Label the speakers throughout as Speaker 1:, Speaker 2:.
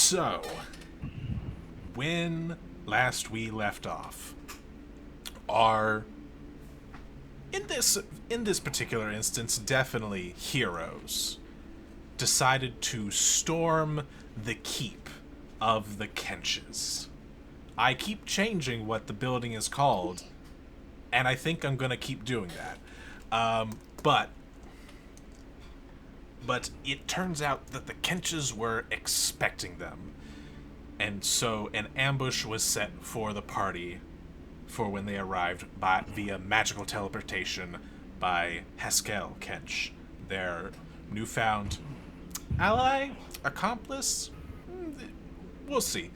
Speaker 1: So, when last we left off, our in this particular instance, definitely heroes decided to storm the keep of the Kenches. I keep changing what the building is called, and I think I'm gonna keep doing that. But it turns out that the Kenches were expecting them, and so an ambush was set for the party for when they arrived via magical teleportation by Haskell Kench, their newfound ally, accomplice. We'll see.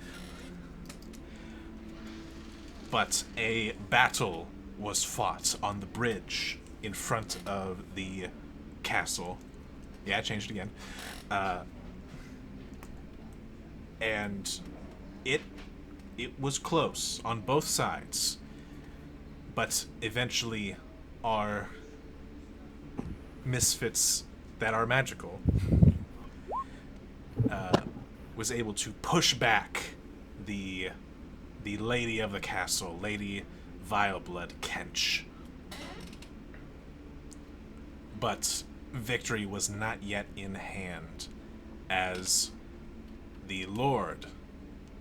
Speaker 1: But a battle was fought on the bridge in front of the castle. Yeah, I changed it again. And it was close on both sides. But eventually our misfits that are magical was able to push back the lady of the castle, Lady Vileblood Kench. But victory was not yet in hand, as the Lord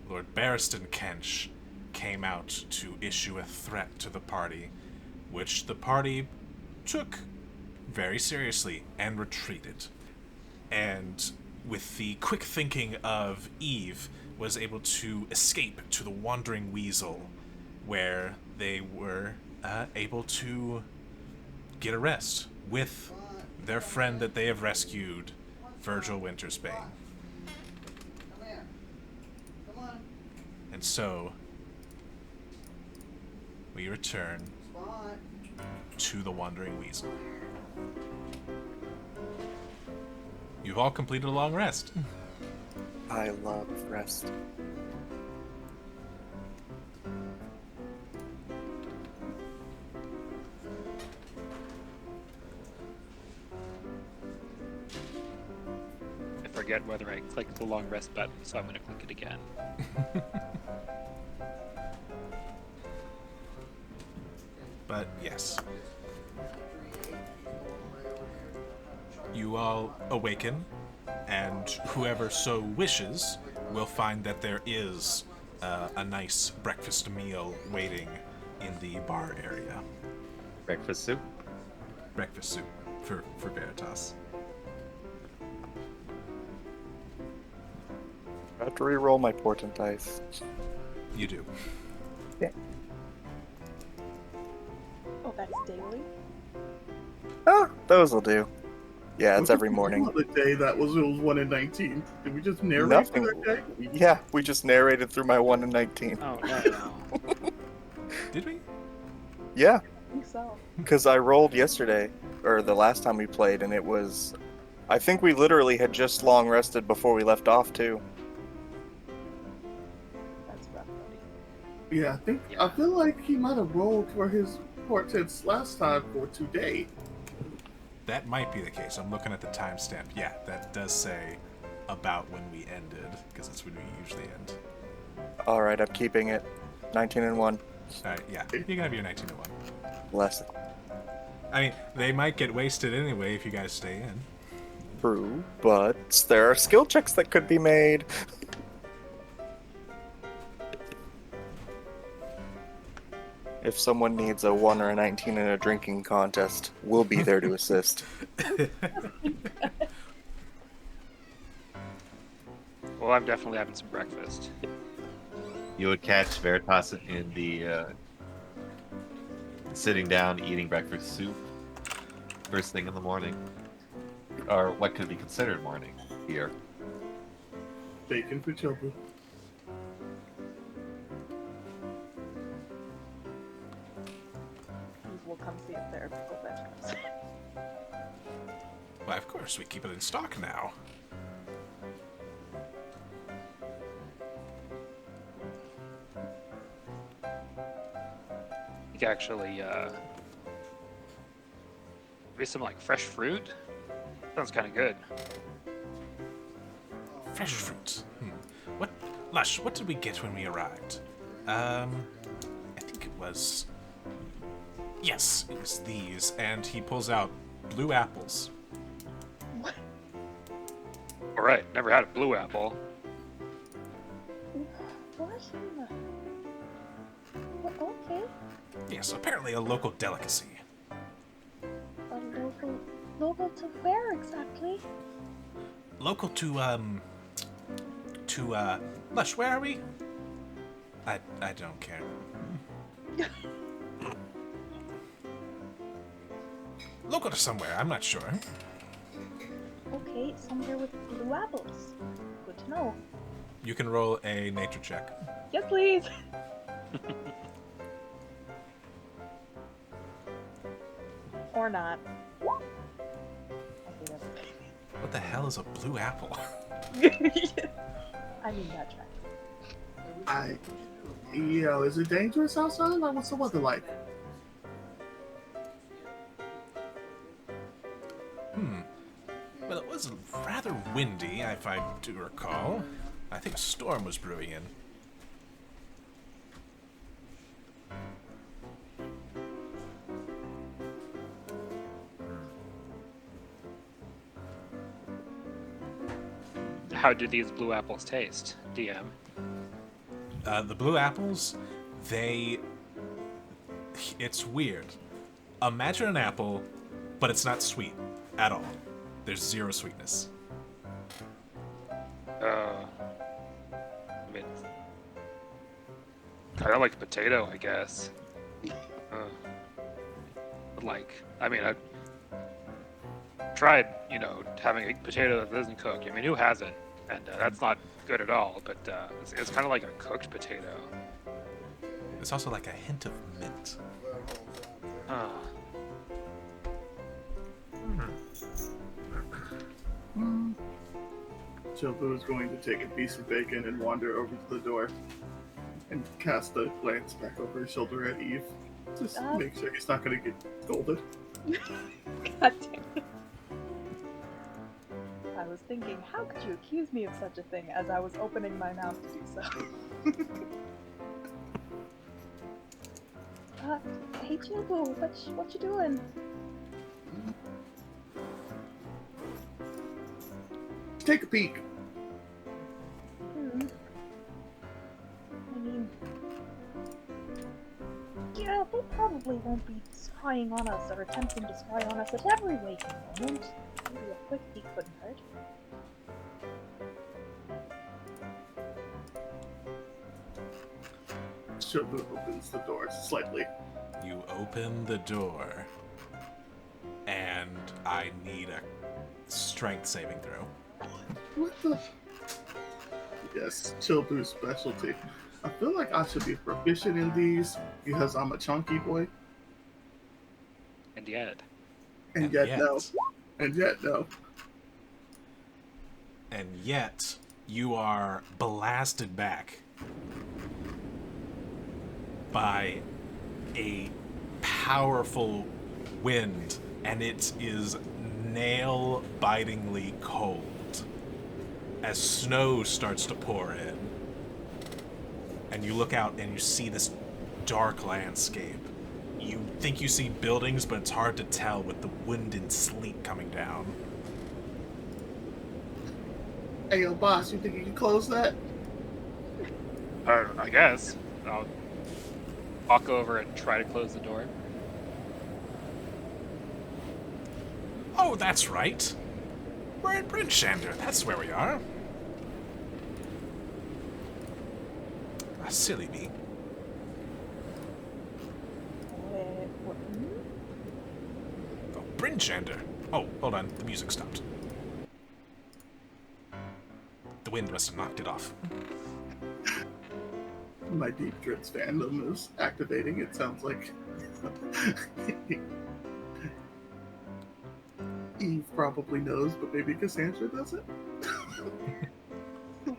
Speaker 1: Barristan Kench, came out to issue a threat to the party, which the party took very seriously and retreated. And with the quick thinking of Eve, was able to escape to the Wandering Weasel, where they were able to get a rest with their friend that they have rescued, Virgil Wintersbane. And so, we return to the Wandering Weasel. You've all completed a long rest.
Speaker 2: I love rest.
Speaker 3: I forget whether I clicked the long rest button, so I'm going to click it again.
Speaker 1: But yes. You all awaken, and whoever so wishes will find that there is a nice breakfast meal waiting in the bar area.
Speaker 4: Breakfast soup?
Speaker 1: Breakfast soup for Veritas.
Speaker 2: I have to re-roll my portent dice.
Speaker 1: You do.
Speaker 2: Yeah.
Speaker 5: Oh, that's daily?
Speaker 2: Oh, those will do. Yeah, it's
Speaker 6: What
Speaker 2: every
Speaker 6: did we do
Speaker 2: morning.
Speaker 6: on the day it was 1 in 19. Did we just narrate
Speaker 2: Nothing.
Speaker 6: for that day?
Speaker 2: Yeah, we just narrated through my 1 in 19.
Speaker 3: Oh, no.
Speaker 1: Did we?
Speaker 2: Yeah,
Speaker 5: I think so.
Speaker 2: because I rolled yesterday, or the last time we played, and it was... I think we literally had just long rested before we left off, too.
Speaker 5: That's rough, buddy.
Speaker 6: Yeah, I feel like he might have rolled for his portents last time for today.
Speaker 1: That might be the case. I'm looking at the timestamp. Yeah, that does say about when we ended, because that's when we usually end.
Speaker 2: Alright, I'm keeping it. 19 and 1.
Speaker 1: Alright, yeah. You can have your 19 to 1.
Speaker 2: Less.
Speaker 1: I mean, they might get wasted anyway if you guys stay in.
Speaker 2: True, but there are skill checks that could be made. If someone needs a 1 or a 19 in a drinking contest, we'll be there to assist.
Speaker 3: Well, I'm definitely having some breakfast.
Speaker 4: You would catch Veritas in the sitting down eating breakfast soup first thing in the morning, or what could be considered morning here.
Speaker 6: Bacon for children.
Speaker 5: These will come see if there are pickled vegetables.
Speaker 1: Why, of course, we keep it in stock now.
Speaker 3: You could actually, maybe some, like, fresh fruit? Sounds kind of good.
Speaker 1: Fresh fruits. Lush, what did we get when we arrived? I think it was... Yes, it was these. And he pulls out blue apples.
Speaker 5: What?
Speaker 3: Alright, never had a blue apple.
Speaker 5: What? Okay.
Speaker 1: Yes, apparently a local delicacy.
Speaker 5: A local to where exactly?
Speaker 1: Local to Lush, where are we? I don't care. Local to somewhere, I'm not sure.
Speaker 5: Okay, somewhere with blue apples. Good to know.
Speaker 1: You can roll a nature check.
Speaker 5: Yes, please. Or not. I hate everything.
Speaker 1: What the hell is a blue apple?
Speaker 5: I mean, that tracks.
Speaker 6: Is it dangerous outside? Like, what's the weather like?
Speaker 1: Well, it was rather windy, if I do recall. I think a storm was brewing in.
Speaker 3: How do these blue apples taste, DM?
Speaker 1: The blue apples, it's weird. Imagine an apple, but it's not sweet at all. There's zero sweetness.
Speaker 3: I mean, kind of like potato, I guess. But like, I mean, I tried, having a potato that doesn't cook. I mean, who hasn't? And that's not good at all. But it's kind of like a cooked potato.
Speaker 1: There's also like a hint of mint.
Speaker 6: Chilbu is going to take a piece of bacon and wander over to the door and cast a glance back over his shoulder at Eve. Just make sure he's not going to get scolded.
Speaker 5: God damn it. I was thinking, how could you accuse me of such a thing as I was opening my mouth to do so? Hey Chilbu, what you doing?
Speaker 6: Take a peek.
Speaker 5: I mean, yeah, they probably won't be spying on us or attempting to spy on us at every waking moment. Maybe a quick peek couldn't hurt.
Speaker 6: Chilbu opens the door slightly.
Speaker 1: You open the door, and I need a strength saving throw.
Speaker 6: What the? Yes, Chilbu's specialty. I feel like I should be proficient in these because I'm a chunky boy.
Speaker 3: And yet.
Speaker 6: And yet no. And yet no.
Speaker 1: And yet, you are blasted back by a powerful wind, and it is nail-bitingly cold as snow starts to pour in. And you look out and you see this dark landscape. You think you see buildings, but it's hard to tell with the wind and sleet coming down.
Speaker 6: Hey, yo, boss, you think you can close that?
Speaker 3: I guess. I'll walk over and try to close the door.
Speaker 1: Oh, that's right. We're in Brinchander. That's where we are. Silly me.
Speaker 5: What?
Speaker 1: Oh, Brinchander. Oh, hold on. The music stopped. The wind must have knocked it off.
Speaker 6: My Deep Drits fandom is activating, it sounds like. Eve probably knows, but maybe Cassandra doesn't.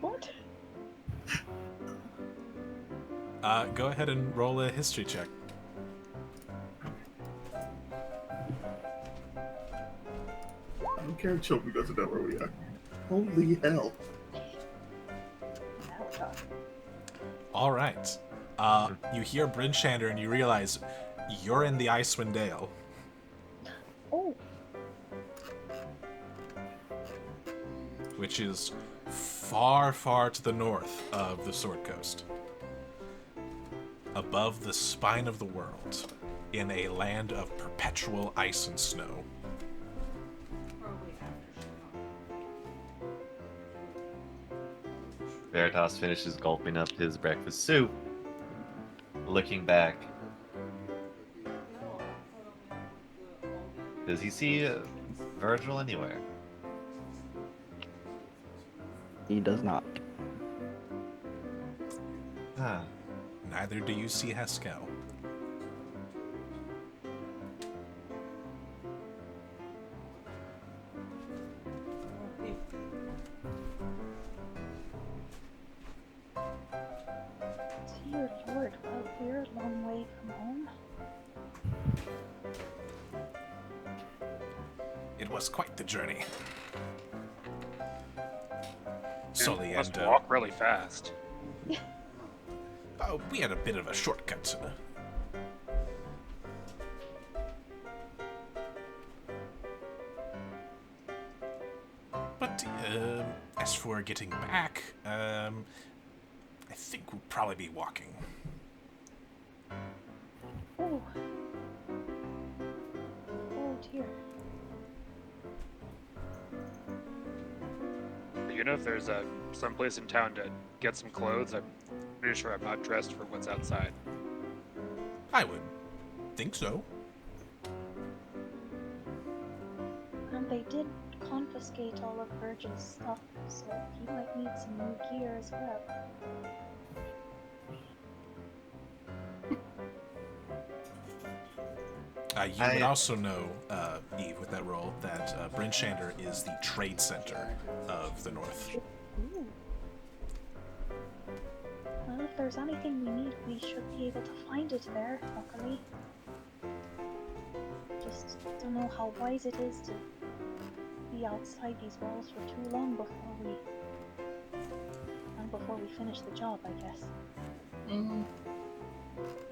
Speaker 5: What?
Speaker 1: Go ahead and roll a history check.
Speaker 6: I don't care if Chilbu doesn't know where we are. Holy hell.
Speaker 5: Now we're talking.
Speaker 1: All right. You hear Bryn Shander and you realize you're in the Icewind Dale.
Speaker 5: Oh,
Speaker 1: Which is far, far to the north of the Sword Coast. Above the spine of the world, in a land of perpetual ice and snow.
Speaker 4: Veritas finishes gulping up his breakfast soup, looking back. Does he see Virgil anywhere?
Speaker 7: He does not.
Speaker 4: Huh.
Speaker 1: Neither do you see Haskell.
Speaker 5: dear lord, well, we're a long way from home.
Speaker 1: It was quite the journey. Sully
Speaker 3: You must
Speaker 1: and
Speaker 3: walk really fast.
Speaker 1: we had a bit of a shortcut. But as for getting back, I think we'll probably be walking.
Speaker 5: Oh. Oh dear.
Speaker 3: Do you know if there's some place in town to get some clothes? I'm pretty sure I'm not dressed for what's outside.
Speaker 1: I would think so.
Speaker 5: And they did confiscate all of Virgil's stuff, so he might need some new gear as well.
Speaker 1: You would also know, Eve, with that role, that Bryn Shander is the trade center of the North.
Speaker 5: Ooh. Well, if there's anything we need, we should be able to find it there, luckily. Just don't know how wise it is to be outside these walls for too long before we finish the job, I guess.
Speaker 6: Mm-hmm.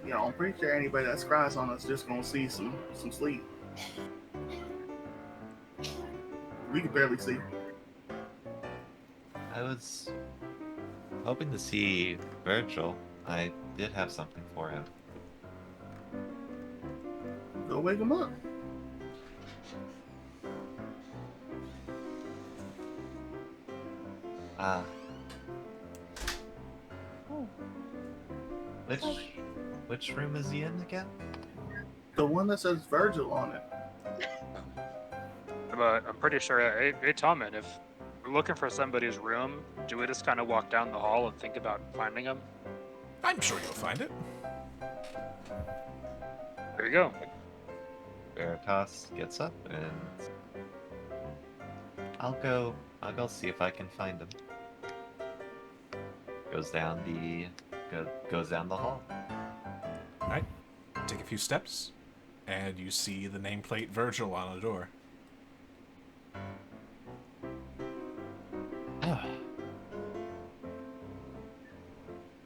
Speaker 6: You know, I'm pretty sure anybody that scries on us just gonna see some sleep. We can barely see.
Speaker 4: I was hoping to see Virgil. I did have something for him.
Speaker 6: Go wake him up.
Speaker 4: Ah,
Speaker 5: Oh,
Speaker 4: which room is he in again?
Speaker 6: The one that says Virgil on it.
Speaker 3: But I'm pretty sure. Hey, Tommen, if we're looking for somebody's room, do we just kind of walk down the hall and think about finding them?
Speaker 1: I'm sure you'll find it.
Speaker 3: There you go.
Speaker 4: Veritas gets up and I'll go see if I can find him. Goes down the hall.
Speaker 1: Alright, take a few steps, and you see the nameplate Virgil on the door.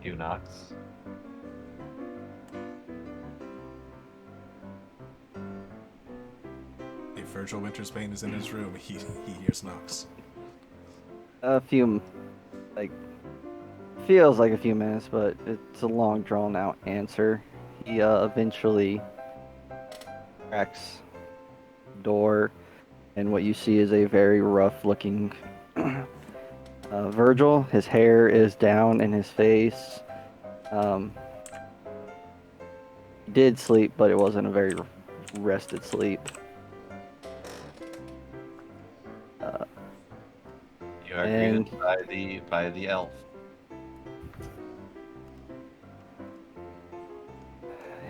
Speaker 4: Few knocks.
Speaker 1: If Virgil Wintersbane is in his room, he hears knocks.
Speaker 7: A few, feels like a few minutes, but it's a long, drawn-out answer. He eventually cracks the door, and what you see is a very rough-looking Virgil. His hair is down in his face. He did sleep, but it wasn't a very rested sleep.
Speaker 4: You are
Speaker 7: And-
Speaker 4: greeted by the elf.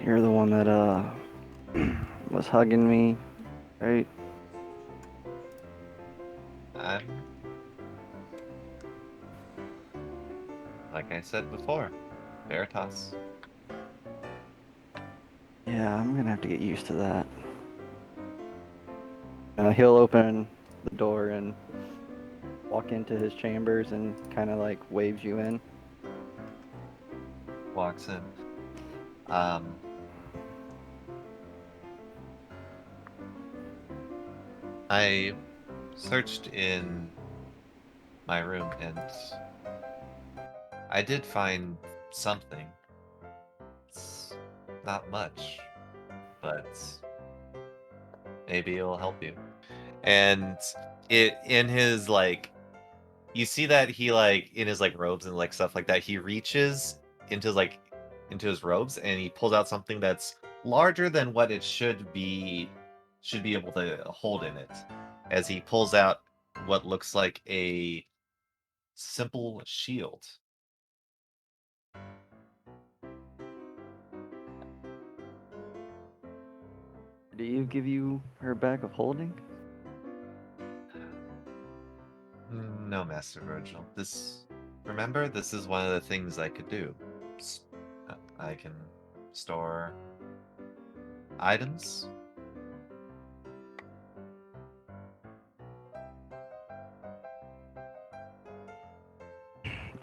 Speaker 7: You're the one that was hugging me, right?
Speaker 4: I'm like I said before, Veritas.
Speaker 7: Yeah, I'm gonna have to get used to that. He'll open the door and walk into his chambers and kind of like waves you in.
Speaker 4: walks in. Um, I searched in my room and I did find something. It's not much, but maybe it'll help you. And it in his like you see that he like in his like robes and like stuff like that, he reaches into into his robes and he pulls out something that's larger than what it should be able to hold in it. As he pulls out what looks like a simple shield.
Speaker 7: Do you give you her bag of holding?
Speaker 4: No, Master Virgil. Remember, this is one of the things I could do. I can store items.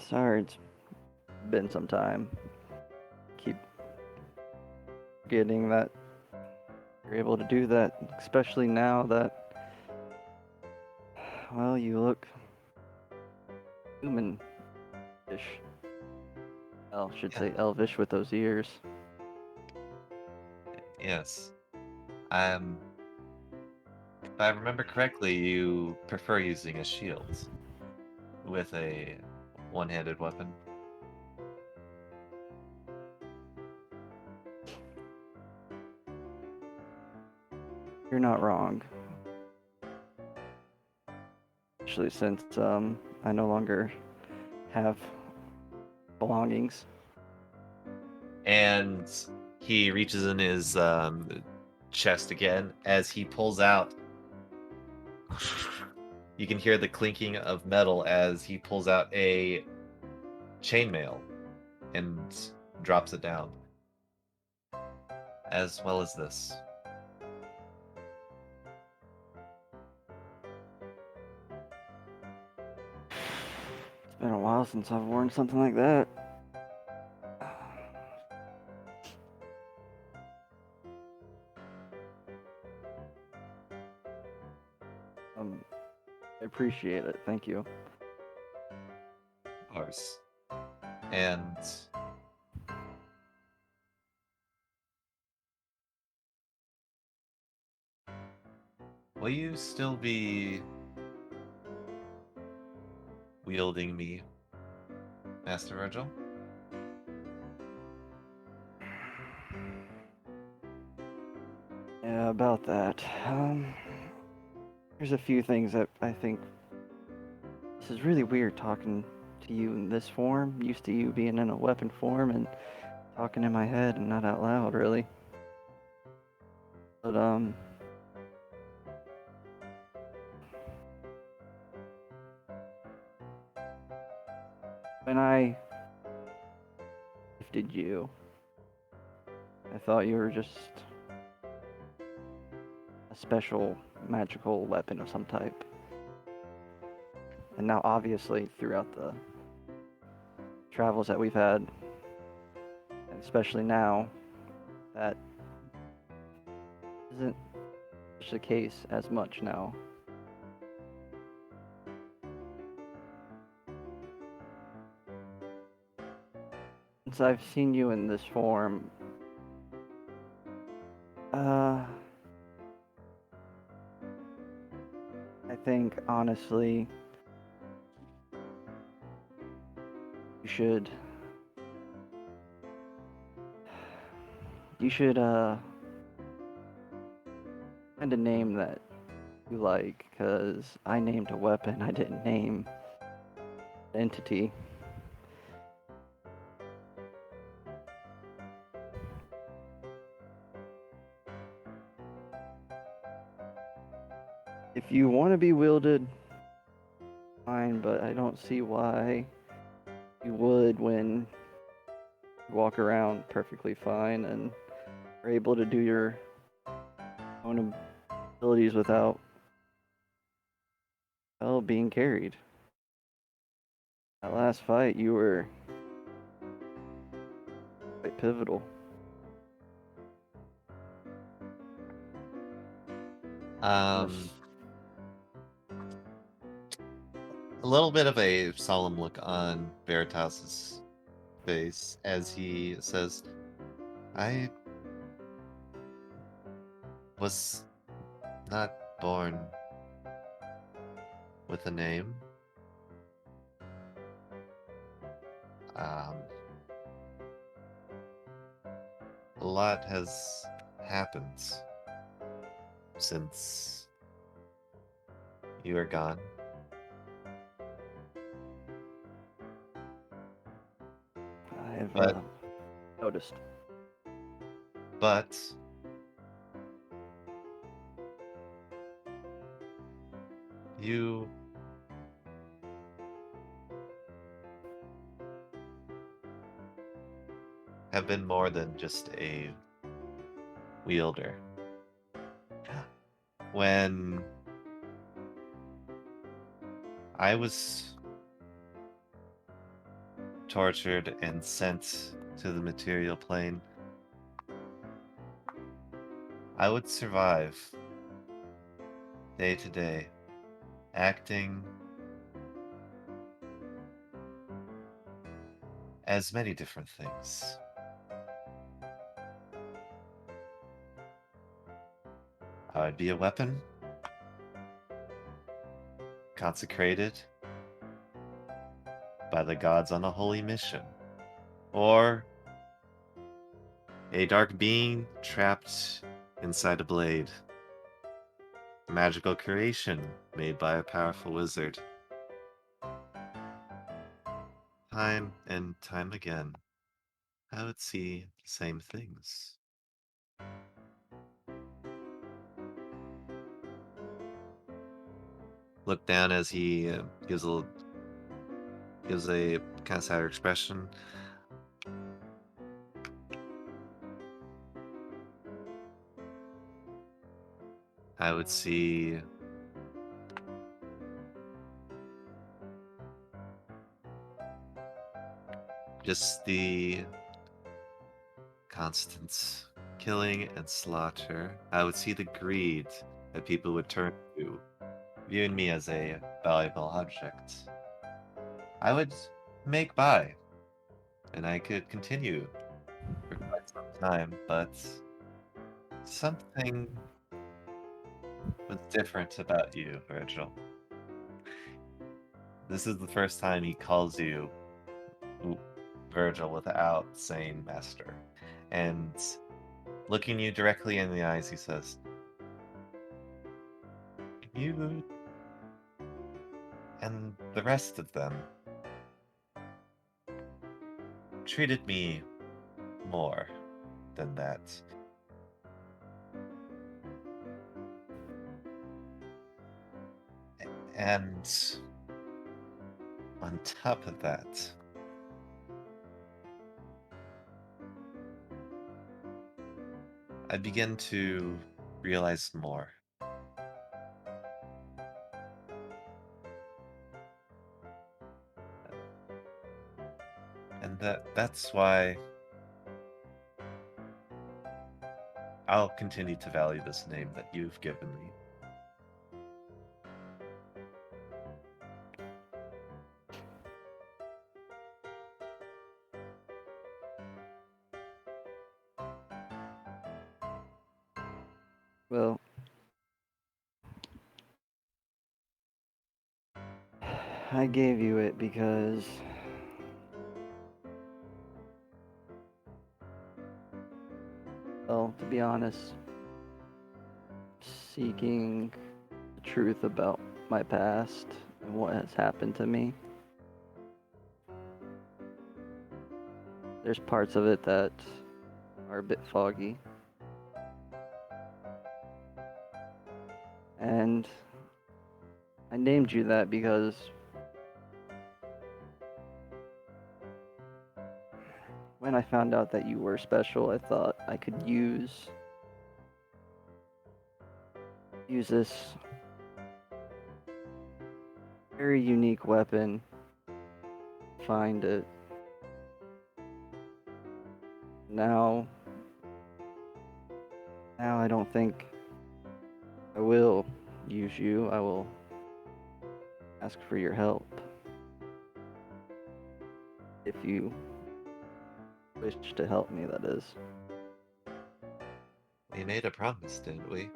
Speaker 7: Sorry, it's been some time. Keep forgetting that you're able to do that, especially now that, well, you look human-ish. Well, should say elvish with those ears.
Speaker 4: Yes. Um, if I remember correctly, you prefer using a shield with a one-handed weapon.
Speaker 7: You're not wrong. Especially since I no longer have belongings.
Speaker 4: And he reaches in his chest again as he pulls out. You can hear the clinking of metal as he pulls out a chainmail and drops it down. As well as this.
Speaker 7: It's been a while since I've worn something like that. I appreciate it. Thank you.
Speaker 4: Of course. And will you still be wielding me, Master Virgil?
Speaker 7: Yeah, about that. There's a few things that I think this is really weird talking to you in this form. Used to you being in a weapon form and talking in my head and not out loud, really. But when I gifted you, I thought you were just a special magical weapon of some type. And now, obviously, throughout the travels that we've had, and especially now, that isn't such the case as much now. Since I've seen you in this form, I think honestly, you should find a name that you like, because I named a weapon, I didn't name an entity. If you want to be wielded, fine, but I don't see why you would when you walk around perfectly fine and are able to do your own abilities without, well, being carried. That last fight, you were pivotal.
Speaker 4: A little bit of a solemn look on Veritas's face as he says, I was not born with a name. A lot has happened since you are gone.
Speaker 7: I've
Speaker 4: But-
Speaker 7: noticed.
Speaker 4: But you have been more than just a wielder. When I was tortured and sent to the material plane, I would survive day to day, acting as many different things. I would be a weapon, consecrated by the gods on a holy mission, or a dark being trapped inside a blade, a magical creation made by a powerful wizard. Time and time again, I would see the same things. Look down as he gives a kind of sad expression. I would see just the constant killing and slaughter. I would see the greed that people would turn to, viewing me as a valuable object. I would make by, and I could continue for quite some time, but something was different about you, Virgil. This is the first time he calls you Virgil without saying master. And looking you directly in the eyes, he says, You and the rest of them treated me more than that. And on top of that, I begin to realize more. And that's why I'll continue to value this name that you've given me.
Speaker 7: Well, I gave you it because well, to be honest, seeking the truth about my past and what has happened to me. There's parts of it that are a bit foggy. And I named you that because when I found out that you were special, I thought I could use this very unique weapon, find it, Now, I don't think I will use you. I will ask for your help. If you wish to help me, that is.
Speaker 4: We made a promise, didn't we?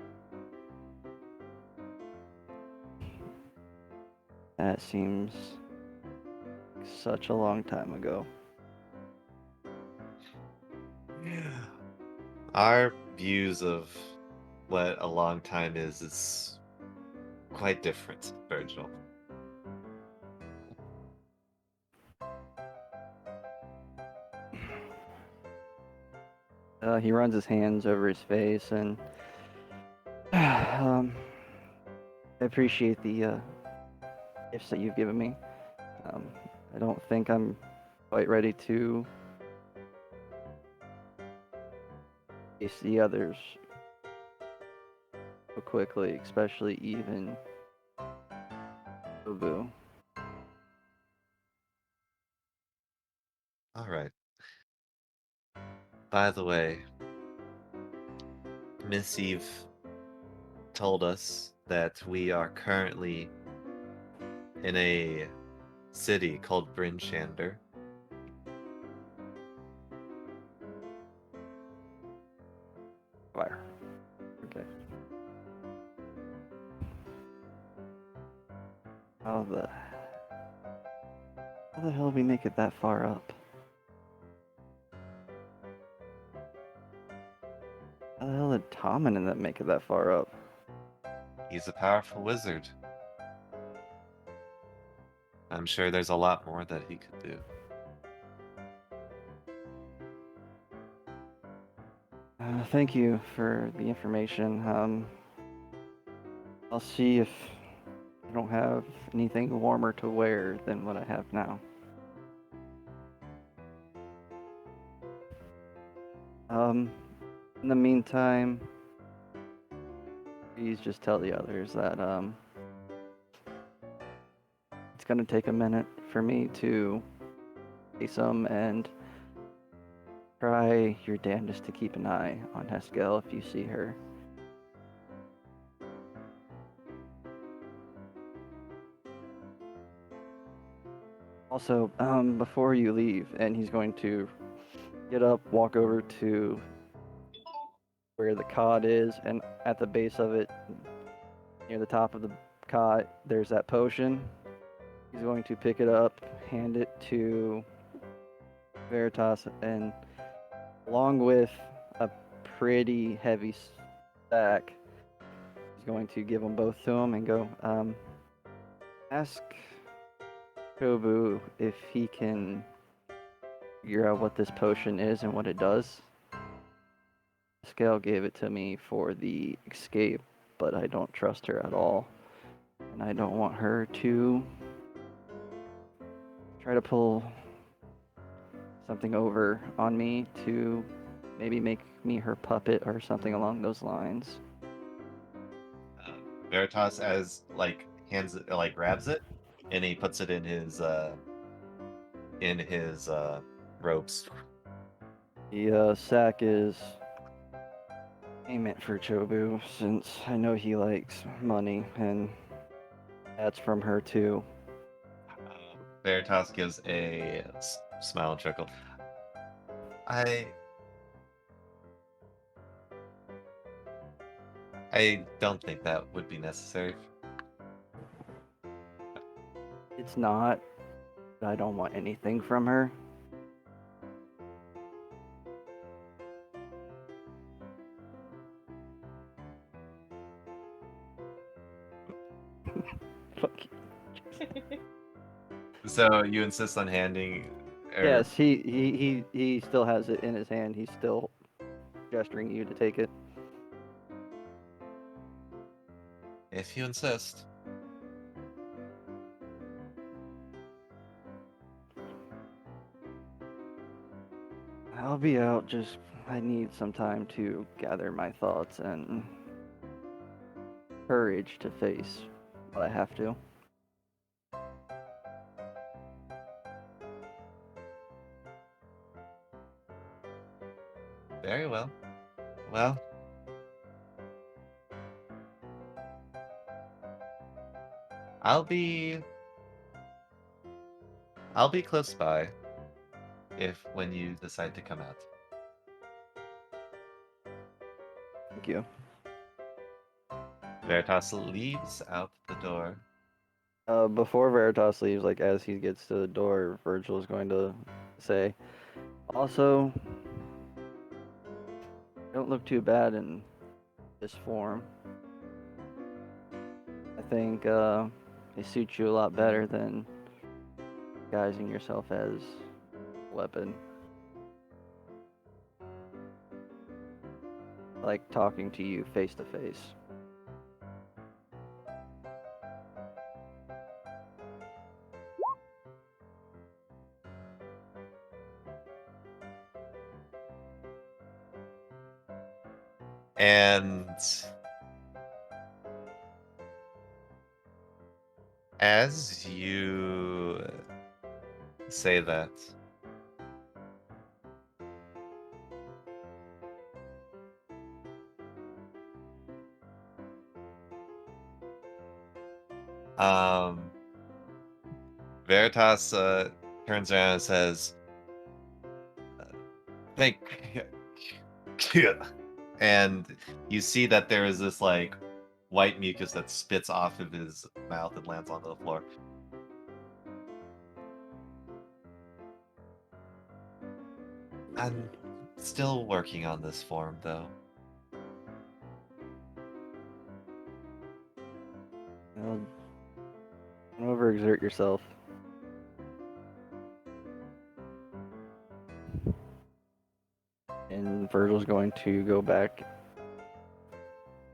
Speaker 7: That seems like such a long time ago.
Speaker 4: Yeah. Our views of what a long time is quite different, Virgil.
Speaker 7: He runs his hands over his face and I appreciate the gifts that you've given me. I don't think I'm quite ready to face the others so quickly, especially even Ubu.
Speaker 4: All right. By the way, Miss Eve told us that we are currently in a city called Bryn Shander.
Speaker 7: Fire. Okay. How the hell did we make it that far up? How the hell did Tom and them make it that far up?
Speaker 4: He's a powerful wizard. I'm sure there's a lot more that he could do.
Speaker 7: Thank you for the information. I'll see if I don't have anything warmer to wear than what I have now. In the meantime, please just tell the others that it's gonna take a minute for me to face them and try your damnedest to keep an eye on Haskell if you see her. Also, before you leave, and he's going to get up, walk over to where the cot is, and at the base of it, near the top of the cot, there's that potion. He's going to pick it up, hand it to Veritas, and along with a pretty heavy stack, he's going to give them both to him and go, ask Kobu if he can figure out what this potion is and what it does. Scale gave it to me for the escape, but I don't trust her at all. And I don't want her to try to pull something over on me to maybe make me her puppet or something along those lines.
Speaker 4: Veritas hands it, grabs it, and he puts it in his robes.
Speaker 7: The sack is payment for Chobu, since I know he likes money, and that's from her too.
Speaker 4: Veritas gives a smile and chuckle. I don't think that would be necessary.
Speaker 7: It's not. I don't want anything from her. Fuck you.
Speaker 4: So you insist on handing?
Speaker 7: Yes, he still has it in his hand. He's still gesturing you to take it.
Speaker 4: If you insist.
Speaker 7: I'll be out, just I need some time to gather my thoughts and courage to face what I have to.
Speaker 4: Very well. Well, I'll be close by if when you decide to come out.
Speaker 7: Thank you.
Speaker 4: Veritas leaves out the door.
Speaker 7: Before Veritas leaves, like as he gets to the door, Virgil is going to say, "Also, you don't look too bad in this form. I think it suits you a lot better than disguising yourself as a weapon. Like talking to you face to face."
Speaker 4: And as you say that, Veritas turns around and says, "Thank," and you see that there is this like white mucus that spits off of his mouth and lands onto the floor. I'm still working on this form, though.
Speaker 7: Well, don't overexert yourself. And Virgil's going to go back to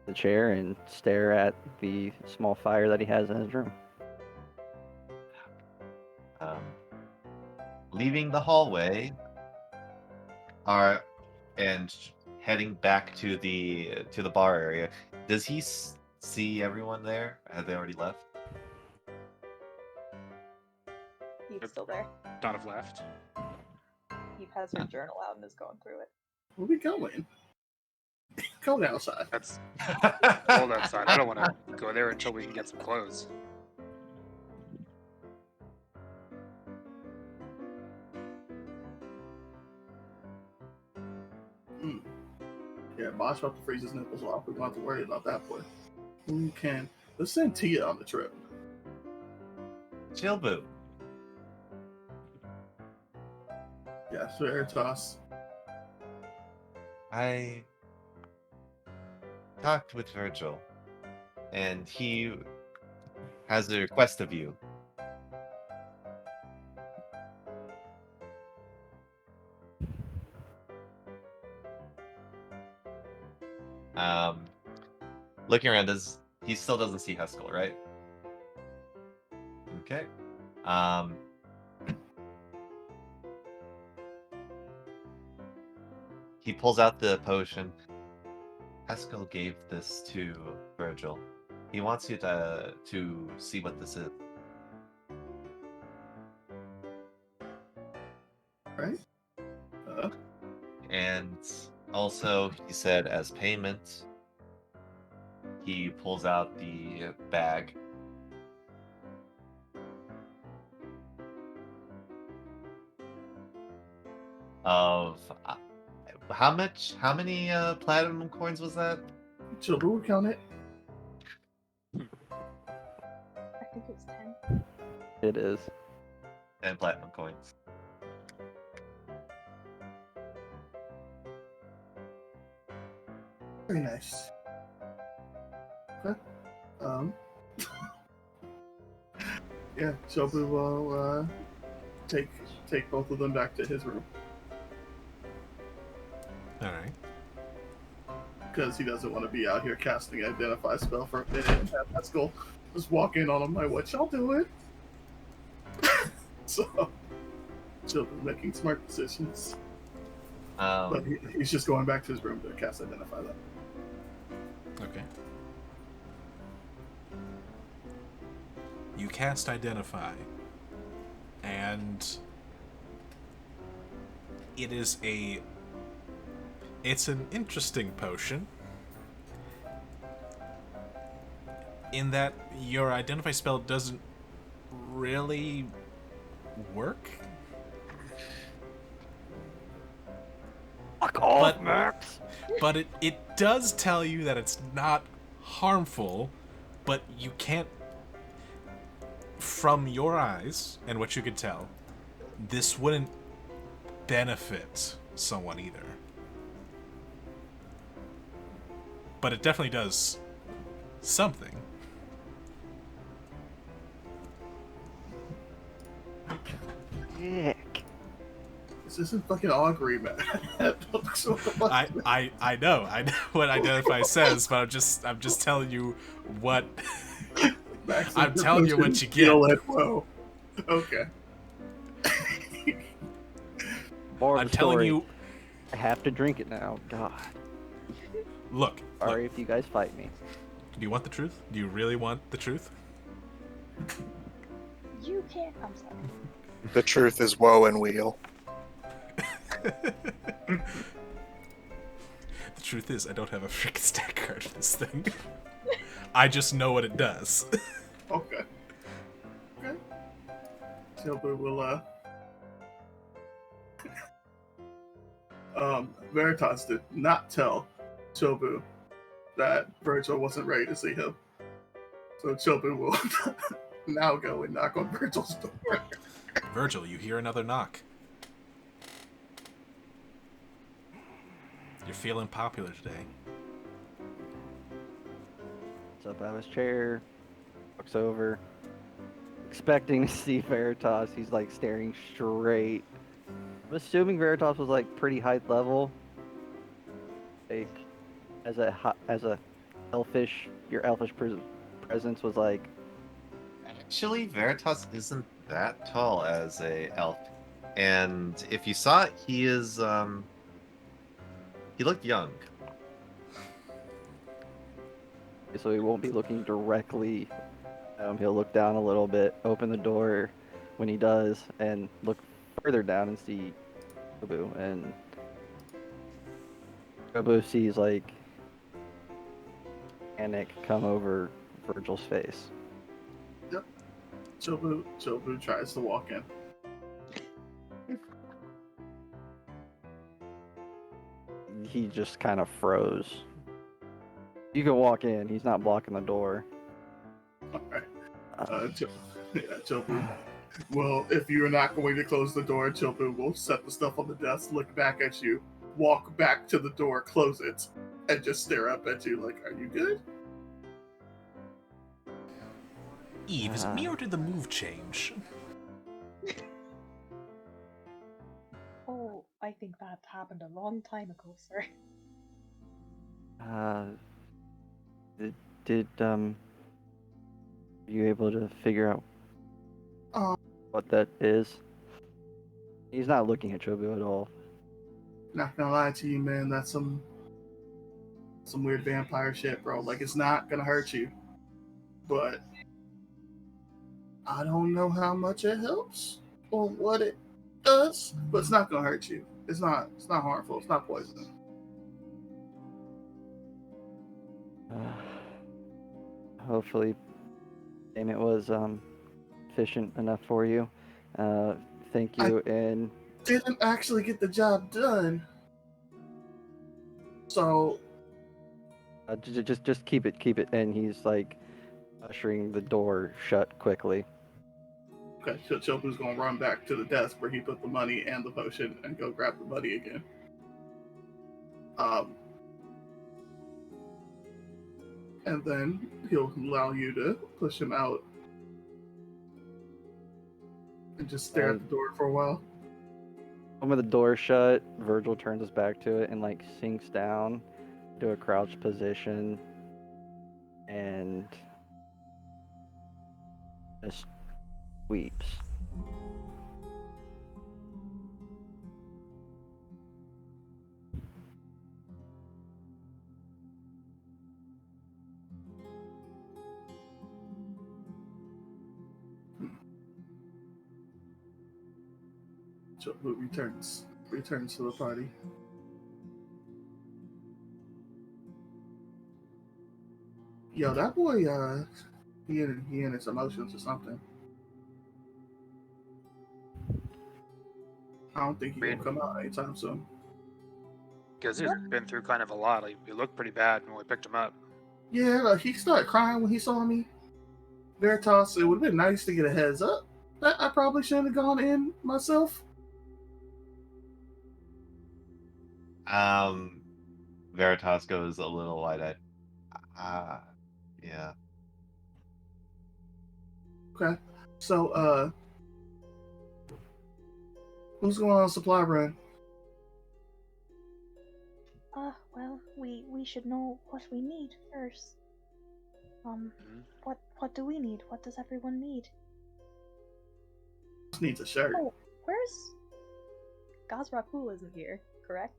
Speaker 7: the chair and stare at the small fire that he has in his room.
Speaker 4: Um, Leaving the hallway, are and heading back to the bar area. Does he see everyone there? Have they already left?
Speaker 5: Eve's still there.
Speaker 3: Not have left.
Speaker 5: Eve has her journal out and is going through it.
Speaker 6: Where we going? Going outside.
Speaker 3: That's cold outside. I don't want to go there until we can get some clothes.
Speaker 6: Yeah, Bosch about to freeze his nipples off. We don't have to worry about that boy. Who can? Let's send Tia on the trip.
Speaker 4: Chilbu.
Speaker 6: Yes, Veritas.
Speaker 4: I talked with Virgil, and he has a request of you. Looking around, he still doesn't see Haskell, right? Okay. He pulls out the potion. Haskell gave this to Virgil. He wants you to see what this is.
Speaker 6: Right?
Speaker 4: And also, he said as payment, he pulls out the bag. Of how many platinum coins was that?
Speaker 6: So who would count it?
Speaker 5: I think it was 10.
Speaker 7: It is.
Speaker 4: 10 platinum coins.
Speaker 6: Very nice. Okay. Yeah, Shobu will take both of them back to his room
Speaker 1: All right.
Speaker 6: because he doesn't want to be out here casting an identify spell for a minute and have Haskell just walk in on him like, "What y'all doing?" So Shobu's making smart decisions, but he's just going back to his room to cast identify that.
Speaker 1: Okay. You cast Identify, and it is It's an interesting potion in that your identify spell doesn't really work.
Speaker 7: Fuck off,
Speaker 1: But-
Speaker 7: Max!
Speaker 1: But it does tell you that it's not harmful, but you can't, from your eyes and what you could tell, this wouldn't benefit someone either. But it definitely does something.
Speaker 7: Dick.
Speaker 6: This isn't fucking augury, man. So what the fuck?
Speaker 1: I know what identify says, but I'm just telling you what
Speaker 6: Max,
Speaker 1: I'm telling you what you get.
Speaker 6: Feel it, whoa. Okay.
Speaker 7: More of
Speaker 1: I'm
Speaker 7: the
Speaker 1: telling
Speaker 7: story.
Speaker 1: you.
Speaker 7: I have to drink it now. God.
Speaker 1: Look,
Speaker 7: Sorry
Speaker 1: look.
Speaker 7: if you guys fight me.
Speaker 1: Do you want the truth? Do you really want the truth?
Speaker 5: You can't. I'm sorry.
Speaker 2: The truth is woe and weal.
Speaker 1: The truth is, I don't have a freaking stat card for this thing. I just know what it does.
Speaker 6: Okay. Okay. Silver will, Veritas did not tell Chobu that Virgil wasn't ready to see him. So Chobu will now go and knock on Virgil's door.
Speaker 1: Virgil, you hear another knock. You're feeling popular today.
Speaker 7: Gets up out of his chair, looks over, expecting to see Veritas. He's like staring straight. I'm assuming Veritas was like pretty high level. Like as a elfish, your elfish presence was like.
Speaker 4: Actually, Veritas isn't that tall as a elf, and if you saw it, he is he looked young.
Speaker 7: So he won't be looking directly. He'll look down a little bit, open the door when he does, and look further down and see Kobu. And Kobu sees like panic come over Virgil's face.
Speaker 6: Chobu tries to walk in.
Speaker 7: He just kind of froze. You can walk in. He's not blocking the door.
Speaker 6: Alright. Chobu. Well, if you're not going to close the door, Chobu will set the stuff on the desk, look back at you, walk back to the door, close it, and just stare up at you like, are you good?
Speaker 1: Eve, is it me or did the move change?
Speaker 5: Oh, I think that happened a long time ago, sir.
Speaker 7: Did you able to figure out
Speaker 6: Uh,
Speaker 7: what that is? He's not looking at Chobu at all.
Speaker 6: Not gonna lie to you, man, that's some weird vampire shit, bro. Like, it's not gonna hurt you, but I don't know how much it helps or what it does, but it's not gonna hurt you. It's not harmful. It's not poison.
Speaker 7: Hopefully, payment was efficient enough for you. Thank you, and
Speaker 6: Didn't actually get the job done. So
Speaker 7: just keep it. And he's like ushering the door shut quickly.
Speaker 6: okay, Chobu's gonna run back to the desk where he put the money and the potion and go grab the money again. And then he'll allow you to push him out and just stare at the door for a while.
Speaker 7: When the door shut, Virgil turns his back to it and like sinks down to a crouched position and just weeps.
Speaker 6: Chobu returns to the party. Yo, that boy, he in his emotions or something. I don't think he will come out anytime soon.
Speaker 3: Because he's been through kind of a lot. Like, he looked pretty bad when we picked him up.
Speaker 6: Yeah, like, he started crying when he saw me. Veritas, it would have been nice to get a heads up. I probably shouldn't have gone in myself.
Speaker 4: Veritas goes a little wide-eyed. Yeah.
Speaker 6: Okay. So, who's going on a supply run?
Speaker 5: Well, we should know what we need first. What do we need? What does everyone need?
Speaker 6: Just needs a shirt.
Speaker 5: Oh, where's Gazrakul isn't here, correct?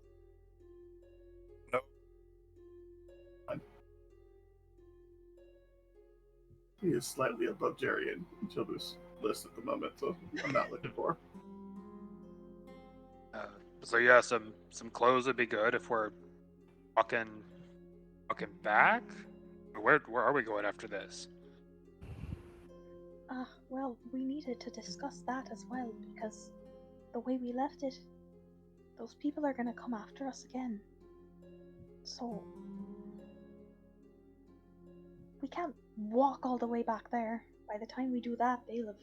Speaker 6: He is slightly above Jerry in Children's list at the moment, so I'm not looking for.
Speaker 3: So yeah, some clothes would be good if we're walking back. Where are we going after this?
Speaker 5: Well, we needed to discuss that as well, because the way we left it, those people are gonna come after us again. So we can't walk all the way back there. By the time we do that, they'll have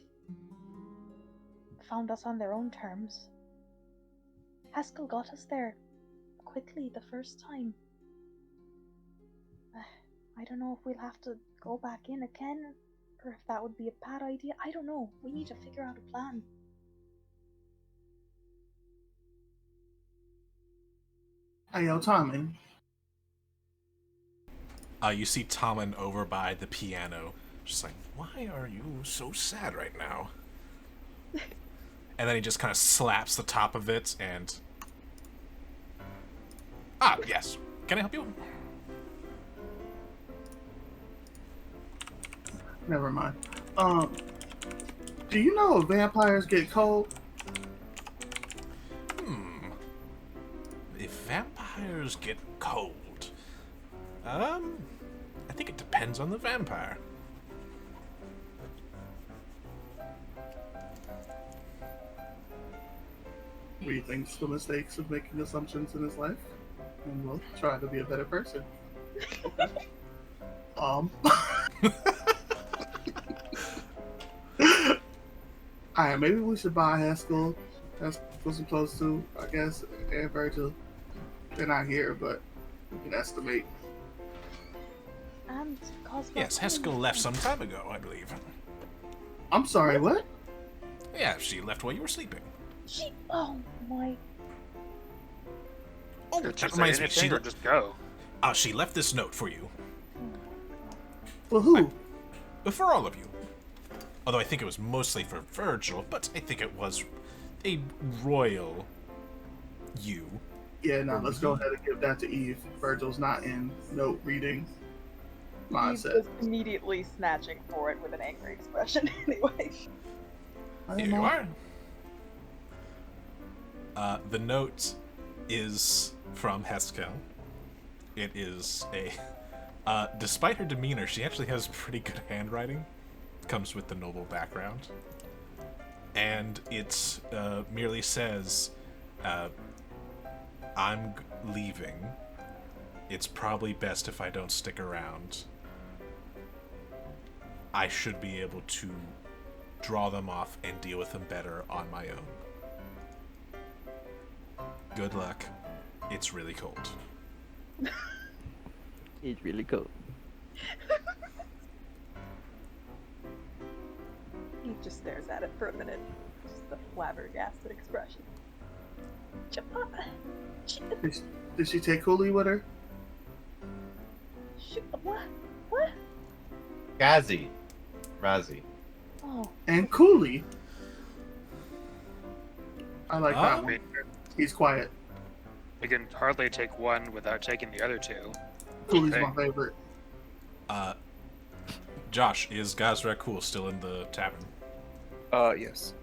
Speaker 5: found us on their own terms. Haskell got us there quickly the first time. I don't know if we'll have to go back in again, or if that would be a bad idea. I don't know. We need to figure out a plan.
Speaker 6: Hey, yo, Tommy.
Speaker 1: You see Tommen over by the piano, just like, why are you so sad right now? And then he just kind of slaps the top of it and... yes. Can I help you?
Speaker 6: Never mind. Do you know if vampires get cold?
Speaker 1: If vampires get cold... I think it depends on the vampire.
Speaker 6: Rethinks the mistakes of making assumptions in his life, and will try to be a better person. Okay. Alright, maybe we should buy Haskell. Haskell some clothes too, I guess, and Virgil. They're not here, but we can estimate.
Speaker 5: And Cosmo.
Speaker 1: Yes, Haskell left some time ago, I believe.
Speaker 6: I'm sorry, what?
Speaker 1: Yeah, she left while you were sleeping.
Speaker 5: Oh my.
Speaker 1: Oh,
Speaker 3: Did
Speaker 1: that
Speaker 3: you
Speaker 1: reminds
Speaker 3: say
Speaker 1: me.
Speaker 3: anything or just go?
Speaker 1: She left this note for you.
Speaker 6: For who?
Speaker 1: For all of you. Although I think it was mostly for Virgil, but I think it was a royal you.
Speaker 6: Yeah, no, let's go ahead and give that to Eve. Virgil's not in note reading mindset.
Speaker 5: He's just immediately snatching for it with an angry expression. Anyway.
Speaker 1: Here you are. The note is from Haskell. It is a... despite her demeanor, she actually has pretty good handwriting. Comes with the noble background. And it merely says, I'm leaving. It's probably best if I don't stick around. I should be able to draw them off and deal with them better on my own. Good luck. It's really cold.
Speaker 7: It's really cool.
Speaker 5: He just stares at it for a minute. Just a flabbergasted expression.
Speaker 6: Did she take Cooley with her?
Speaker 5: What? What?
Speaker 4: Razi.
Speaker 5: Oh.
Speaker 6: And Cooley. I like that
Speaker 3: I
Speaker 6: one.
Speaker 3: mean,
Speaker 6: He's quiet.
Speaker 3: we can hardly take one without taking the other two.
Speaker 6: Cooley's
Speaker 3: Okay.
Speaker 6: my favorite.
Speaker 1: Josh, is Gazrakul still in the tavern?
Speaker 2: Yes.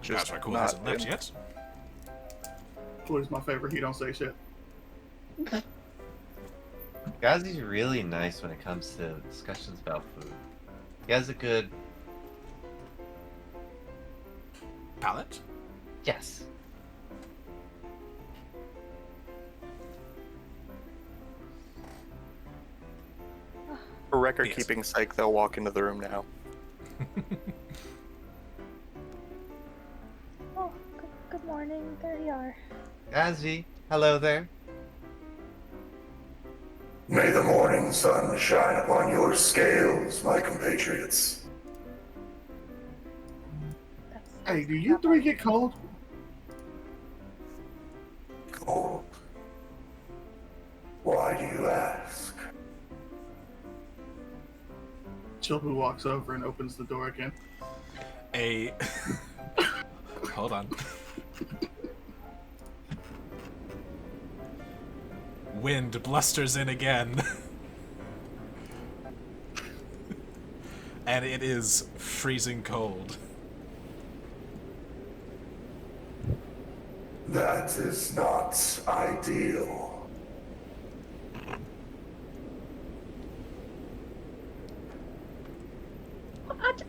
Speaker 2: Just
Speaker 1: Gazrakul
Speaker 2: not
Speaker 1: hasn't left
Speaker 2: in.
Speaker 1: yet.
Speaker 6: Cooley's my favorite. He don't say shit.
Speaker 4: Gazzy's really nice when it comes to discussions about food. He has a good
Speaker 1: Palate?
Speaker 4: yes.
Speaker 2: For record
Speaker 1: Yes.
Speaker 2: keeping sake, they'll walk into the room now.
Speaker 5: Oh, good morning. There you are.
Speaker 4: Gazzy, hello there.
Speaker 8: May the morning sun shine upon your scales, my compatriots.
Speaker 6: Hey, do you three get cold?
Speaker 8: Cold. Why do you ask?
Speaker 6: Chilbu walks over and opens the door again.
Speaker 1: Hold on. Wind blusters in again. And it is freezing cold.
Speaker 8: That is not ideal.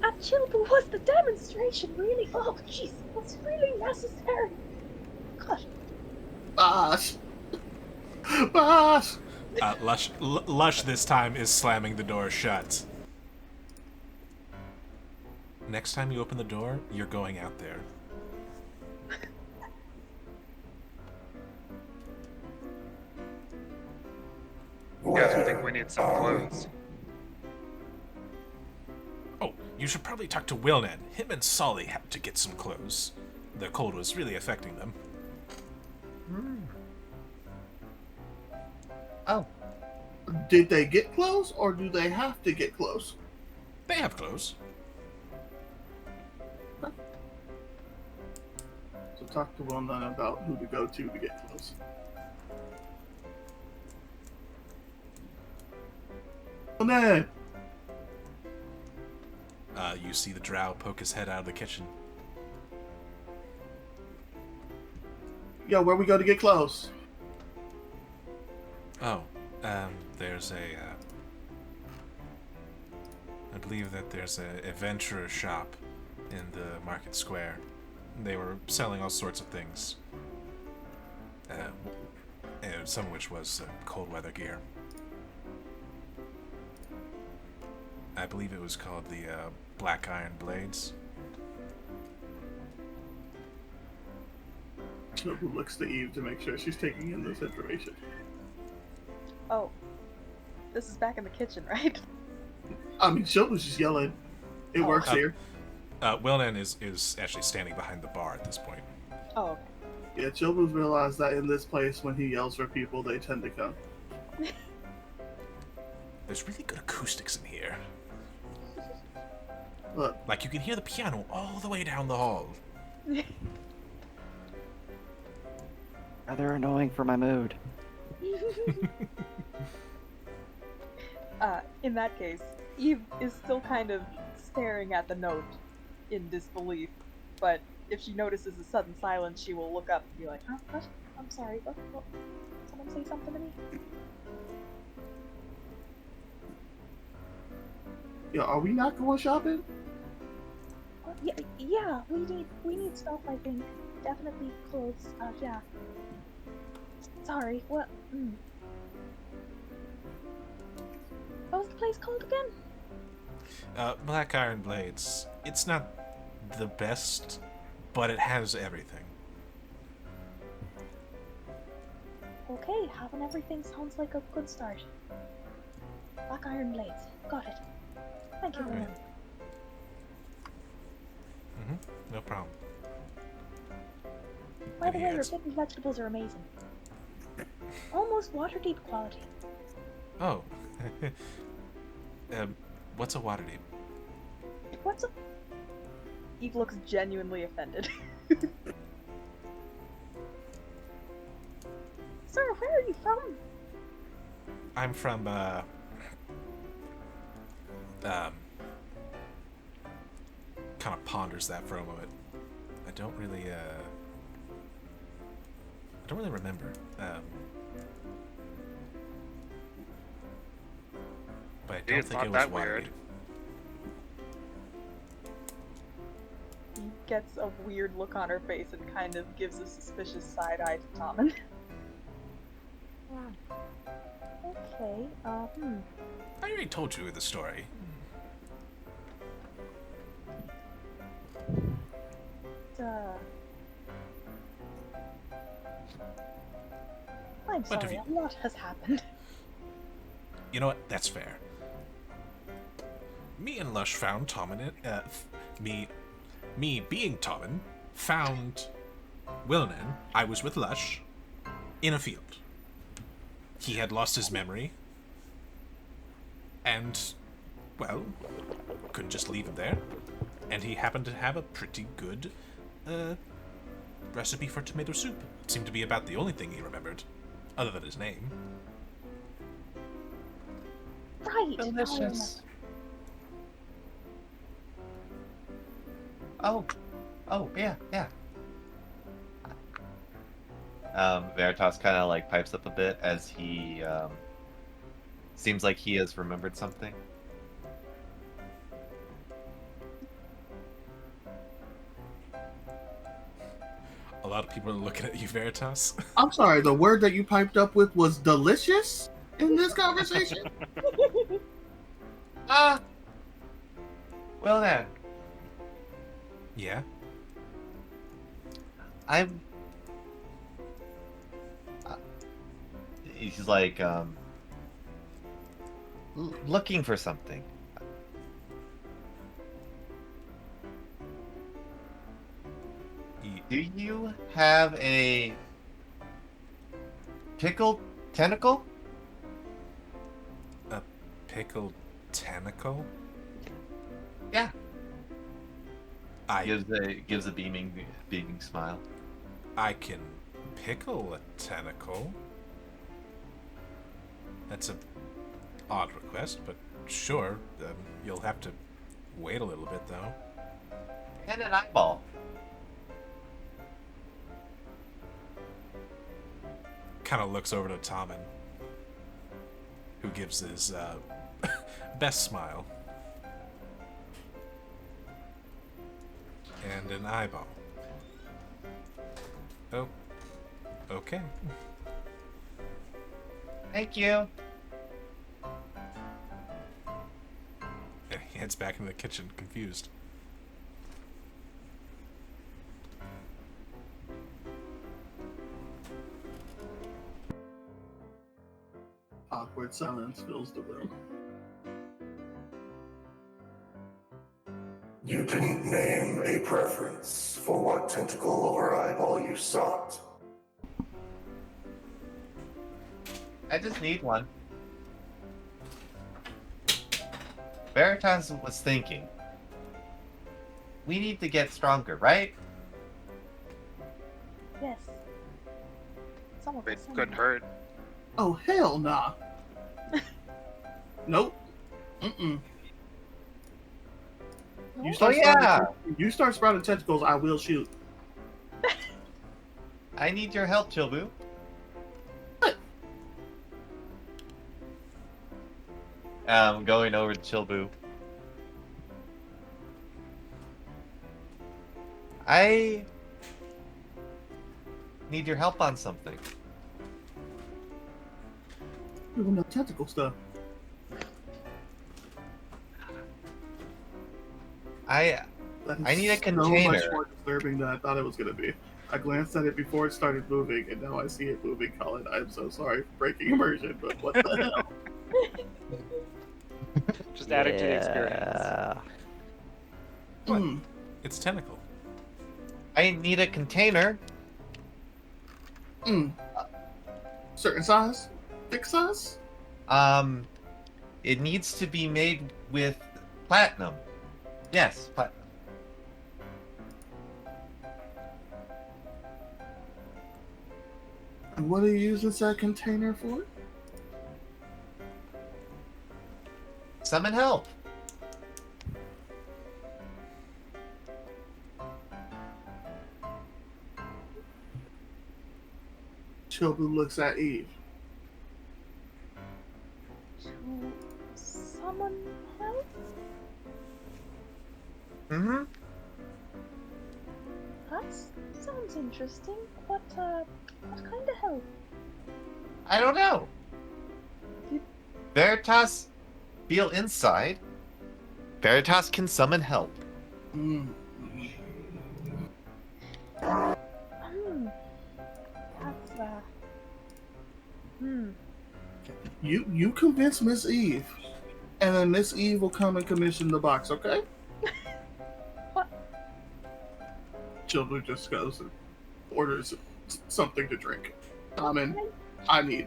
Speaker 5: At Chilbu, was the demonstration really? Oh, jeez, was really necessary. God.
Speaker 6: Bosh! Bosh!
Speaker 1: Lush this time is slamming the door shut. Next time you open the door, you're going out there.
Speaker 3: Guys, we think we need some clothes.
Speaker 1: Oh, you should probably talk to Wilnan. Him and Solly had to get some clothes. The cold was really affecting them.
Speaker 4: Oh,
Speaker 6: Did they get close, or do they have to get close?
Speaker 1: They have clothes.
Speaker 6: So talk to Wilnan about who to go to get close. Wilnan!
Speaker 1: You see the drow poke his head out of the kitchen.
Speaker 6: Yo, where we go to get close?
Speaker 1: Oh, there's a, I believe that there's a adventurer shop in the market square. They were selling all sorts of things. Some of which was cold weather gear. I believe it was called the Black Iron Blades.
Speaker 6: Chilbu looks to Eve to make sure she's taking in this information.
Speaker 5: Oh, this is back in the kitchen, right?
Speaker 6: I mean, Chilbu's just yelling. It
Speaker 5: Oh.
Speaker 6: works here.
Speaker 1: Wilnan is actually standing behind the bar at this point.
Speaker 5: Oh, okay.
Speaker 6: Yeah, Chilbu's realized that in this place, when he yells for people, they tend to come.
Speaker 1: There's really good acoustics in here.
Speaker 6: Look,
Speaker 1: Like, you can hear the piano all the way down the hall.
Speaker 7: Rather annoying for my mood.
Speaker 5: In that case, Eve is still kind of staring at the note in disbelief, but if she notices a sudden silence, she will look up and be like, huh? What? I'm sorry, what? Someone say something to me?
Speaker 6: yo, are we not going shopping?
Speaker 5: Well, yeah, we need stuff, I think. Definitely clothes, yeah. Sorry, what? What was the place called again?
Speaker 1: Black Iron Blades. It's not the best, but it has everything.
Speaker 5: Okay, having everything sounds like a good start. Black Iron Blades. Got it. Thank you, William.
Speaker 1: No problem.
Speaker 5: By the way, your
Speaker 1: Yes.
Speaker 5: bitten vegetables are amazing. Almost water-deep quality.
Speaker 1: Oh. What's a Waterdeep?
Speaker 5: What's a... Eve looks genuinely offended. Sir, where are you from?
Speaker 1: I'm from, kind of ponders that for a moment. I don't really remember. don't
Speaker 3: it's
Speaker 1: think
Speaker 3: not
Speaker 1: it was
Speaker 3: that weird.
Speaker 1: Waterdeep.
Speaker 5: He gets a weird look on her face and kind of gives a suspicious side eye to Tommen. Okay,
Speaker 1: I already told you the story.
Speaker 5: I'm
Speaker 1: What have
Speaker 5: sorry,
Speaker 1: you-
Speaker 5: a lot has happened.
Speaker 1: You know what? That's fair. Me and Lush found Tommen. Me being Tommen, found Wilnan. I was with Lush in a field. He had lost his memory, and well, couldn't just leave him there. And he happened to have a pretty good recipe for tomato soup. It seemed to be about the only thing he remembered, other than his name.
Speaker 5: Right.
Speaker 4: Delicious. Oh, yeah. Veritas kind of like pipes up a bit as he seems like he has remembered something.
Speaker 1: A lot of people are looking at you, Veritas.
Speaker 6: I'm sorry, the word that you piped up with was delicious in this conversation?
Speaker 4: Well then,
Speaker 1: Yeah?
Speaker 4: I'm. He's like looking for something. Do you have a pickled tentacle?
Speaker 1: A pickled tentacle?
Speaker 4: Yeah.
Speaker 1: I
Speaker 4: Gives a beaming smile.
Speaker 1: can pickle a tentacle. That's a odd request, but sure. You'll have to wait a little bit, though.
Speaker 4: And an eyeball.
Speaker 1: Kind of looks over to Tommen, who gives his best smile. And an eyeball. Oh, okay.
Speaker 4: Thank you.
Speaker 1: And he heads back into the kitchen, confused.
Speaker 6: Awkward silence fills the room.
Speaker 8: You didn't name a preference for what tentacle or eyeball you sought.
Speaker 4: I just need one. Veritas was thinking. We need to get stronger, right?
Speaker 5: Yes. Some of
Speaker 3: It
Speaker 5: us
Speaker 3: couldn't hurt.
Speaker 6: Oh, hell nah. Nope. Mm-mm.
Speaker 5: No?
Speaker 6: You start,
Speaker 4: yeah.
Speaker 6: you start sprouting tentacles, I will shoot.
Speaker 4: I need your help, Chilbu. Going over to Chilbu. I need your help on something.
Speaker 6: Doing the tentacle stuff.
Speaker 4: I
Speaker 6: That is
Speaker 4: I need a
Speaker 6: so much
Speaker 4: container.
Speaker 6: more disturbing than I thought it was going to be. I glanced at it before it started moving, and now I see it moving, Colin. I'm so sorry for breaking immersion, but what the hell?
Speaker 3: Just adding to the experience.
Speaker 7: Yeah.
Speaker 1: What?
Speaker 6: Mm.
Speaker 1: It's tentacle.
Speaker 4: I need a container.
Speaker 6: Mm. Certain size? Thick size?
Speaker 4: It needs to be made with platinum. Yes, platinum.
Speaker 6: And what do you use this container for?
Speaker 4: Summon help.
Speaker 5: To
Speaker 6: Chilbu looks at Eve.
Speaker 5: summon
Speaker 4: Mm-hmm.
Speaker 5: That sounds interesting. What kind of help?
Speaker 4: I don't know.
Speaker 5: You-
Speaker 4: Veritas, feel inside. Veritas can summon help.
Speaker 6: Mm.
Speaker 5: Hmm. That's Hmm.
Speaker 6: You convince Miss Eve, and then Miss Eve will come and commission the box, okay?
Speaker 5: What?
Speaker 6: Children just goes and orders something to drink. I need.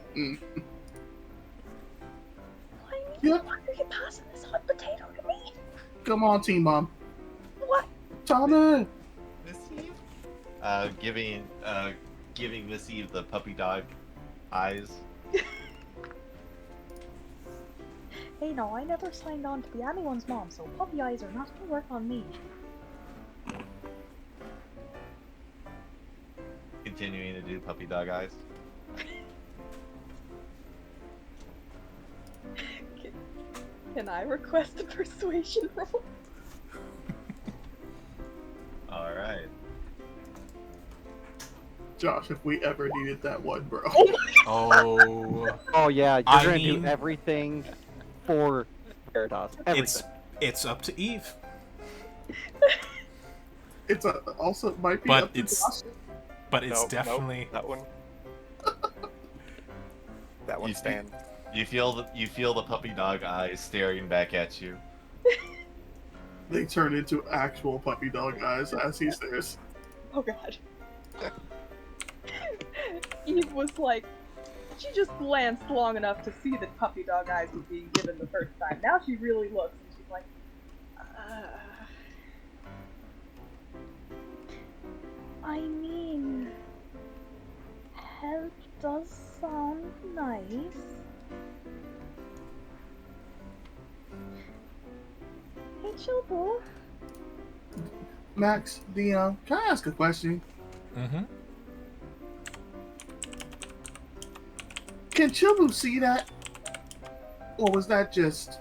Speaker 6: Yep.
Speaker 5: Why are you passing this hot potato to me?
Speaker 6: Come on, Team Mom.
Speaker 5: What?
Speaker 6: Tommy!
Speaker 4: Miss Eve? Giving Miss Eve the puppy dog eyes.
Speaker 5: Hey, no, I never signed on to be anyone's mom, so puppy eyes are not gonna work on me.
Speaker 4: Continuing to do puppy dog eyes.
Speaker 5: Can I request a persuasion roll?
Speaker 4: Alright.
Speaker 6: Josh, if we ever needed that one, bro.
Speaker 1: Oh,
Speaker 7: Oh yeah, you're
Speaker 1: I
Speaker 7: gonna
Speaker 1: mean-
Speaker 7: do everything for Veritas. Everything.
Speaker 1: it's up to Eve,
Speaker 6: It's also might be
Speaker 1: But
Speaker 6: up to
Speaker 1: it's-
Speaker 6: Josh.
Speaker 1: but it's
Speaker 2: Nope,
Speaker 1: definitely
Speaker 2: that one. That one's stand.
Speaker 4: You feel the puppy dog eyes staring back at you.
Speaker 6: They turn into actual puppy dog eyes as he stares.
Speaker 5: Oh god. Eve was like, she just glanced long enough to see that puppy dog eyes was being given the first time. Now she really looks and she's like, I mean, help does sound nice. Hey, Chobo.
Speaker 6: Max, Dion, can I ask a question?
Speaker 1: Mm-hmm.
Speaker 6: Can Chibu see that? Or was that just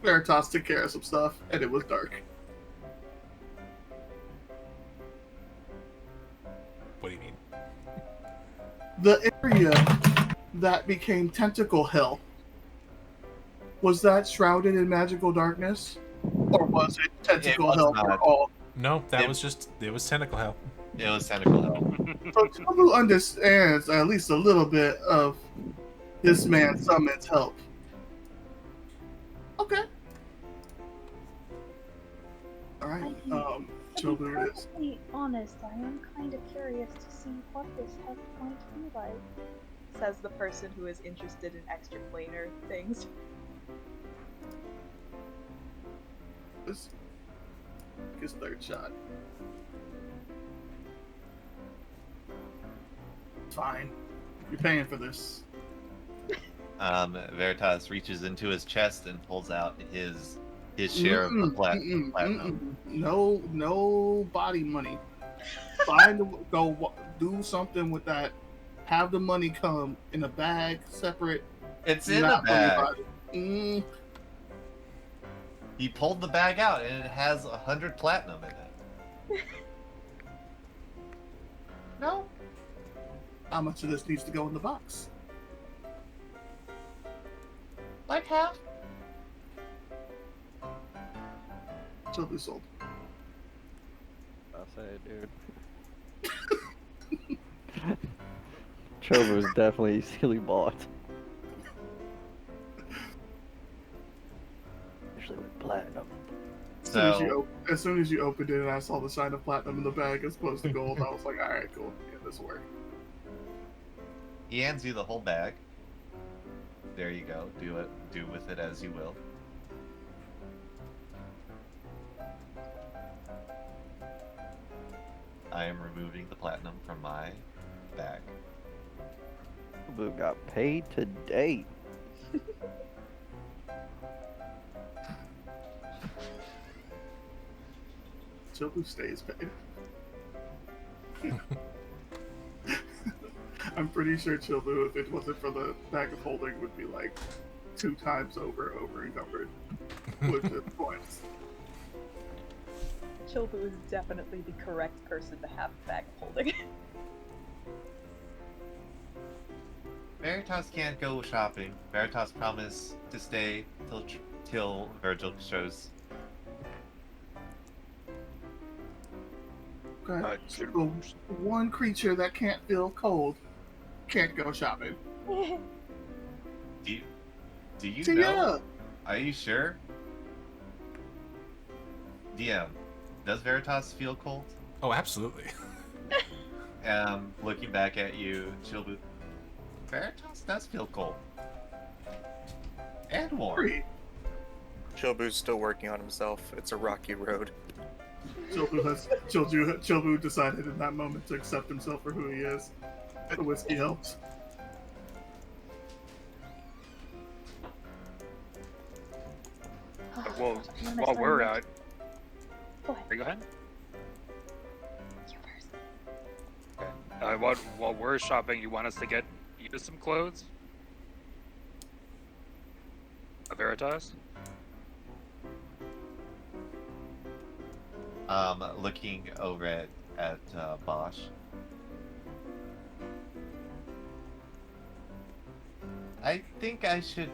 Speaker 6: Veritas took care of some stuff and it was dark?
Speaker 1: What do you mean?
Speaker 6: The area that became Tentacle Hell, was that shrouded in magical darkness? Or was it Tentacle
Speaker 4: was
Speaker 6: Hell for
Speaker 4: not.
Speaker 6: all?
Speaker 1: No, it was tentacle hell.
Speaker 4: It was tentacle hell.
Speaker 6: So Chibu understands at least a little bit of this man summons help. Okay. Alright,
Speaker 5: To be
Speaker 6: Chobu is.
Speaker 5: perfectly honest, I am kind of curious to see what this help might be like, says the person who is interested in extraplanar things.
Speaker 6: This his third shot. Fine. You're paying for this.
Speaker 4: Veritas reaches into his chest and pulls out his share of the platinum.
Speaker 6: No body money. Do something with that. Have the money come in a bag, separate.
Speaker 4: It's in a
Speaker 6: not money
Speaker 4: bag.
Speaker 6: body.
Speaker 4: He pulled the bag out and it has 100 platinum in it. No?
Speaker 6: How much of this needs to go in the box?
Speaker 4: Like half?
Speaker 6: She'll be sold.
Speaker 7: I'll say it, dude. Chobo's definitely silly bought. Especially with platinum.
Speaker 6: As soon as you opened it and I saw the sign of platinum in the bag as opposed to gold, I was like, alright, cool. Yeah, this will work.
Speaker 4: He hands you the whole bag. There you go. Do with it as you will. I am removing the platinum from my bag.
Speaker 7: Chobo got paid today.
Speaker 6: Chobu stays paid. I'm pretty sure Chobu, if it wasn't for the bag of holding, would be like 2 times over encumbered with the points.
Speaker 5: Chilbu is definitely the correct person to have a bag of holding.
Speaker 4: Veritas can't go shopping. Veritas promised to stay till Virgil shows.
Speaker 6: Okay. So one creature that can't feel cold can't go shopping.
Speaker 4: Do you
Speaker 6: So
Speaker 4: know?
Speaker 6: yeah,
Speaker 4: Are you sure? DM, does Veritas feel cold?
Speaker 1: Oh, absolutely.
Speaker 4: Looking back at you, Chilbu. Veritas does feel cold. And warm.
Speaker 6: great.
Speaker 2: Chobu's still working on himself. It's a rocky road.
Speaker 6: Chilbu decided in that moment to accept himself for who he is. The whiskey helps.
Speaker 3: Well,
Speaker 5: What am I
Speaker 3: while we're
Speaker 5: starting
Speaker 3: out,
Speaker 5: Go ahead.
Speaker 3: go ahead.
Speaker 5: You first.
Speaker 3: While we're shopping, you want us to get you some clothes? A Veritas?
Speaker 4: Looking over at Bosch. I think I should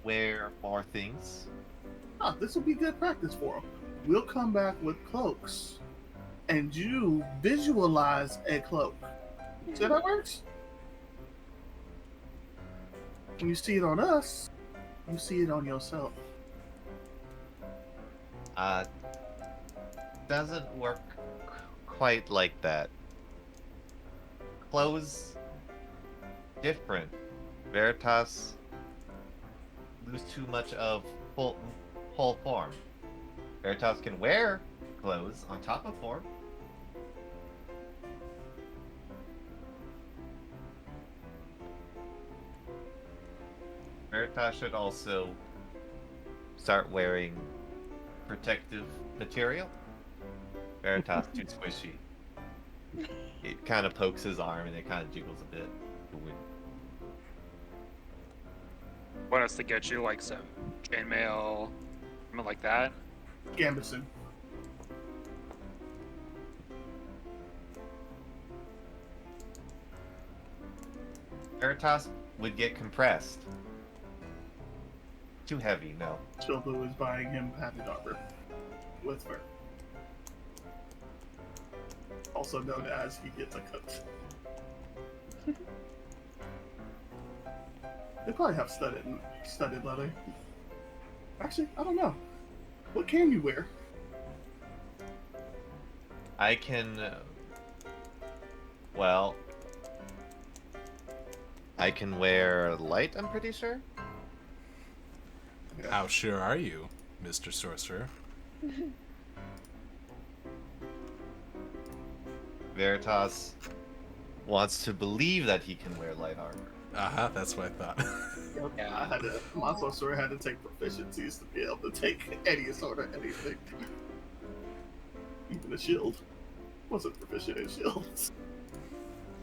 Speaker 4: wear more things.
Speaker 6: Ah, this will be good practice for him. We'll come back with cloaks, and you visualize a cloak. See how that works? When you see it on us, you see it on yourself.
Speaker 4: Doesn't work quite like that. Clothes different. Veritas lose too much of whole form. Veritas can wear clothes on top of form. Veritas should also start wearing protective material. Veritas too squishy. It kind of pokes his arm and it kind of jiggles a bit.
Speaker 3: Want us to get you like some chainmail, something like that?
Speaker 6: Gambison.
Speaker 4: Veritas would get compressed. Too heavy, no.
Speaker 6: Chilbu is buying him padded armor with fur. Also known as he gets a coat. They probably have studded leather. Actually, I don't know. What can you wear?
Speaker 4: I can. Well, I can wear light, I'm pretty sure.
Speaker 1: How sure are you, Mr. Sorcerer?
Speaker 4: Veritas wants to believe that he can wear light armor.
Speaker 1: Uh-huh, that's what I thought.
Speaker 3: Yeah.
Speaker 6: My sorcerer had to take proficiencies to be able to take any sort of anything. Even a shield. Wasn't proficient in shields.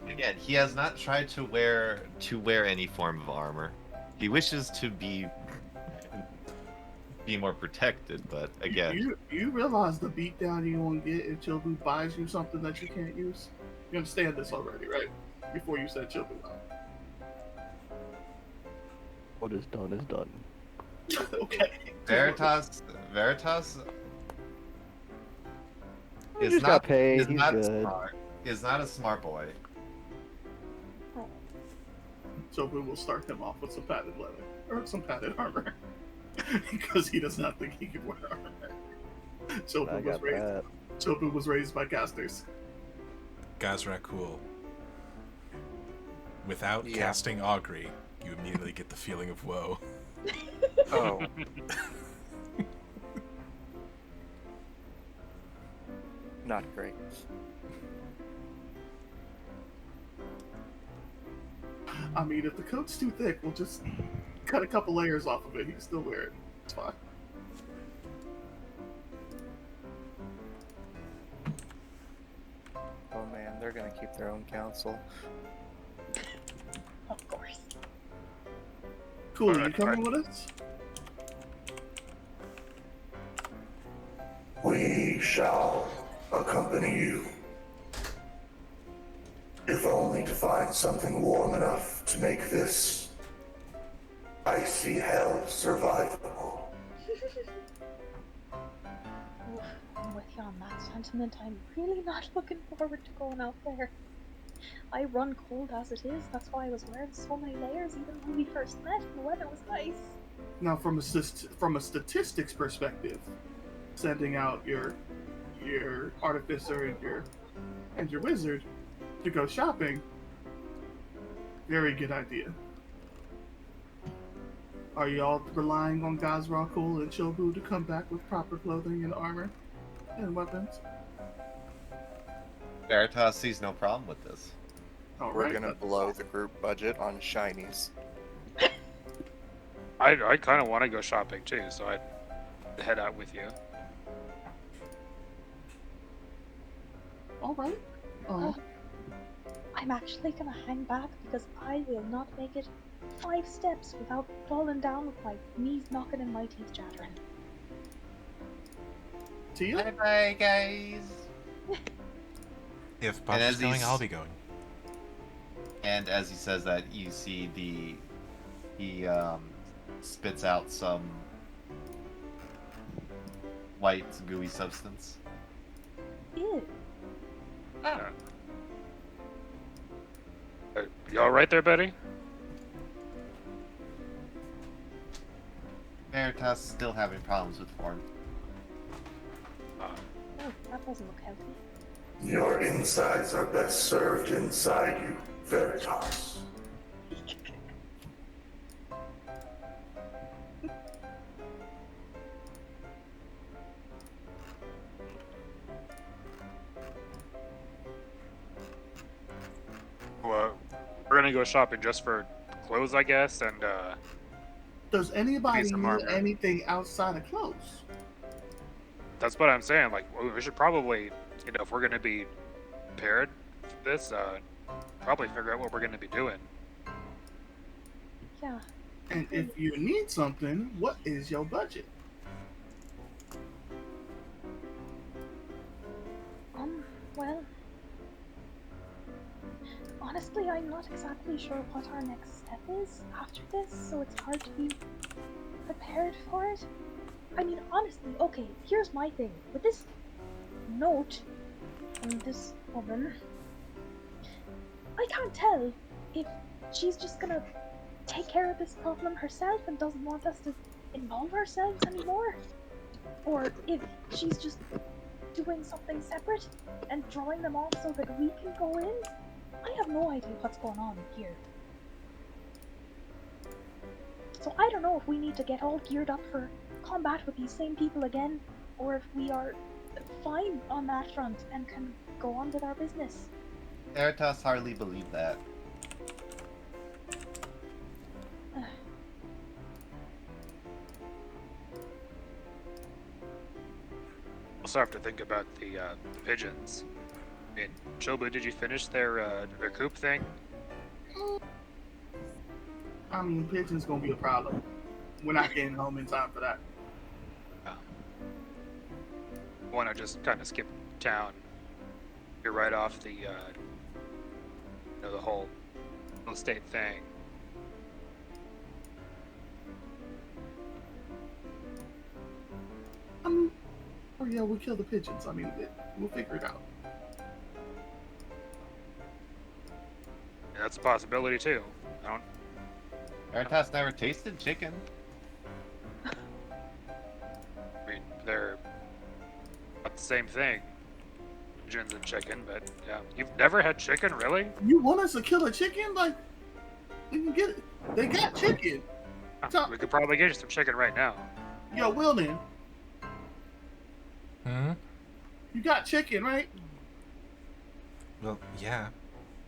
Speaker 4: Again, he has not tried to wear any form of armor. He wishes to be more protected, but again,
Speaker 6: You realize the beatdown you're gonna get if Chilbu buys you something that you can't use? You understand this already, right? Before you said Chilbu.
Speaker 7: What is done is done.
Speaker 6: Okay.
Speaker 4: Veritas
Speaker 7: He
Speaker 4: is
Speaker 7: just
Speaker 4: not
Speaker 7: got paid.
Speaker 4: is
Speaker 7: He's
Speaker 4: not
Speaker 7: good.
Speaker 4: smart. Is not a smart boy.
Speaker 6: Chilbu will start him off with some padded leather or some padded armor because he does not think he can wear armor.
Speaker 7: I
Speaker 6: Chilbu was raised by casters.
Speaker 1: Gazrakul. Without
Speaker 2: Yeah.
Speaker 1: casting Augury, you immediately get the feeling of woe.
Speaker 2: Oh. Not great.
Speaker 6: I mean, if the coat's too thick, we'll just cut a couple layers off of it. He can still wear it. It's fine.
Speaker 2: Oh man, they're gonna keep their own counsel.
Speaker 5: Of course.
Speaker 6: Cool, you
Speaker 3: Alright,
Speaker 6: coming with us?
Speaker 8: We shall accompany you. If only to find something warm enough to make this icy hell survivable.
Speaker 5: Oof, I'm with you on that sentiment. I'm really not looking forward to going out there. I run cold as it is. That's why I was wearing so many layers even when we first met and the weather was nice.
Speaker 6: Now, from a statistics perspective, sending out your artificer and your wizard to go shopping, very good idea. Are you all relying on Gazrakul and Chobu to come back with proper clothing and armor and weapons?
Speaker 4: Veritas sees no problem with this.
Speaker 6: All
Speaker 2: We're
Speaker 6: right,
Speaker 2: gonna
Speaker 6: that's
Speaker 2: blow
Speaker 6: awesome.
Speaker 2: the group budget on shinies.
Speaker 3: I kind of want to go shopping too, so I'd head out with you.
Speaker 6: All right.
Speaker 5: I'm actually gonna hang back because I will not make it 5 steps without falling down with my knees knocking and my teeth chattering.
Speaker 6: Tia?
Speaker 4: Bye bye, guys.
Speaker 1: If
Speaker 4: And
Speaker 1: Puff is
Speaker 4: as
Speaker 1: going,
Speaker 4: he's-
Speaker 1: I'll be going.
Speaker 4: And as he says that, you see he spits out some white gooey substance.
Speaker 5: Ew.
Speaker 3: Ah. You all right there, Betty?
Speaker 4: Veritas is still having problems with form.
Speaker 5: Oh, that doesn't look healthy.
Speaker 8: Your insides are best served inside you, Veritas.
Speaker 3: Well, we're gonna go shopping just for clothes, I guess, and
Speaker 6: Does anybody
Speaker 3: some
Speaker 6: need
Speaker 3: armor.
Speaker 6: anything outside of clothes?
Speaker 3: that's what I'm saying. Like, we should probably, if we're gonna be prepared for this, probably figure out what we're gonna be doing.
Speaker 5: Yeah.
Speaker 6: And if you need something, what is your budget?
Speaker 5: Well, honestly, I'm not exactly sure what our next step is after this, so it's hard to be prepared for it. I mean, honestly, okay, here's my thing. With this note from this woman, I can't tell if she's just gonna take care of this problem herself and doesn't want us to involve ourselves anymore, or if she's just doing something separate and drawing them off so that we can go in. I have no idea what's going on here. So I don't know if we need to get all geared up for combat with these same people again, or if we are fine on that front and can go on with our business.
Speaker 4: Veritas hardly believed that.
Speaker 3: Also have to think about the pigeons. I mean, Chobu, did you finish their coop thing?
Speaker 6: I mean, pigeon's gonna be a problem. We're not getting home in time for that.
Speaker 3: Want to just kind of skip town? You're right off the, the whole real estate thing.
Speaker 6: Oh yeah, we'll kill the pigeons. I mean, we'll figure it out.
Speaker 3: And that's a possibility too. I don't.
Speaker 4: Veritas never tasted chicken.
Speaker 3: I mean, they're not the same thing. Pigeons and chicken, but yeah, you've never had chicken, really?
Speaker 6: You want us to kill a chicken? Like, we can get it. They got chicken.
Speaker 3: We could probably get you some chicken right now.
Speaker 6: Yo, Wilden,
Speaker 1: Hmm?
Speaker 6: you got chicken, right?
Speaker 1: Well, yeah.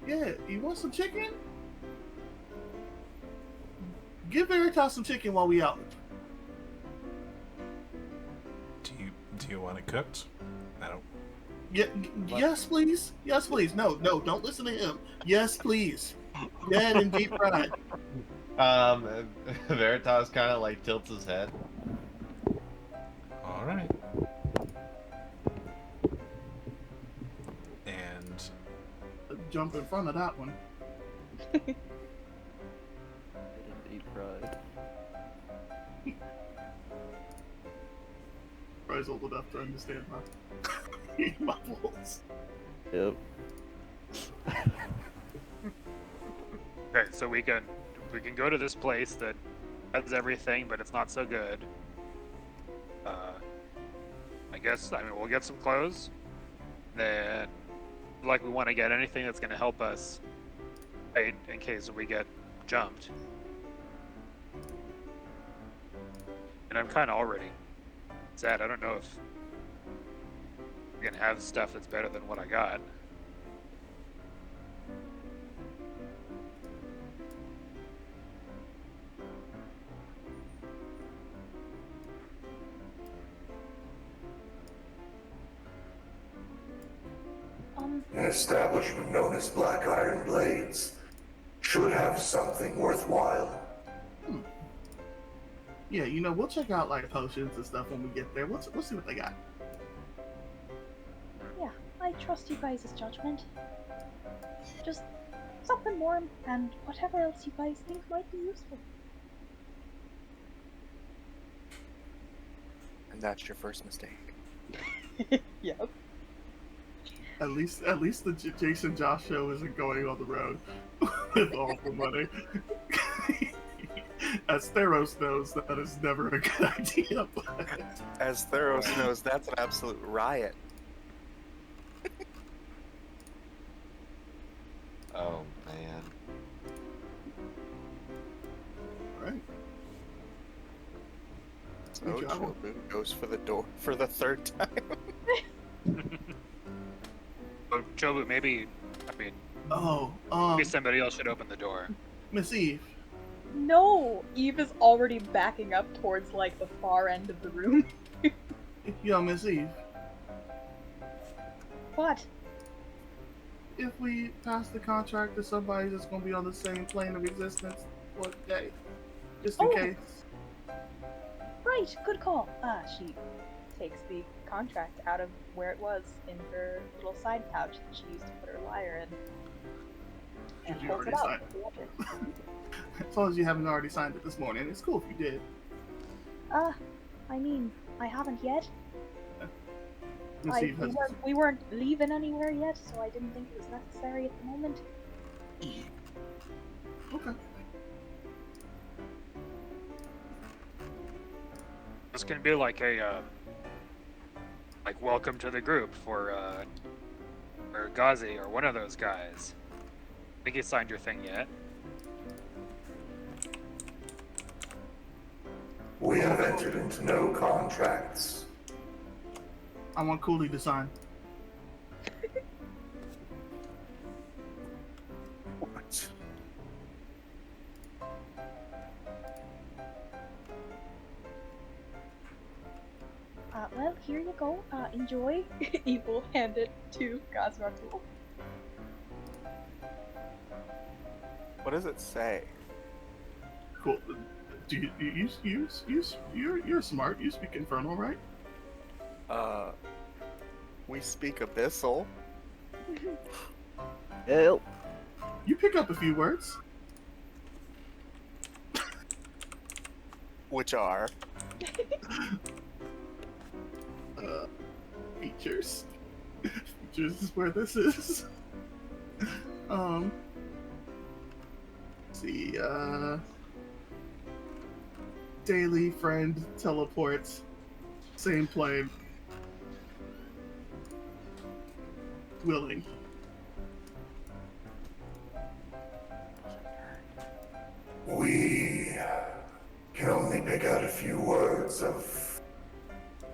Speaker 6: Yeah, you want some chicken? Give Veritas some chicken while we out.
Speaker 1: Do you want it cooked? I don't.
Speaker 6: Yes, please. Yes, please. No, don't listen to him. Yes, please. Dead and deep fried.
Speaker 4: Veritas kind of like tilts his head.
Speaker 1: All right.
Speaker 6: jump in front of that one.
Speaker 7: It indeed cried.
Speaker 6: Fry's old enough to understand my faults.
Speaker 7: Yep.
Speaker 3: Okay, so we can go to this place that has everything, but it's not so good. I mean, we'll get some clothes. Then, like, we want to get anything that's going to help us, right, in case we get jumped. And I'm kind of already sad. I don't know if we're going to have stuff that's better than what I got.
Speaker 8: An establishment known as Black Iron Blades should have something worthwhile.
Speaker 6: Yeah, we'll check out like potions and stuff when we get there. We'll see what they got.
Speaker 5: Yeah, I trust you guys' judgment. Just something warm and whatever else you guys think might be useful.
Speaker 2: And that's your first mistake.
Speaker 5: Yep.
Speaker 6: At least the Jason Josh show isn't going on the road with all the money. As Theros knows, that is never a good idea. But...
Speaker 2: As Theros knows, that's an absolute riot.
Speaker 4: Oh man.
Speaker 6: Right.
Speaker 2: So
Speaker 6: Good job.
Speaker 2: Chobu goes for the door for the third time.
Speaker 3: So, Chobu, maybe somebody else should open the door.
Speaker 6: Miss Eve,
Speaker 5: No! Eve is already backing up towards, like, the far end of the room.
Speaker 6: yo, Miss Eve,
Speaker 5: What?
Speaker 6: if we pass the contract to somebody that's going to be on the same plane of existence one day, just in
Speaker 5: Oh.
Speaker 6: case.
Speaker 5: Right, good call. She takes the contract out of where it was in her little side pouch that she used to put her lyre in. And
Speaker 6: Did you
Speaker 5: pulls it
Speaker 6: already
Speaker 5: out.
Speaker 6: sign As long as you haven't already signed it this morning, it's cool if you did.
Speaker 5: I mean, I haven't yet.
Speaker 6: Miss Eve has
Speaker 5: We weren't leaving anywhere yet, so I didn't think it was necessary at the moment.
Speaker 6: okay.
Speaker 3: This can be like a like welcome to the group for or Ghazi or one of those guys. I think you signed your thing yet.
Speaker 8: We have entered into no contracts.
Speaker 6: I want Cooley to sign.
Speaker 8: What?
Speaker 5: Well, here you go. Enjoy. Eve will hand it to Gazratul.
Speaker 2: What does it say?
Speaker 6: Cool. Do you're smart. You speak Infernal, right?
Speaker 2: We speak Abyssal.
Speaker 7: Help.
Speaker 6: You pick up a few words.
Speaker 2: Which are?
Speaker 6: Features. Features is where this is. See, daily friend teleports, same plane. Willing.
Speaker 8: We can only pick out a few words of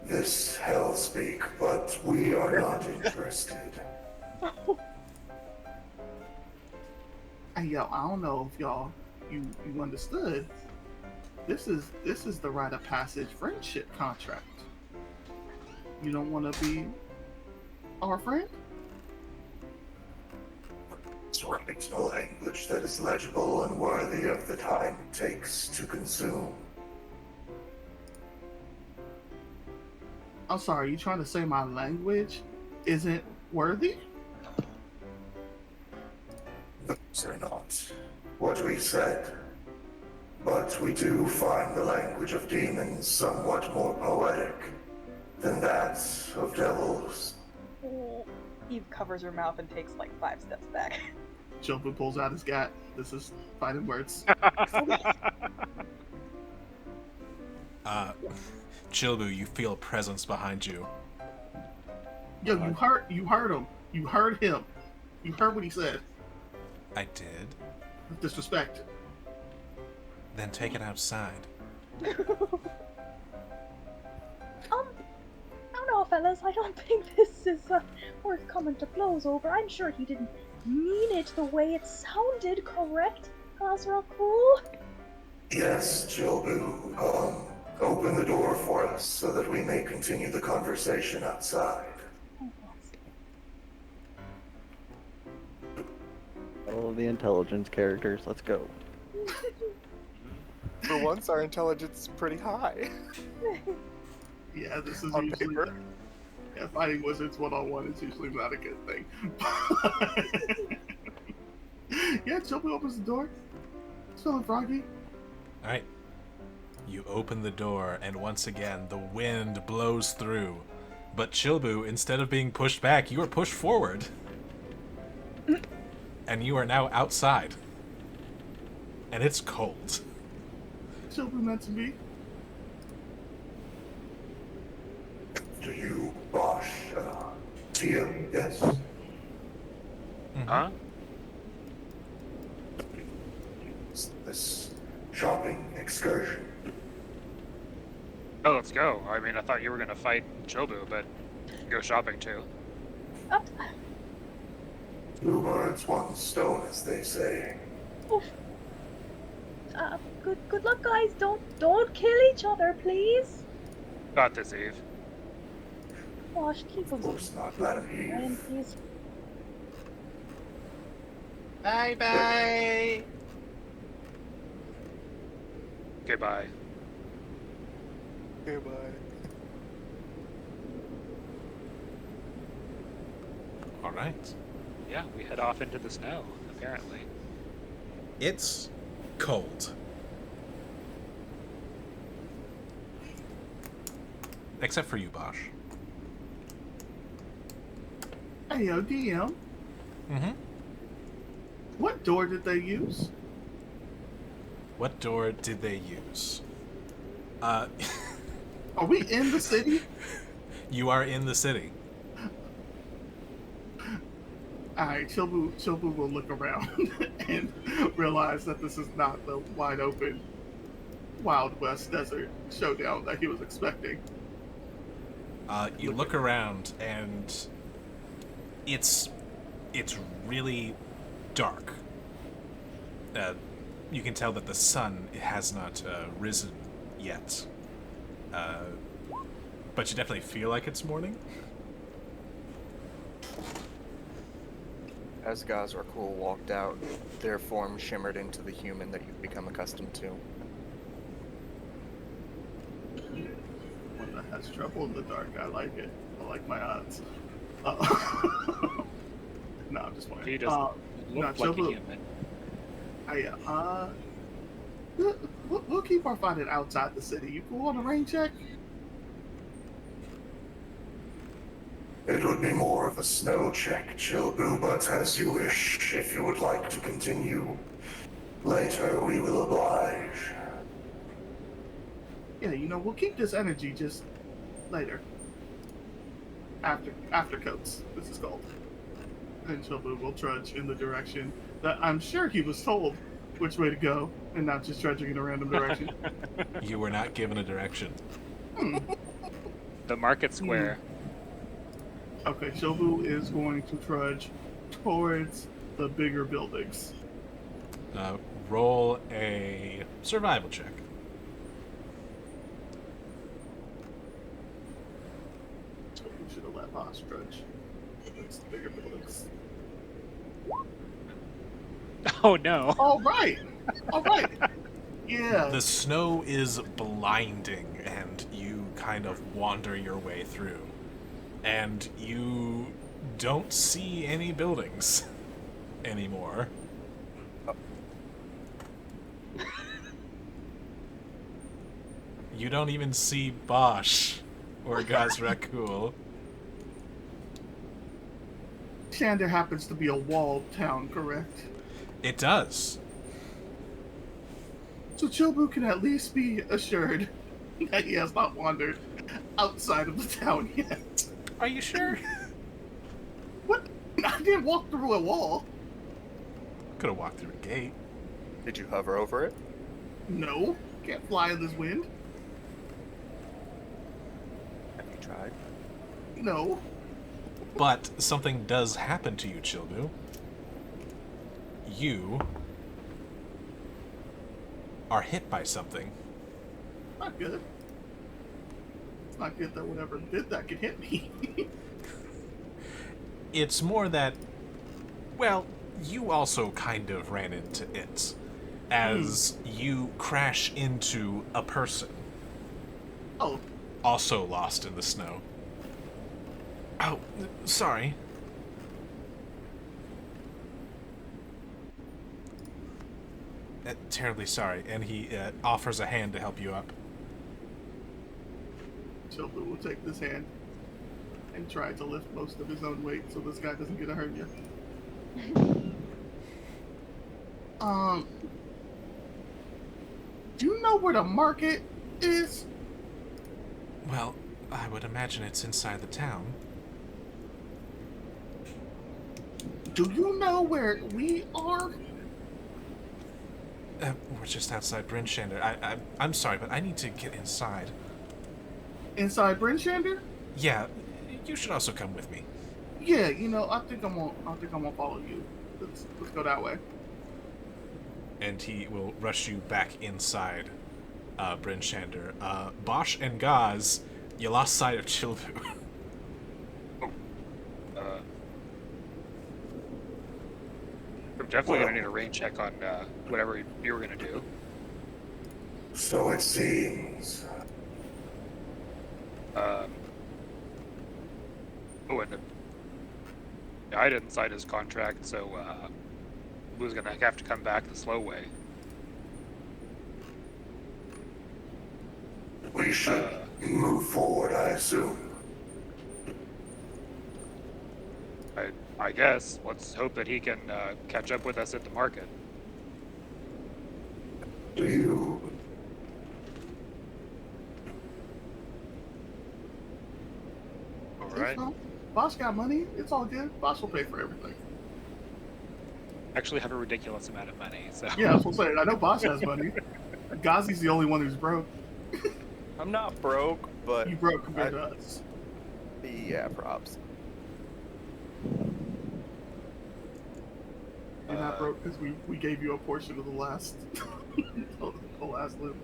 Speaker 8: this hellspeak, but we are not interested.
Speaker 6: Hey, yo, I don't know if you understood. This is the rite of passage friendship contract. You don't want to be our friend?
Speaker 8: Let's write a language that is legible and worthy of the time it takes to consume.
Speaker 6: I'm sorry, you trying to say my language isn't worthy?
Speaker 8: words are not what we said, but we do find the language of demons somewhat more poetic than that of devils.
Speaker 5: Eve covers her mouth and takes like 5 steps back.
Speaker 6: Chilbu pulls out his gat. This is fighting words.
Speaker 1: Chilbu, you feel a presence behind you.
Speaker 6: Yo, you heard him. You heard him. You heard what he said.
Speaker 1: I did.
Speaker 6: Disrespect.
Speaker 1: Then take it outside.
Speaker 5: No, fellas, I don't think this is worth coming to blows over. I'm sure he didn't mean it the way it sounded, correct, Azrakul?
Speaker 8: Yes, Chilbu, open the door for us so that we may continue the conversation outside.
Speaker 7: All of the intelligence characters, let's go.
Speaker 2: For once, our intelligence is pretty high.
Speaker 6: Yeah, this is
Speaker 2: On
Speaker 6: usually...
Speaker 2: paper.
Speaker 6: Yeah, fighting wizards one-on-one is usually not a good thing. Yeah, Chilbu opens the door. It's feeling froggy.
Speaker 1: Alright. You open the door, and once again, the wind blows through. But Chilbu, instead of being pushed back, you are pushed forward. And you are now outside. And it's cold.
Speaker 6: Chilbu meant to be.
Speaker 8: Do you, Bosch, Tia, yes?
Speaker 3: Huh?
Speaker 8: This shopping excursion.
Speaker 3: Oh, let's go. I mean, I thought you were gonna fight Chobu, but go shopping too.
Speaker 8: Two birds, one stone, as they say.
Speaker 5: Oof. Good luck, guys. Don't kill each other, please.
Speaker 3: Got this, Eve.
Speaker 5: Gosh, keep
Speaker 8: Of
Speaker 5: them
Speaker 8: course not, Madam Eve.
Speaker 5: Ryan, please.
Speaker 4: Bye.
Speaker 3: Goodbye.
Speaker 2: Goodbye.
Speaker 1: Alright.
Speaker 3: Yeah, we head off into the snow, apparently.
Speaker 1: It's cold. Except for you, Bosch.
Speaker 6: Hey, yo, DM.
Speaker 1: Mm-hmm.
Speaker 6: What door did they use?
Speaker 1: What door did they use?
Speaker 6: Are we in the city?
Speaker 1: You are in the city.
Speaker 6: Alright, Chilbu will look around and realize that this is not the wide open Wild West desert showdown that he was expecting.
Speaker 1: You look around and it's really dark. You can tell that the sun has not risen yet. But you definitely feel like it's morning.
Speaker 2: As Gazrakul walked out, their form shimmered into the human that you've become accustomed to.
Speaker 6: One that has trouble in the dark. I like it. I like my odds. No, I'm just playing.
Speaker 3: He just looked like a
Speaker 6: Chobu-
Speaker 3: human.
Speaker 6: We'll keep our fighting outside the city. You cool on a rain check?
Speaker 8: It would be more of a snow check, Chilbu, but as you wish. If you would like to continue later, we will oblige.
Speaker 6: Yeah, we'll keep this energy just later. After coats, this is called. And Chobu will trudge in the direction that I'm sure he was told which way to go, and not just trudging in a random direction.
Speaker 1: You were not given a direction.
Speaker 3: The market square.
Speaker 6: Okay, Chobu is going to trudge towards the bigger buildings.
Speaker 1: Roll a survival check.
Speaker 6: Chobu should have let Boss trudge towards the bigger buildings.
Speaker 3: Oh no.
Speaker 6: All right. Yeah.
Speaker 1: The snow is blinding, and you kind of wander your way through. And you don't see any buildings anymore. You don't even see Bosch or Gazrakul.
Speaker 6: Shander happens to be a walled town, correct?
Speaker 1: It does.
Speaker 6: So Chobu can at least be assured that he has not wandered outside of the town yet.
Speaker 1: Are you sure?
Speaker 6: What? I didn't walk through a wall.
Speaker 1: Could have walked through a gate.
Speaker 2: Did you hover over it?
Speaker 6: No, can't fly in this wind.
Speaker 2: Have you tried?
Speaker 6: No.
Speaker 1: But something does happen to you, Chilbu. You are hit by something.
Speaker 6: Not good. It's not good that whatever did that could hit me.
Speaker 1: It's more that, well, you also kind of ran into it as you crash into a person
Speaker 6: Oh,
Speaker 1: also lost in the snow. Oh, sorry. Terribly sorry. And he offers a hand to help you up.
Speaker 6: Chobu will take this hand and try to lift most of his own weight so this guy doesn't get a hernia. Do you know where the market is?
Speaker 1: Well, I would imagine it's inside the town.
Speaker 6: Do you know where we are?
Speaker 1: We're just outside Bryn Shander. I'm sorry, but I need to get inside.
Speaker 6: Inside Bryn Shander?
Speaker 1: Yeah, you should also come with me.
Speaker 6: Yeah, you know, I think I'm gonna follow you. Let's go that way.
Speaker 1: And he will rush you back inside Bryn Shander. Bosch and Gaz, you lost sight of Chilbu.
Speaker 3: I'm definitely gonna need a rain check on whatever you were gonna do.
Speaker 8: So it seems.
Speaker 3: Oh, and I didn't sign his contract, so who's gonna have to come back the slow way?
Speaker 8: We should move forward, I assume.
Speaker 3: I guess. Let's hope that he can catch up with us at the market.
Speaker 8: Do you?
Speaker 3: All
Speaker 6: It's
Speaker 3: right.
Speaker 6: fine. Boss got money. It's all good. Boss will pay for everything.
Speaker 3: Actually, have a ridiculous amount of money. So
Speaker 6: Yeah, that's what I'm saying. I know Boss has money. Ghazi's the only one who's broke.
Speaker 2: I'm not broke, but
Speaker 6: You broke compared to us.
Speaker 2: yeah, props.
Speaker 6: You're not broke because we gave you a portion of the last the last loot.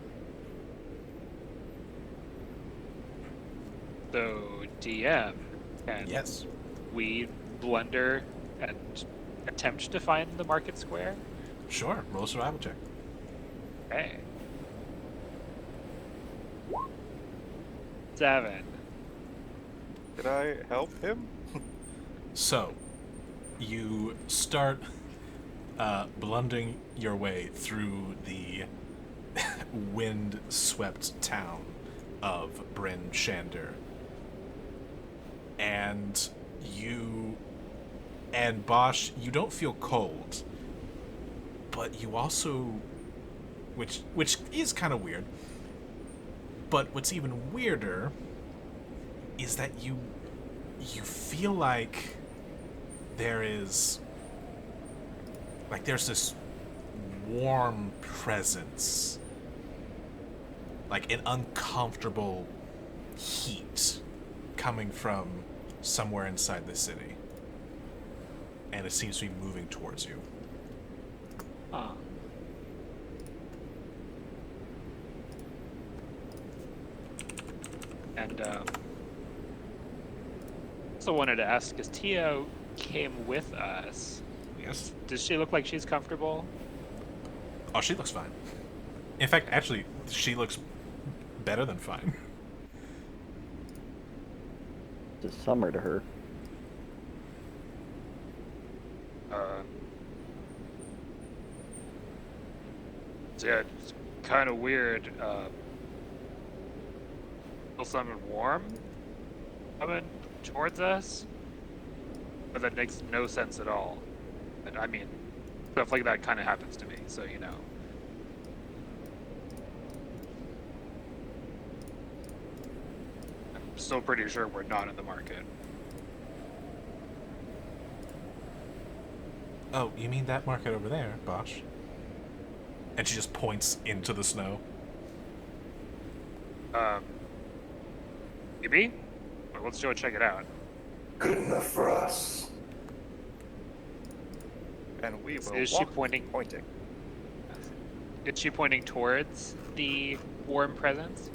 Speaker 3: So, DM, can
Speaker 1: Yes.
Speaker 3: we blunder and attempt to find the market square?
Speaker 1: Sure, roll a survival check.
Speaker 3: Okay. 7.
Speaker 2: Could I help him?
Speaker 1: So, you start blundering your way through the wind-swept town of Bryn Shander. And you and Bosch, you don't feel cold, but you also, which is kind of weird, but what's even weirder is that you feel like there's this warm presence, like an uncomfortable heat coming from somewhere inside the city, and it seems to be moving towards you.
Speaker 3: Huh. And also wanted to ask, because Tia came with us,
Speaker 1: Yes.
Speaker 3: does she look like she's comfortable?
Speaker 1: Oh, she looks fine. In fact, actually, she looks better than fine.
Speaker 7: It's summer to her.
Speaker 3: So yeah, it's kind of weird. feel something warm coming towards us, but that makes no sense at all. But I mean, stuff like that kind of happens to me, so you know. I'm still pretty sure we're not in the market.
Speaker 1: Oh, you mean that market over there, Bosch? And she just points into the snow.
Speaker 3: Maybe? Well, let's go check it out.
Speaker 8: Good enough for us.
Speaker 2: And we will
Speaker 3: Is she
Speaker 2: walk
Speaker 3: pointing? Is she pointing towards the warm presence?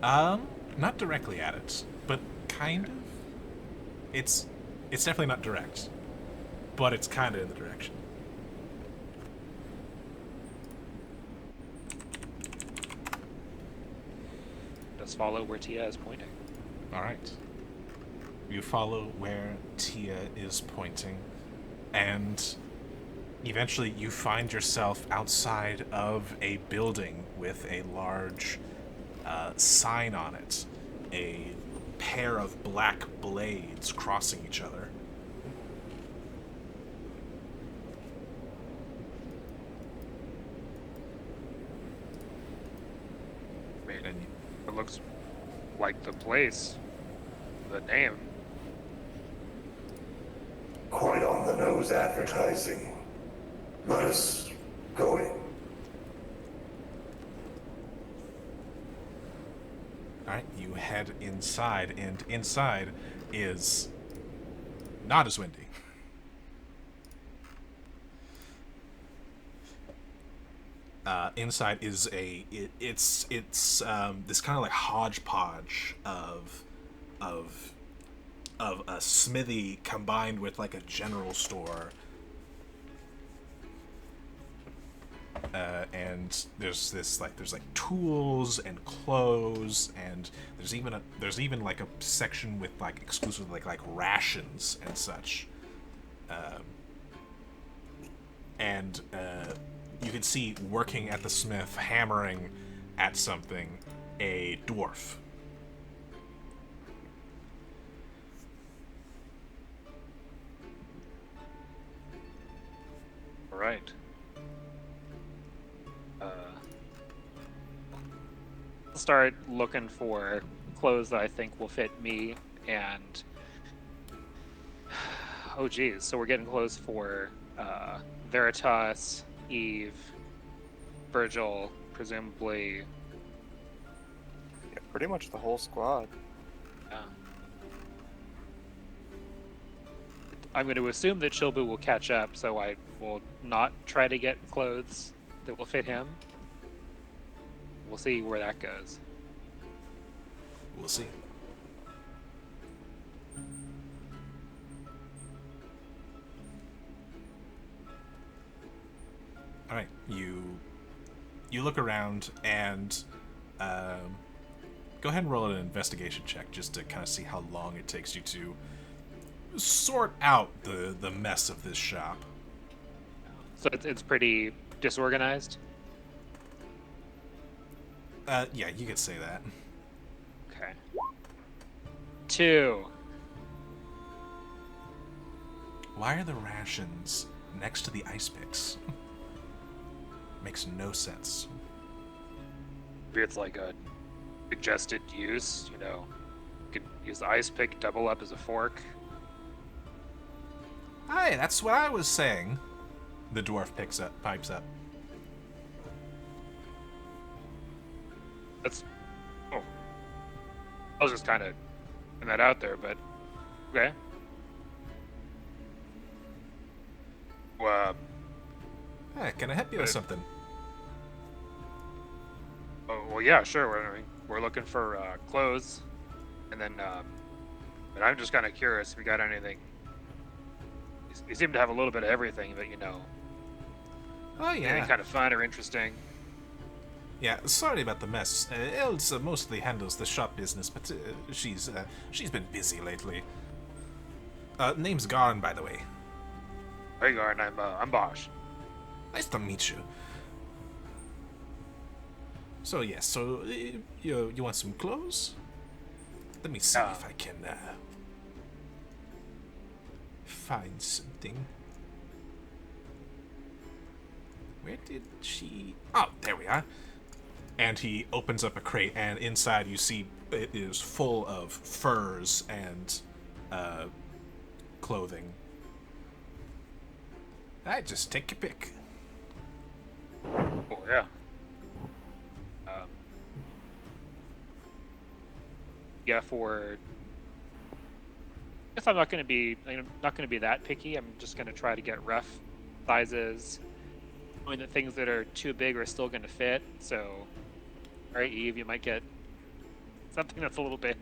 Speaker 1: Not directly at it, but kind of. It's definitely not direct, but it's kind of in the direction.
Speaker 3: Just follow where Tia is pointing.
Speaker 1: All right. You follow where Tia is pointing, and eventually you find yourself outside of a building with a large sign on it. A pair of black blades crossing each other.
Speaker 3: I mean, it looks like the place, the name.
Speaker 8: Quite on the nose advertising. Let us go in.
Speaker 1: Alright, you head inside, and inside is not as windy. Inside is it's this kind of like hodgepodge of a smithy combined with like a general store. And there's tools and clothes, and there's even like a section with like exclusive like rations and such. And you can see working at the smith, hammering at something, a dwarf.
Speaker 3: All right. I'll start looking for clothes that I think will fit me and. Oh geez, so we're getting clothes for Veritas, Eve, Virgil, presumably.
Speaker 2: Yeah, pretty much the whole squad.
Speaker 3: Yeah. I'm going to assume that Shilbu will catch up, so I will not try to get clothes that will fit him. We'll see where that goes.
Speaker 1: We'll see. All right, you look around and go ahead and roll an investigation check just to kind of see how long it takes you to sort out the mess of this shop.
Speaker 3: So it's pretty disorganized.
Speaker 1: Yeah, you could say that.
Speaker 3: Okay. 2.
Speaker 1: Why are the rations next to the ice picks? Makes no sense.
Speaker 3: Maybe it's like a suggested use, you know. You could use the ice pick, double up as a fork.
Speaker 1: Hi, that's what I was saying. The dwarf pipes up.
Speaker 3: That's. Oh. I was just kind of putting that out there, but. Okay. Well,
Speaker 1: Hey, can I help you with something?
Speaker 3: oh, well, yeah, sure. We're looking for clothes, and then, but I'm just kind of curious if you got anything. You seem to have a little bit of everything, but you know,
Speaker 1: Oh yeah.
Speaker 3: anything kind of fun or interesting.
Speaker 1: Yeah, sorry about the mess. Elsa mostly handles the shop business, but she's been busy lately. Name's Garn, by the way.
Speaker 3: Hey, Garn, I'm Bosch.
Speaker 1: Nice to meet you. So yes, so you want some clothes? Let me see if I can find something. Where did she? Oh, there we are. And he opens up a crate, and inside you see it is full of furs and clothing. Just take your pick.
Speaker 3: Oh yeah. Yeah, for. I guess I'm not going to be that picky. I'm just going to try to get rough sizes. Knowing that things that are too big are still going to fit. So, all right, Eve, you might get something that's a little big.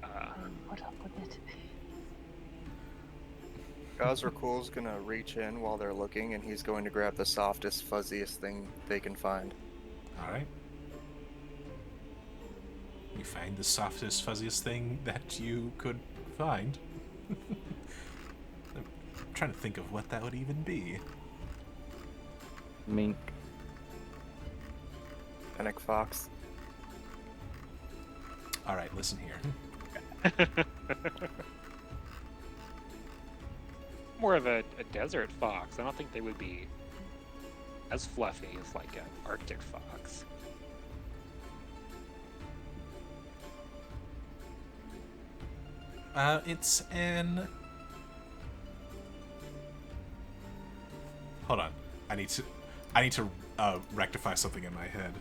Speaker 5: Put up with it.
Speaker 2: Gazrakul's gonna reach in while they're looking, and he's going to grab the softest, fuzziest thing they can find.
Speaker 1: All right. You find the softest, fuzziest thing that you could find. I'm trying to think of what that would even be.
Speaker 7: Mink.
Speaker 2: Fennec fox.
Speaker 1: All right, listen here.
Speaker 3: More of a desert fox. I don't think they would be as fluffy as like an Arctic fox.
Speaker 1: It's an. Hold on. I need to rectify something in my head.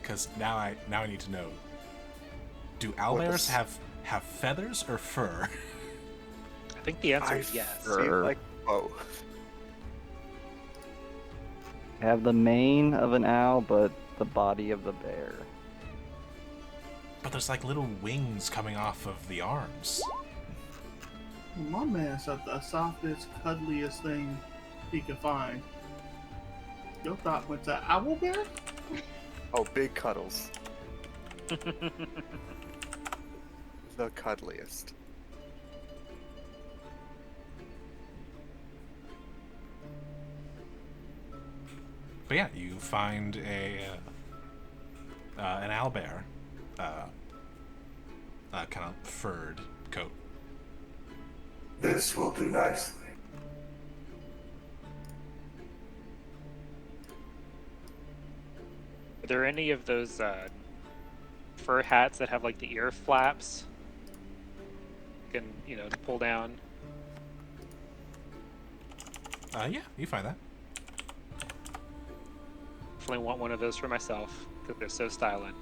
Speaker 1: Because now I need to know. Do owlbears have feathers or fur?
Speaker 3: I think the answer is yes.
Speaker 2: Feel like both.
Speaker 7: Have the mane of an owl, but the body of the bear.
Speaker 1: But there's like little wings coming off of the arms.
Speaker 6: My man said the softest, cuddliest thing he could find. Your thought went to owlbear?
Speaker 2: Oh, big cuddles. The cuddliest.
Speaker 1: But yeah, you find an owlbear, kind of furred coat.
Speaker 8: This will do nicely.
Speaker 3: Are there any of those fur hats that have like the ear flaps? You can, pull down.
Speaker 1: Yeah, you find that.
Speaker 3: Definitely want one of those for myself because they're so styling.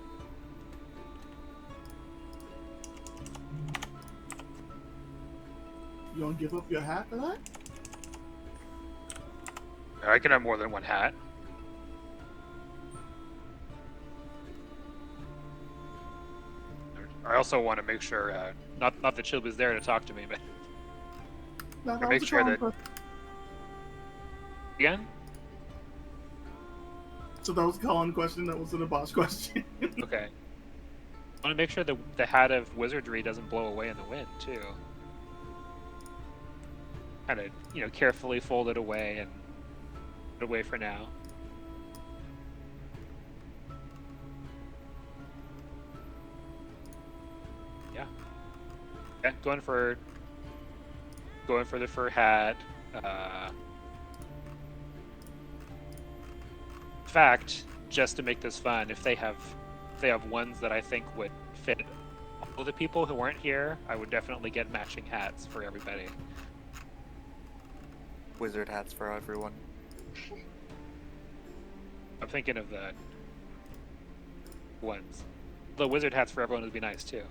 Speaker 6: You gonna give up your hat for that?
Speaker 3: I can have more than one hat. I also want to make sure, not that Chib was there to talk to me, but
Speaker 6: No,
Speaker 3: to make
Speaker 6: was a
Speaker 3: sure
Speaker 6: common
Speaker 3: that
Speaker 6: question.
Speaker 3: again.
Speaker 6: So that was a Colin question, that wasn't a boss question.
Speaker 3: Okay. I want to make sure that the hat of wizardry doesn't blow away in the wind too. Kind of, carefully fold it away and put it away for now. Yeah. Yeah, going for the fur hat. In fact, just to make this fun, if they have ones that I think would fit all the people who weren't here, I would definitely get matching hats for everybody.
Speaker 2: Wizard hats for everyone.
Speaker 3: I'm thinking of the ones. The wizard hats for everyone would be nice too.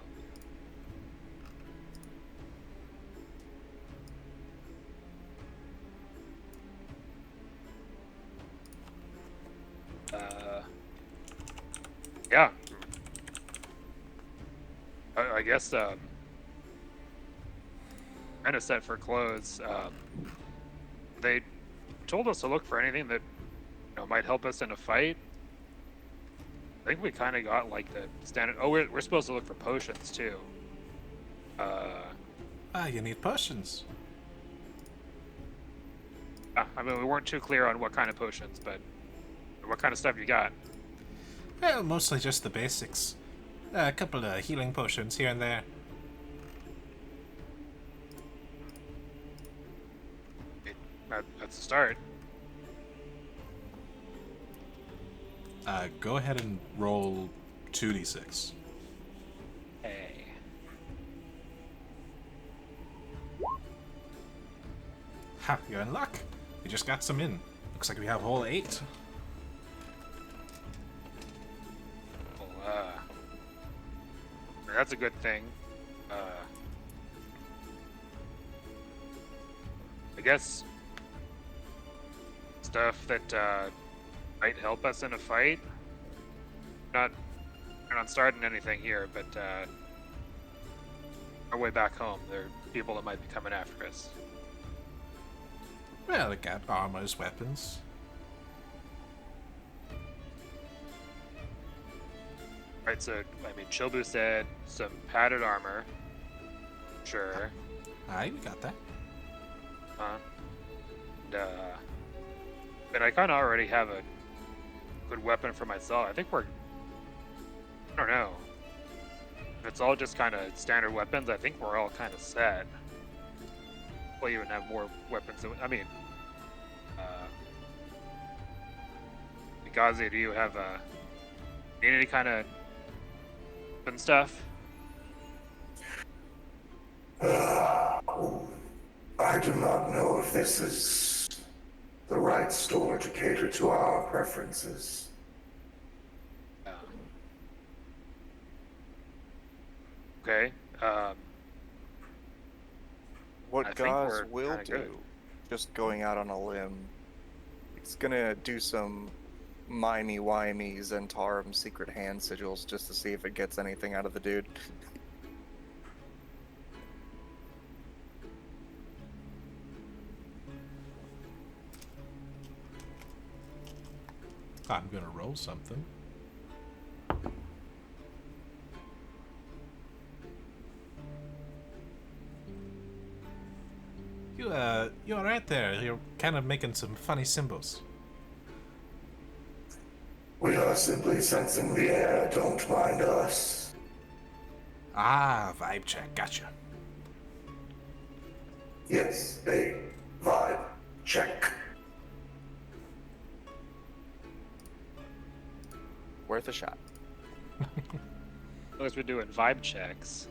Speaker 3: Yeah. I guess kind of set for clothes. They told us to look for anything that might help us in a fight. I think we kind of got like the standard. Oh, we're supposed to look for potions too.
Speaker 1: You need potions.
Speaker 3: I mean, we weren't too clear on what kind of potions, but what kind of stuff you got?
Speaker 1: Well, mostly just the basics. A couple of healing potions here and there.
Speaker 3: That's the start.
Speaker 1: Go ahead and roll 2d6.
Speaker 3: Hey.
Speaker 1: Ha, you're in luck. We just got some in. Looks like we have a whole 8.
Speaker 3: Well, that's a good thing. I guess stuff that might help us in a fight. We're not starting anything here, but our way back home, there are people that might be coming after us.
Speaker 1: Well, we got armors, weapons.
Speaker 3: Right, so, I mean, Chobu said some padded armor. Sure.
Speaker 1: Aye, we got that.
Speaker 3: And, but I kind of already have a good weapon for myself. I think I don't know. If it's all just kind of standard weapons, I think we're all kind of set. We'll even have more weapons. I mean, Gazi, do you have need any kind of weapon stuff?
Speaker 8: I do not know if this is the right store to cater to our preferences.
Speaker 3: Okay.
Speaker 2: What
Speaker 3: I think
Speaker 2: Gauze
Speaker 3: we're
Speaker 2: will
Speaker 3: kinda
Speaker 2: do,
Speaker 3: good.
Speaker 2: just going out on a limb, he's gonna do some mimey-wimey Zentarum secret hand sigils just to see if it gets anything out of the dude.
Speaker 1: I'm gonna roll something. You alright there? You're kind of making some funny symbols.
Speaker 8: We are simply sensing the air, don't mind us.
Speaker 1: Ah, vibe check, gotcha.
Speaker 8: Yes, a vibe check.
Speaker 2: Worth a shot.
Speaker 3: As long as we're doing vibe checks,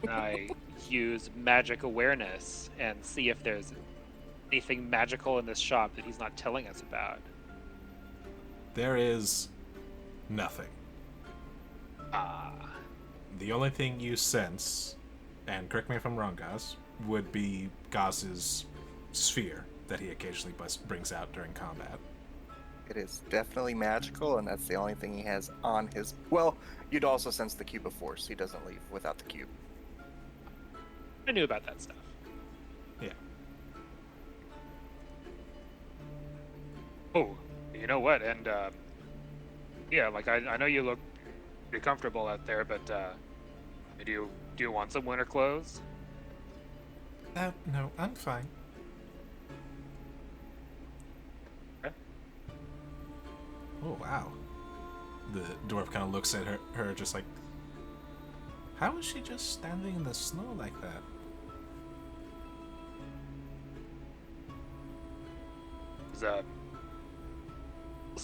Speaker 3: I use magic awareness and see if there's anything magical in this shop that he's not telling us about.
Speaker 1: There is nothing.
Speaker 3: Ah.
Speaker 1: The only thing you sense, and correct me if I'm wrong, Gaz, would be Gaz's sphere that he occasionally brings out during combat.
Speaker 2: It is definitely magical, and that's the only thing he has on his... Well, you'd also sense the cube of force. He doesn't leave without the cube.
Speaker 3: I knew about that stuff.
Speaker 1: Yeah.
Speaker 3: Oh, you know what? And yeah, like I know you look pretty comfortable out there, but do you want some winter clothes?
Speaker 1: No, I'm fine.
Speaker 3: Okay.
Speaker 1: Oh, wow. The dwarf kind of looks at her just like, how is she just standing in the snow like that?
Speaker 3: It's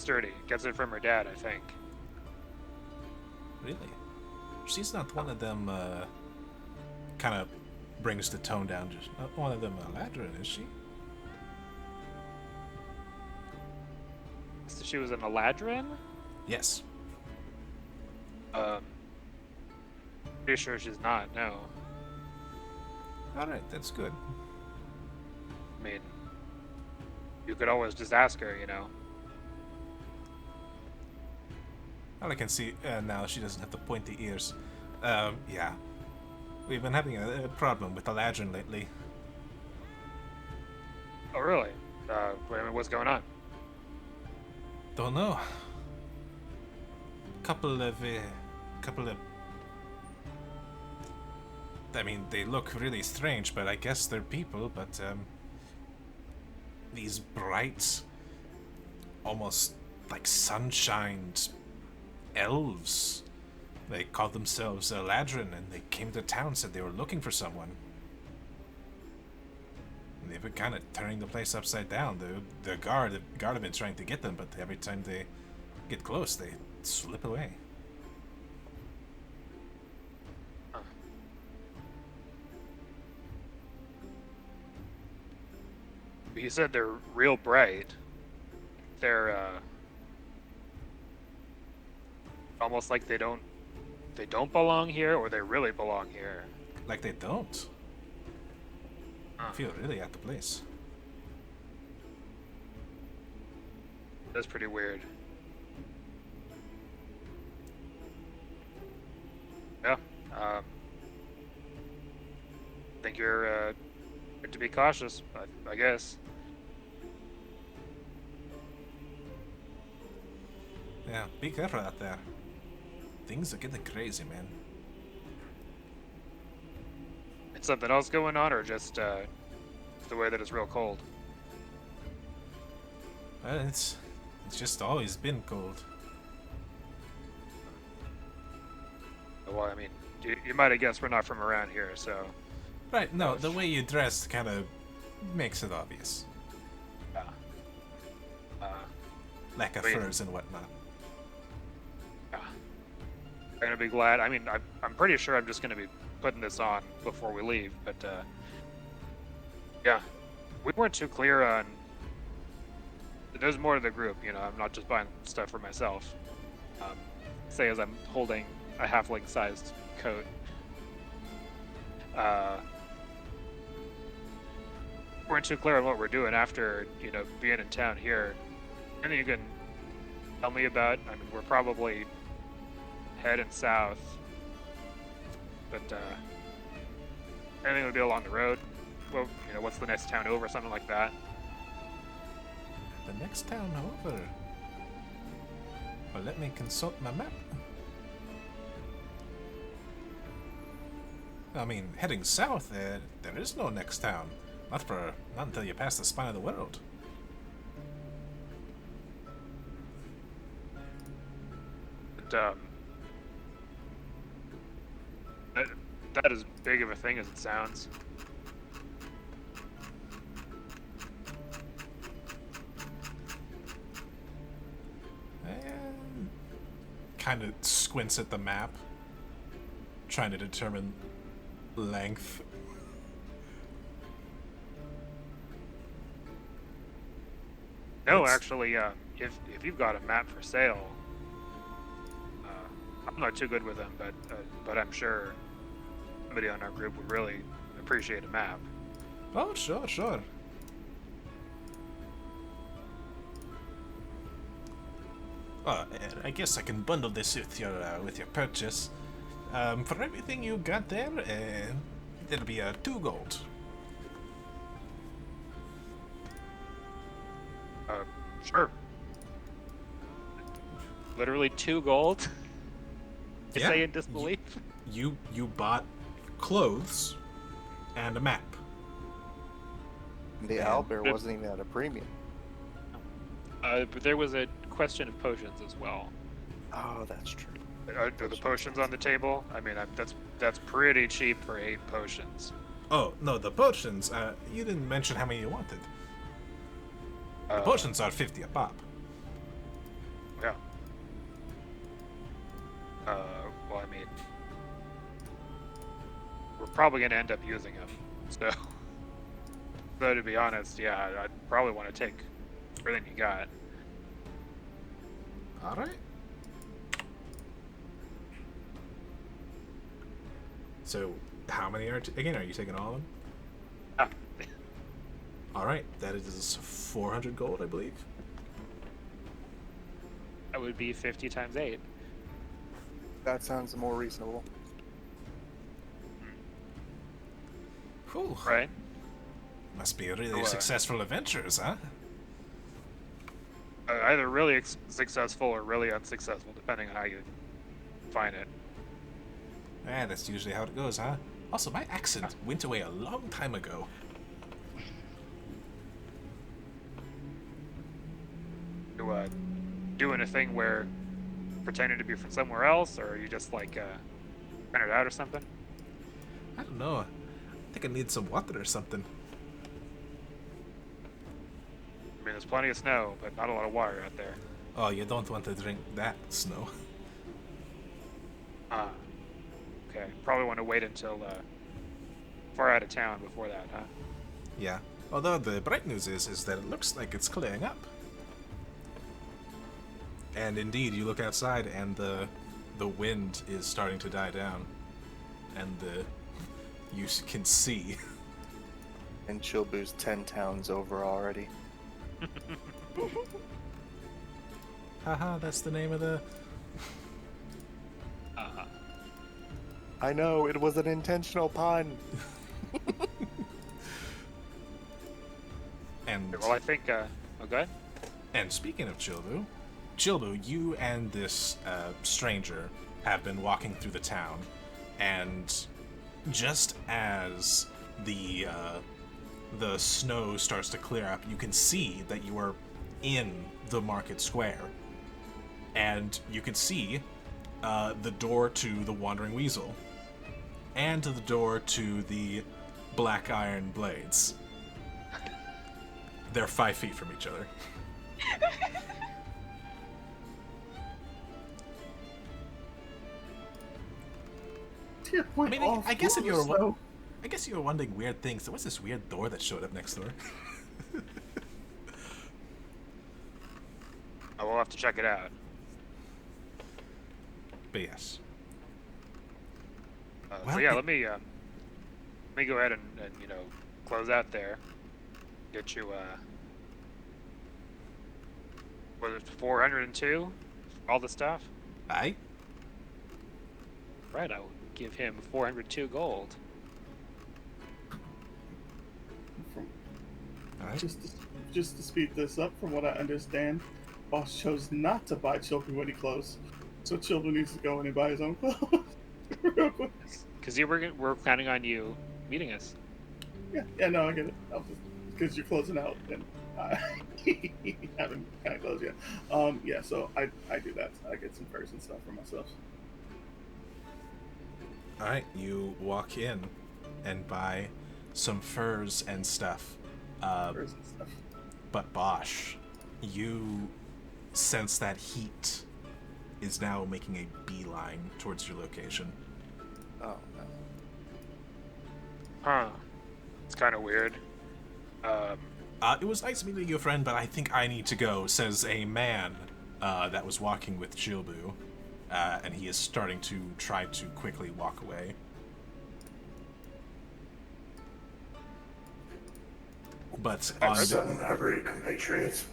Speaker 3: sturdy. Gets it from her dad, I think.
Speaker 1: Really? She's not one of them, kind of brings the tone down, just not one of them Eladrin, is she?
Speaker 3: So she was an Eladrin?
Speaker 1: Yes.
Speaker 3: Pretty sure she's not, no.
Speaker 1: Alright, that's good.
Speaker 3: I mean, you could always just ask her, you know.
Speaker 1: All I can see now, she doesn't have the pointy ears. Yeah. We've been having a problem with Eladrin lately.
Speaker 3: Oh, really? What's going on?
Speaker 1: Don't know. Couple of... I mean, they look really strange, but I guess they're people, but, these bright, almost like sunshined elves. They called themselves Eladrin, and they came to town, said they were looking for someone. And they've been kind of turning the place upside down. The guard have been trying to get them, but every time they get close, they slip away.
Speaker 3: You said they're real bright. They're almost like they don't belong here, or they really belong here.
Speaker 1: Like they don't. I feel really at the place.
Speaker 3: That's pretty weird. Yeah. I think you're to be cautious, I guess.
Speaker 1: Yeah, be careful out there. Things are getting crazy, man.
Speaker 3: It's something else going on, or just the way that it's real cold?
Speaker 1: Well, it's just always been cold.
Speaker 3: Well, I mean, you might have guessed we're not from around here, so...
Speaker 1: Right, no, the way you dressed kind of makes it obvious. Lack of furs and whatnot.
Speaker 3: I'm gonna be glad. I mean, I'm pretty sure I'm just gonna be putting this on before we leave, but yeah, we weren't too clear on. There's more to the group, you know. I'm not just buying stuff for myself. Say as I'm holding a halfling-sized coat. Weren't too clear on what we're doing after, you know, being in town here. Anything you can tell me about? I mean, we're probably heading south, but anything would be along the road. Well, you know, what's the next town over? Something like that.
Speaker 1: The next town over. Well, let me consult my map. I mean, heading south, there is no next town. Not until you pass the spine of the world.
Speaker 3: But, that is big of a thing as it sounds.
Speaker 1: Kind of squints at the map, trying to determine length.
Speaker 3: No, actually, if you've got a map for sale, I'm not too good with them, but I'm sure somebody on our group would really appreciate a map.
Speaker 1: Oh, sure. I guess I can bundle this with your purchase. For everything you got there, it'll be 2 gold.
Speaker 3: Sure. Literally 2 gold? You say in disbelief?
Speaker 1: You bought clothes and a map.
Speaker 2: The owlbear wasn't even at a premium.
Speaker 3: But there was a question of potions as well.
Speaker 2: Oh, that's true.
Speaker 3: Are the potions on the table? I mean, that's pretty cheap for 8 potions.
Speaker 1: Oh, no, the potions, you didn't mention how many you wanted. The potions are 50 a pop.
Speaker 3: Yeah. Well, I mean, we're probably going to end up using them. So to be honest, yeah, I'd probably want to take everything you got.
Speaker 1: Alright. So, how many are you taking all of them?
Speaker 3: Ah.
Speaker 1: Alright, that is 400 gold, I believe.
Speaker 3: That would be 50 times 8.
Speaker 2: That sounds more reasonable.
Speaker 1: Whew.
Speaker 3: Right?
Speaker 1: Must be really successful adventures, huh?
Speaker 3: Either really successful or really unsuccessful, depending on how you define it.
Speaker 1: Yeah, that's usually how it goes, huh? Also, my accent went away a long time ago.
Speaker 3: doing a thing where pretending to be from somewhere else, or are you just like rented out or something?
Speaker 1: I don't know. I think I need some water or something.
Speaker 3: I mean, there's plenty of snow, but not a lot of water out there.
Speaker 1: Oh, you don't want to drink that snow.
Speaker 3: Ah, okay. Probably want to wait until far out of town before that, huh?
Speaker 1: Yeah. Although the bright news is that it looks like it's clearing up. And indeed, you look outside and the wind is starting to die down. And you can see.
Speaker 2: And Chilbu's 10 towns over already.
Speaker 1: Haha, that's the name of the...
Speaker 2: I know, it was an intentional pun.
Speaker 1: And
Speaker 3: Well, I think. Oh, go ahead.
Speaker 1: And speaking of Chilbu, you and this stranger have been walking through the town, and just as the snow starts to clear up, you can see that you are in the market square, and you can see the door to the Wandering Weasel, and to the door to the Black Iron Blades. They're 5 feet from each other.
Speaker 6: To your point,
Speaker 1: I mean,
Speaker 6: all
Speaker 1: I guess if
Speaker 6: full
Speaker 1: you
Speaker 6: of
Speaker 1: were
Speaker 6: snow.
Speaker 1: I guess you were wondering weird things. So what's this weird door that showed up next door?
Speaker 3: I will have to check it out.
Speaker 1: But yes.
Speaker 3: So
Speaker 1: Well,
Speaker 3: yeah, let me go ahead and close out there. Get you was it 402 for all the stuff?
Speaker 1: Aye.
Speaker 3: Right, I will give him 402 gold.
Speaker 1: Alright.
Speaker 6: Just to speed this up, from what I understand, boss chose not to buy Chilbu any clothes, so Chilbu needs to go in and buy his own clothes. Real quick.
Speaker 3: Because we're planning on you meeting us.
Speaker 6: Yeah, no, I get it. Because you're closing out, and I haven't kind of closed yet. Yeah, so I do that. I get some furs and stuff for myself.
Speaker 1: Alright, you walk in and buy some furs and stuff.
Speaker 6: Furs and stuff.
Speaker 1: But Bosch, you sense that heat is now making a beeline towards your location.
Speaker 2: Oh, no.
Speaker 3: Huh. It's kind of weird.
Speaker 1: It was nice meeting you, friend, but I think I need to go, says a man that was walking with Chilbu. And he is starting to try to quickly walk away. But on
Speaker 8: Sudden hurry, compatriots.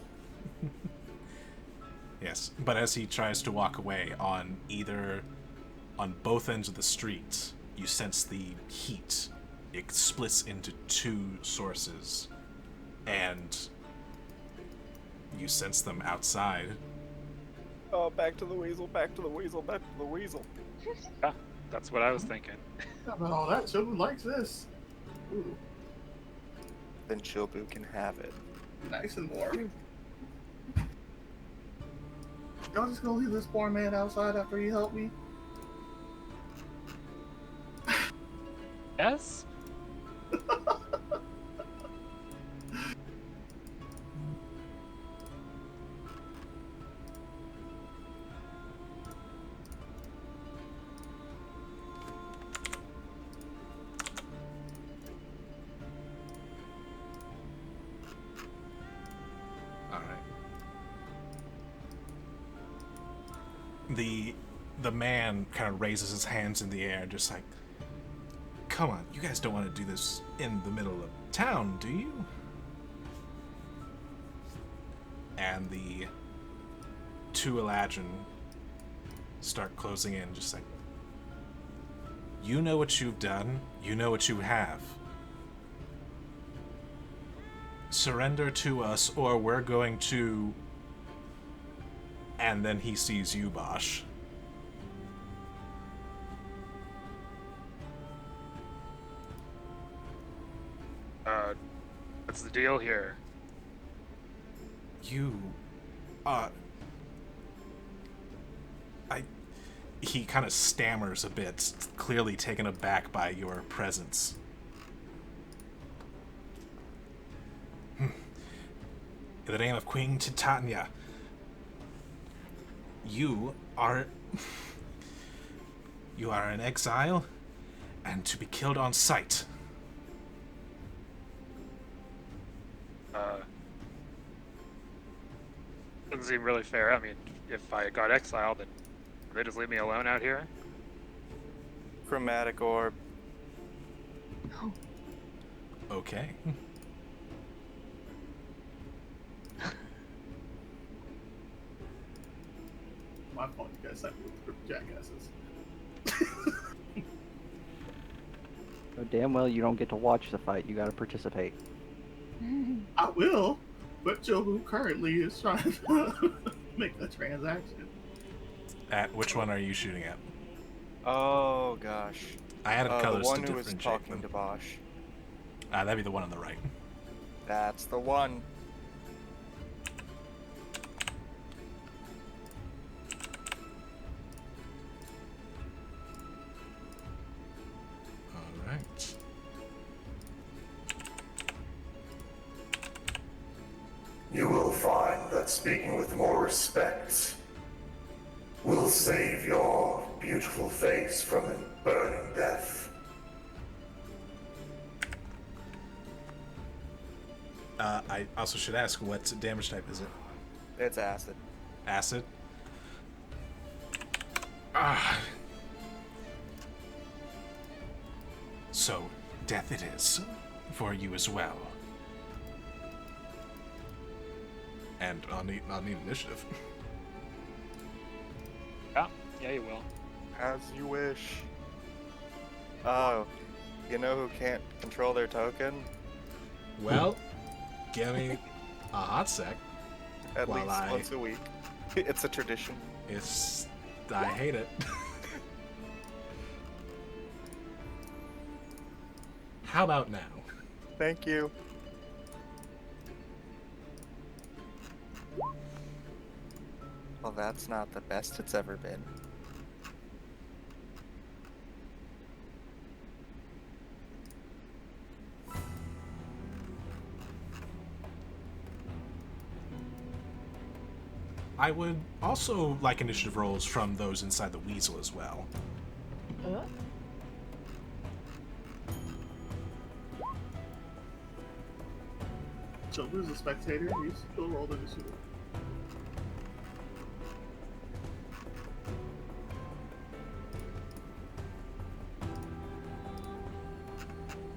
Speaker 1: yes, but as he tries to walk away, on both ends of the street, you sense the heat. It splits into two sources, and you sense them outside.
Speaker 2: Oh, back to the weasel, back to the weasel, back to the weasel.
Speaker 3: Yeah, that's what I was thinking.
Speaker 6: How about all that? Chilbu likes this. Ooh,
Speaker 2: Then Chilbu can have it.
Speaker 6: nice and warm. Y'all just gonna leave this poor man outside after he helped me?
Speaker 3: Yes?
Speaker 1: The man kind of raises his hands in the air, just like, come on, you guys don't want to do this in the middle of town, do you? And the two Eladrin start closing in, just like, you know what you've done, you know what you have. Surrender to us, or we're going to... And then he sees you, Bosch.
Speaker 3: What's the deal here?
Speaker 1: You He kind of stammers a bit, clearly taken aback by your presence. In the name of Queen Titania, you are in exile and to be killed on sight.
Speaker 3: Doesn't seem really fair. I mean, if I got exiled, then they just leave me alone out here?
Speaker 2: Chromatic orb.
Speaker 1: Okay.
Speaker 6: My fault, you guys sent me with a group of jackasses.
Speaker 7: So damn well you don't get to watch the fight. You got to participate.
Speaker 6: I will, but Jobu currently is trying to make a transaction.
Speaker 1: At which one are you shooting at?
Speaker 2: Oh gosh.
Speaker 1: I added colors
Speaker 2: the one
Speaker 1: to
Speaker 2: who was
Speaker 1: differentiate
Speaker 2: talking
Speaker 1: them.
Speaker 2: to Bosch.
Speaker 1: That'd be the one on the right.
Speaker 2: That's the one.
Speaker 1: All right.
Speaker 8: You will find that speaking with more respect will save your beautiful face from a burning death.
Speaker 1: I also should ask, what damage type is it?
Speaker 2: It's acid.
Speaker 1: Acid? Ah. So, death it is, for you as well. And I'll need initiative.
Speaker 3: Yeah, you will.
Speaker 2: As you wish. Oh, you know who can't control their token?
Speaker 1: Well, give me a hot sec.
Speaker 2: At
Speaker 1: While
Speaker 2: least
Speaker 1: I-
Speaker 2: once a week. It's a tradition.
Speaker 1: I hate it. How about now?
Speaker 2: Thank you. Well, that's not the best it's ever been.
Speaker 1: I would also like initiative rolls from those inside the weasel as well.
Speaker 6: Jobu's a spectator, you still roll the initiative.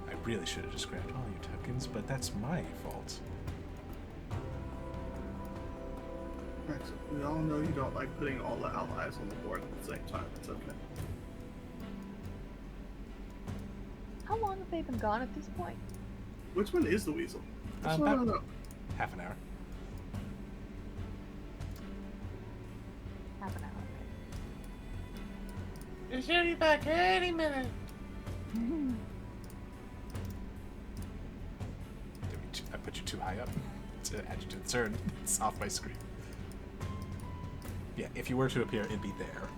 Speaker 1: I really should have just grabbed all your tokens, but that's my fault.
Speaker 6: Right, so we all know you don't like putting all the allies on the board at the same time. It's okay.
Speaker 5: How long have they been gone at this point?
Speaker 6: Which one is the weasel? Which
Speaker 1: Um,
Speaker 6: one
Speaker 1: about-
Speaker 6: are the-
Speaker 1: Half an hour.
Speaker 5: Half an hour.
Speaker 4: You should be back any minute.
Speaker 1: I put you too high up to add you to the turn. It's off my screen. Yeah, if you were to appear, it'd be there.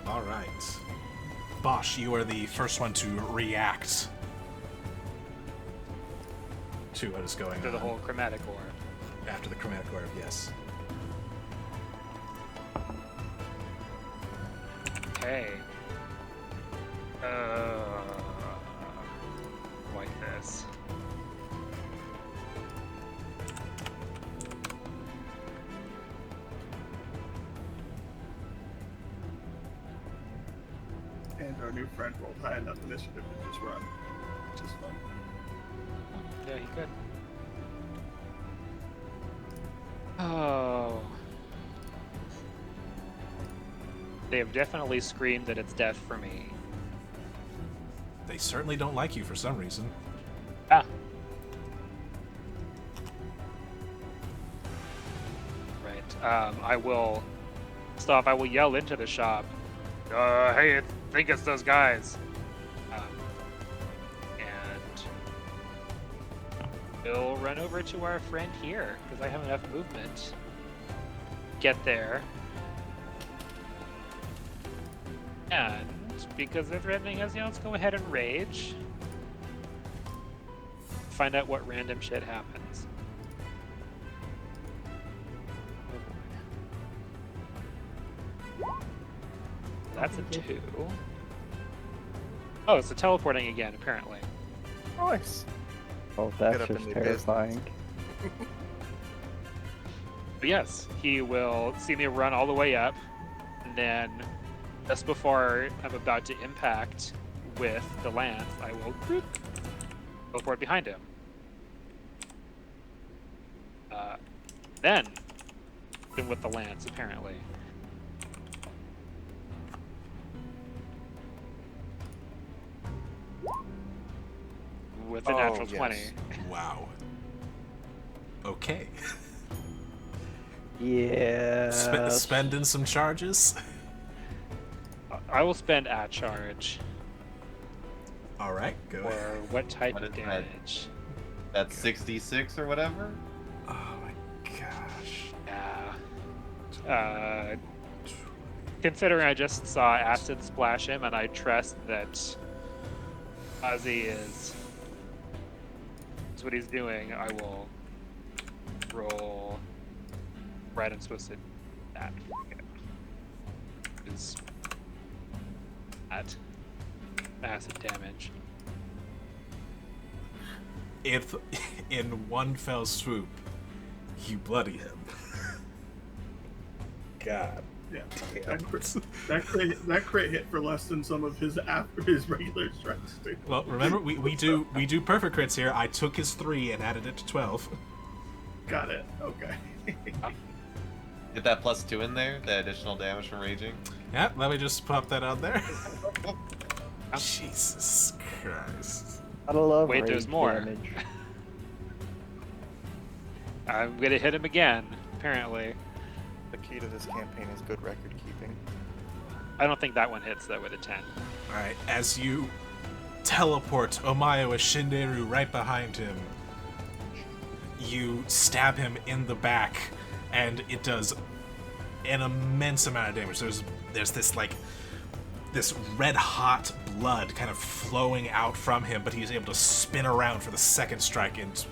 Speaker 1: All right. Bosch, you are the first one to react to what is going
Speaker 3: To
Speaker 1: on.
Speaker 3: the whole chromatic orb.
Speaker 1: After the chromatic orb, yes.
Speaker 3: Okay. Like this.
Speaker 6: And and our new friend rolled high enough initiative to just run, which is fun.
Speaker 3: Yeah, he could. Oh. They have definitely screamed that it's death for me.
Speaker 1: They certainly don't like you for some reason.
Speaker 3: Ah. Right. I will stop. I will yell into the shop. Hey, I think it's those guys. And we'll run over to our friend here because I have enough movement. Get there. And because they're threatening us, let's go ahead and rage. Find out what random shit happens. That's a 2. Oh, it's a teleporting again, apparently.
Speaker 2: Nice.
Speaker 7: Oh,
Speaker 2: Get
Speaker 7: that's
Speaker 2: up in
Speaker 7: just
Speaker 2: the
Speaker 7: terrifying.
Speaker 3: But yes, he will see me run all the way up, and then just before I'm about to impact with the lance, I will teleport behind him. Then, hit him with the lance, apparently. With a natural 20.
Speaker 2: yes.
Speaker 1: Wow. Okay.
Speaker 7: Yeah.
Speaker 1: Spending some charges.
Speaker 3: I will spend at charge.
Speaker 1: All right, go
Speaker 3: Or
Speaker 1: ahead.
Speaker 3: what type
Speaker 4: What
Speaker 3: of
Speaker 4: is that?
Speaker 3: damage?
Speaker 4: That's 66 or whatever.
Speaker 1: Oh my gosh.
Speaker 3: Yeah. Considering I just saw acid splash him, and I trust that Ozzy is what he's doing, I will roll. Right, I'm supposed to that. Is that acid damage?
Speaker 1: If in one fell swoop, you bloody him. God.
Speaker 6: Yeah, that crit hit for less than some of his regular strikes too.
Speaker 1: Well, remember we do perfect crits here. I took his 3 and added it to 12.
Speaker 6: Got it. Okay.
Speaker 4: Get that +2 in there, the additional damage from raging.
Speaker 1: Yeah, let me just pop that out there. Jesus Christ.
Speaker 7: I love
Speaker 3: Wait, there's
Speaker 7: rage
Speaker 3: more.
Speaker 7: damage.
Speaker 3: I'm gonna hit him again, apparently.
Speaker 2: The key to this campaign is good record keeping.
Speaker 3: I don't think that one hits though with a 10.
Speaker 1: Alright, as you teleport Omayo Shinderu right behind him, you stab him in the back, and it does an immense amount of damage. There's this red hot blood kind of flowing out from him, but he's able to spin around for the second strike and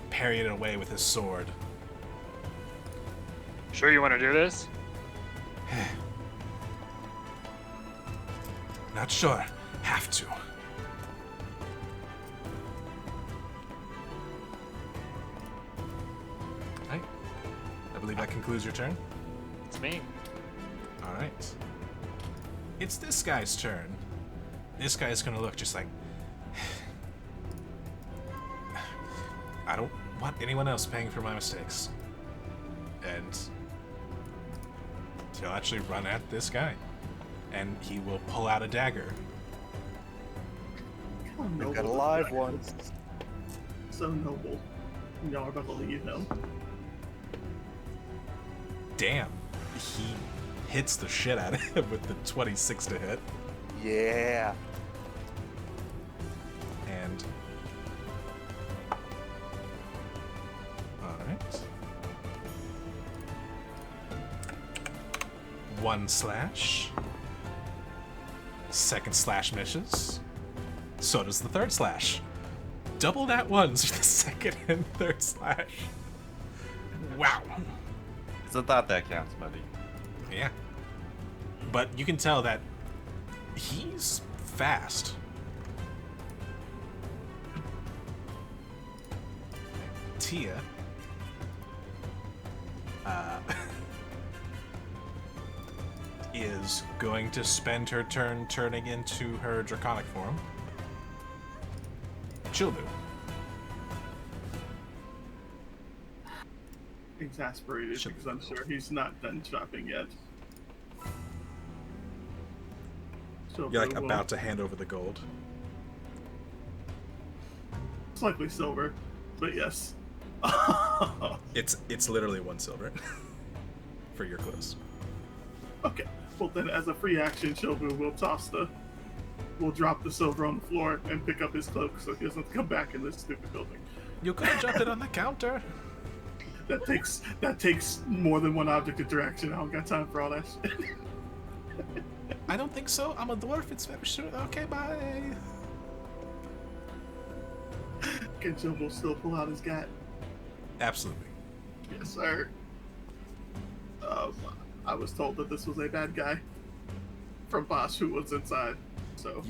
Speaker 1: parry it away with his sword.
Speaker 3: Sure you want to do this?
Speaker 1: Not sure. Have to. Right. I believe that concludes your turn.
Speaker 3: It's me.
Speaker 1: Alright. It's this guy's turn. This guy's gonna look just like... I don't want anyone else paying for my mistakes. And he'll actually run at this guy. And he will pull out a dagger.
Speaker 2: We've got a live one.
Speaker 6: So noble. Y'all are about to leave him.
Speaker 1: Damn. He hits the shit out of him with the 26 to hit.
Speaker 2: Yeah.
Speaker 1: And... Alright. 1 slash. Second slash misses. So does the third slash. Double that ones for the second and third slash. Wow.
Speaker 4: It's a thought that counts, buddy.
Speaker 1: Yeah. But you can tell that he's fast. Tia. is going to spend her turn turning into her draconic form. Chilbu.
Speaker 6: Exasperated
Speaker 1: Should
Speaker 6: because I'm sure he's not done shopping yet. So
Speaker 1: You're like about to hand over the gold.
Speaker 6: It's likely silver, but yes.
Speaker 1: It's literally 1 silver for your clothes.
Speaker 6: Okay. Well then, as a free action, Shobu will drop the silver on the floor and pick up his cloak so he doesn't come back in this stupid building.
Speaker 1: You could have dropped it on the counter.
Speaker 6: That takes more than one object interaction. I don't got time for all that shit.
Speaker 1: I don't think so. I'm a dwarf. It's very sure. Okay, bye.
Speaker 6: Can Shobu still pull out his gat?
Speaker 1: Absolutely.
Speaker 6: Yes, sir. I was told that this was a bad guy from Bosch who was inside. So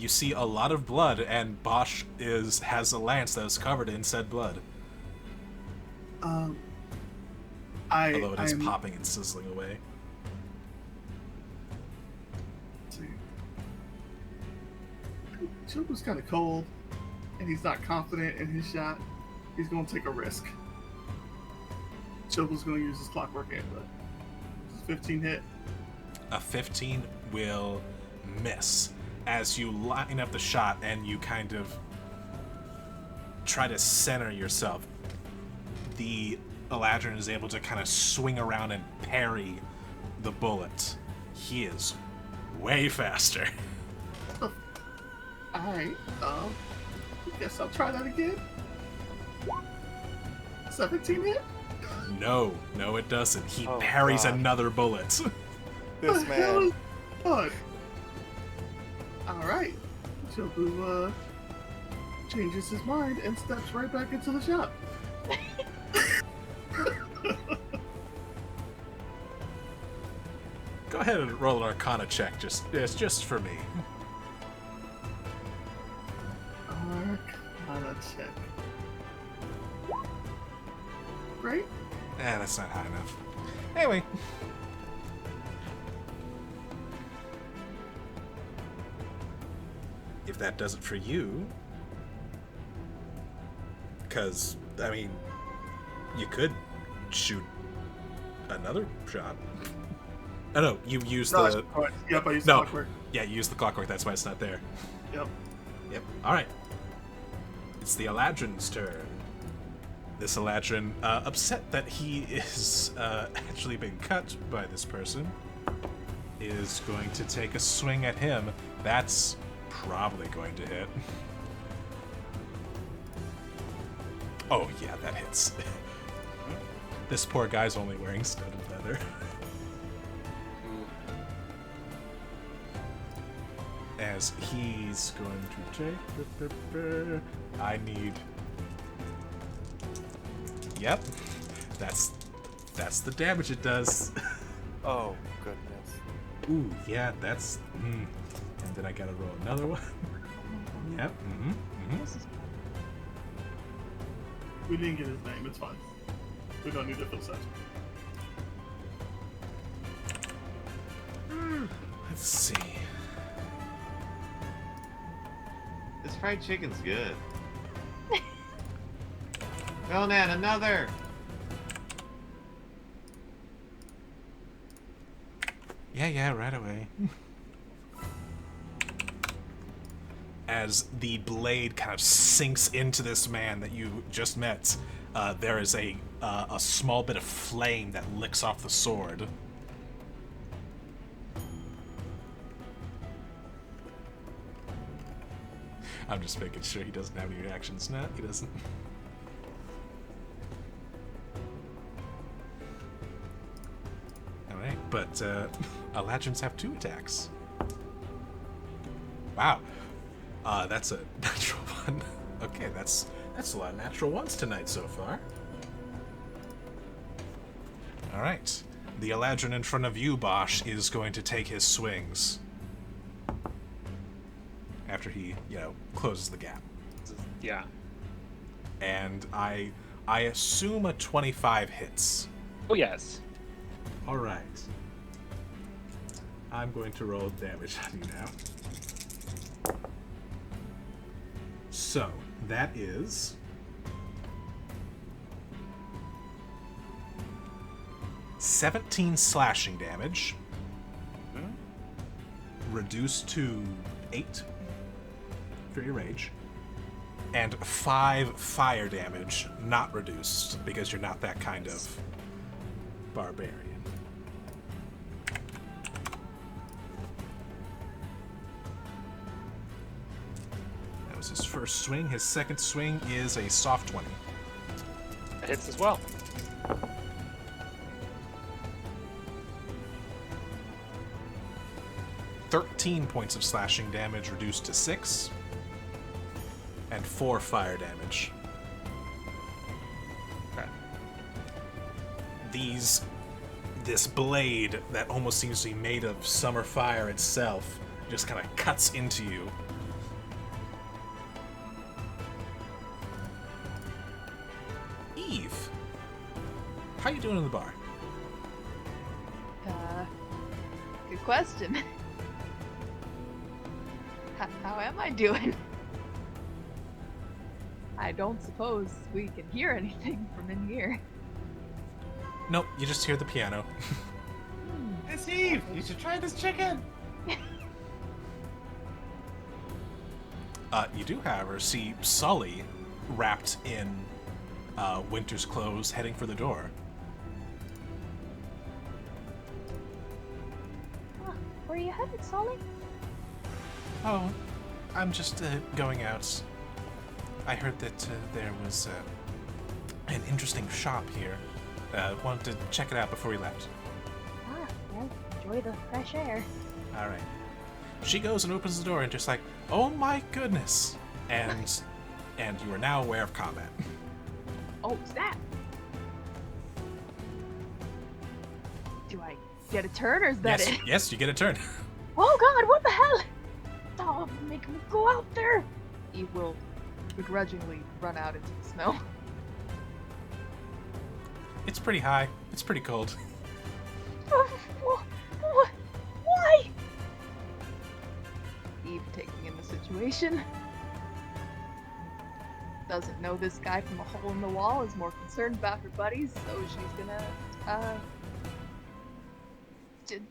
Speaker 1: You see a lot of blood, and Bosch has a lance that is covered in said blood. Although it is popping and sizzling away.
Speaker 6: Let's see. Shobu's kind of cold, and he's not confident in his shot. He's going to take a risk. Shobu's going to use his clockwork amulet. 15 hit.
Speaker 1: A 15 will miss as you line up the shot and you kind of try to center yourself. The Eladrin is able to kind of swing around and parry the bullet. He is way faster.
Speaker 6: Alright, guess I'll try that again. 17 hit?
Speaker 1: No, it doesn't. He
Speaker 2: Oh,
Speaker 1: parries
Speaker 2: God.
Speaker 1: another bullet.
Speaker 2: This man.
Speaker 6: Alright. Shobu changes his mind and steps right back into the shop.
Speaker 1: Go ahead and roll an Arcana check, just for me.
Speaker 6: Arcana check. Right?
Speaker 1: That's not high enough. Anyway. If that does it for you, because, I mean, you could shoot another shot. Oh no, you used the...
Speaker 6: Yep, I used
Speaker 1: No.
Speaker 6: the clockwork.
Speaker 1: Yeah, you used the clockwork, that's why it's not there.
Speaker 6: Yep.
Speaker 1: Yep, alright. It's the Eladrin's turn. This Eladrin, upset that he is actually being cut by this person, is going to take a swing at him. That's probably going to hit. Oh yeah, that hits. This poor guy's only wearing studded leather. As he's going to take... I need... Yep. That's the damage it does.
Speaker 2: Oh, goodness.
Speaker 1: Ooh, yeah, that's... And then I gotta roll another one. Yep,
Speaker 6: We didn't get his name, it's fine. We don't need to feel sad.
Speaker 1: Let's see.
Speaker 4: This fried chicken's good. Conan, another!
Speaker 1: Yeah, right away. As the blade kind of sinks into this man that you just met, there is a small bit of flame that licks off the sword. I'm just making sure he doesn't have any reactions. No, he doesn't. Alright, but Eladrins have 2 attacks. Wow. That's a natural one. Okay, that's a lot of natural ones tonight so far. Alright. The Eladrin in front of you, Bosch, is going to take his swings. After he, closes the gap.
Speaker 3: Yeah.
Speaker 1: And I assume a 25 hits.
Speaker 3: Oh yes.
Speaker 1: Alright. I'm going to roll damage on you now. So, that is 17 slashing damage, reduced to 8 for your rage, and 5 fire damage, not reduced, because you're not that kind of barbarian. That was his first swing. His second swing is a soft 20.
Speaker 3: It hits as well.
Speaker 1: 13 points of slashing damage reduced to 6, and 4 fire damage.
Speaker 3: Okay.
Speaker 1: This blade that almost seems to be made of summer fire itself just kind of cuts into you. Eve, how you doing in the bar?
Speaker 9: Good question. How am I doing? I don't suppose we can hear anything from in here.
Speaker 1: Nope, you just hear the piano.
Speaker 4: It's Eve! You should try this chicken!
Speaker 1: You do, however, see Sully wrapped in Winter's clothes heading for the door.
Speaker 9: Where are you headed, Sully?
Speaker 1: Oh, I'm just going out. I heard that there was an interesting shop here. Wanted to check it out before we left.
Speaker 9: Well, enjoy the fresh air.
Speaker 1: All right. She goes and opens the door and just like, oh my goodness, and you are now aware of combat.
Speaker 9: Oh, snap! Do I get a turn, or is that it?
Speaker 1: Yes, you get a turn.
Speaker 9: Oh God, what the hell? Oh, make me go out there! Eve will begrudgingly run out into the snow.
Speaker 1: It's pretty high. It's pretty cold.
Speaker 9: Why? Eve taking in the situation. Doesn't know this guy from a hole in the wall, is more concerned about her buddies, so she's gonna,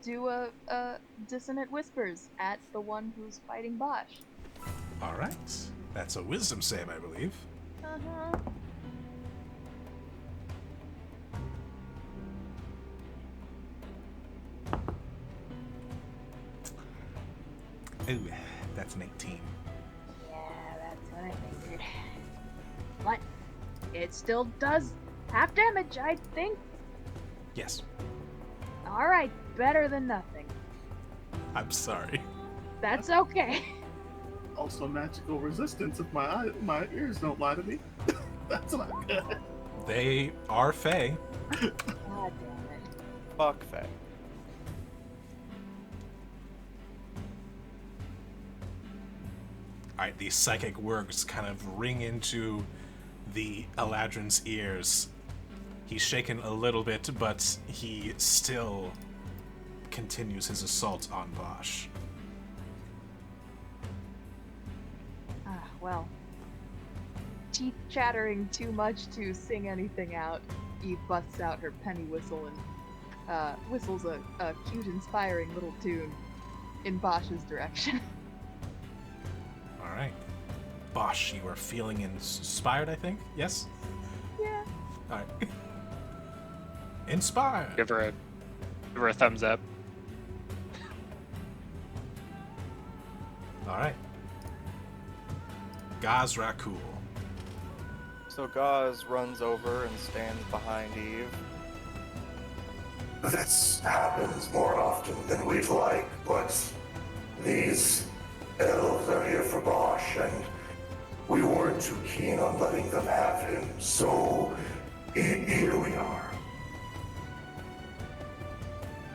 Speaker 9: do a dissonant whispers at the one who's fighting Bosch.
Speaker 1: All right. That's a wisdom save, I believe.
Speaker 9: Uh-huh.
Speaker 1: Ooh, that's an 18.
Speaker 9: Yeah, that's what I figured. But it still does half damage, I think.
Speaker 1: Yes.
Speaker 9: Alright, better than nothing.
Speaker 1: I'm sorry.
Speaker 9: That's okay.
Speaker 6: Also, magical resistance if my ears don't lie to me. That's not good.
Speaker 1: They are Fae.
Speaker 9: God damn it.
Speaker 2: Fuck Faye.
Speaker 1: Alright, these psychic words kind of ring into the Eladrin's ears. He's shaken a little bit, but he still continues his assault on Bosch.
Speaker 9: Well. Teeth chattering too much to sing anything out, Eve busts out her penny whistle and whistles a cute, inspiring little tune in Bosch's direction.
Speaker 1: Alright. Bosch, you are feeling inspired, I think? Yes?
Speaker 9: Yeah.
Speaker 1: Alright. Inspired!
Speaker 3: Give her a thumbs up.
Speaker 1: Alright. Gazrakul.
Speaker 2: So Gaz runs over and stands behind Eve.
Speaker 8: This happens more often than we'd like, but these elves are here for Bosch, and we weren't too keen on letting them have him, so here we are.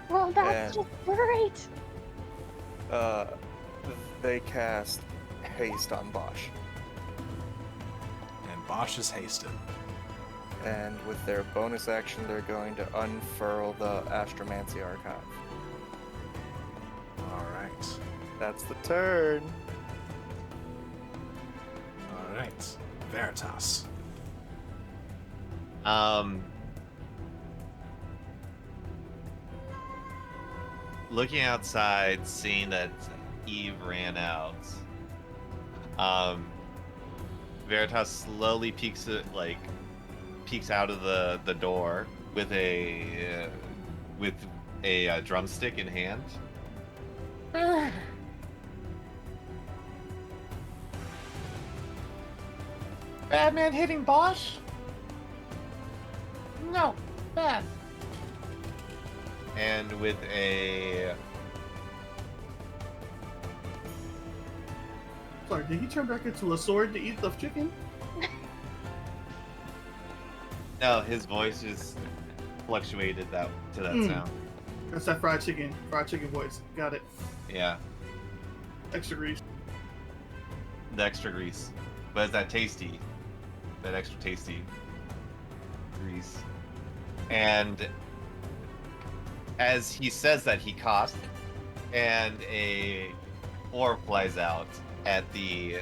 Speaker 9: Well, that's
Speaker 2: And-
Speaker 9: just great!
Speaker 2: They cast haste on Bosch,
Speaker 1: And Bosch is hasted.
Speaker 2: and with their bonus action, they're going to unfurl the Astromancy Archive.
Speaker 1: All right.
Speaker 2: That's the turn.
Speaker 1: All right. Veritas.
Speaker 4: Looking outside, seeing that Eve ran out, Veritas slowly peeks out of the door with a drumstick in hand. Batman hitting Bosch? No, bad. And with a
Speaker 6: Sorry, did he turn back into a sword to eat the chicken?
Speaker 4: no, his voice just fluctuated to that sound.
Speaker 6: That's that fried chicken voice. Got it.
Speaker 4: Yeah,
Speaker 6: Extra grease.
Speaker 4: the extra grease, but it's that extra tasty grease. And as he says that, he coughs, and a orb flies out at the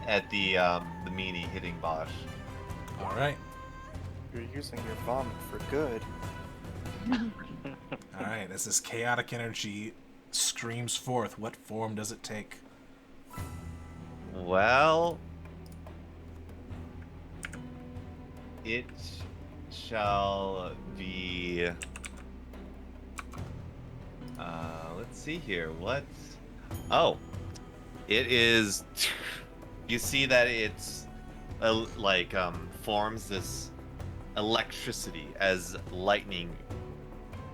Speaker 4: meanie hitting Bosch.
Speaker 1: All right.
Speaker 2: You're using your vomit for good.
Speaker 1: All right. As this chaotic energy screams forth, what form does it take?
Speaker 4: Well, it shall be. Let's see here. What? Oh, it is. You see that it's forms this electricity as lightning,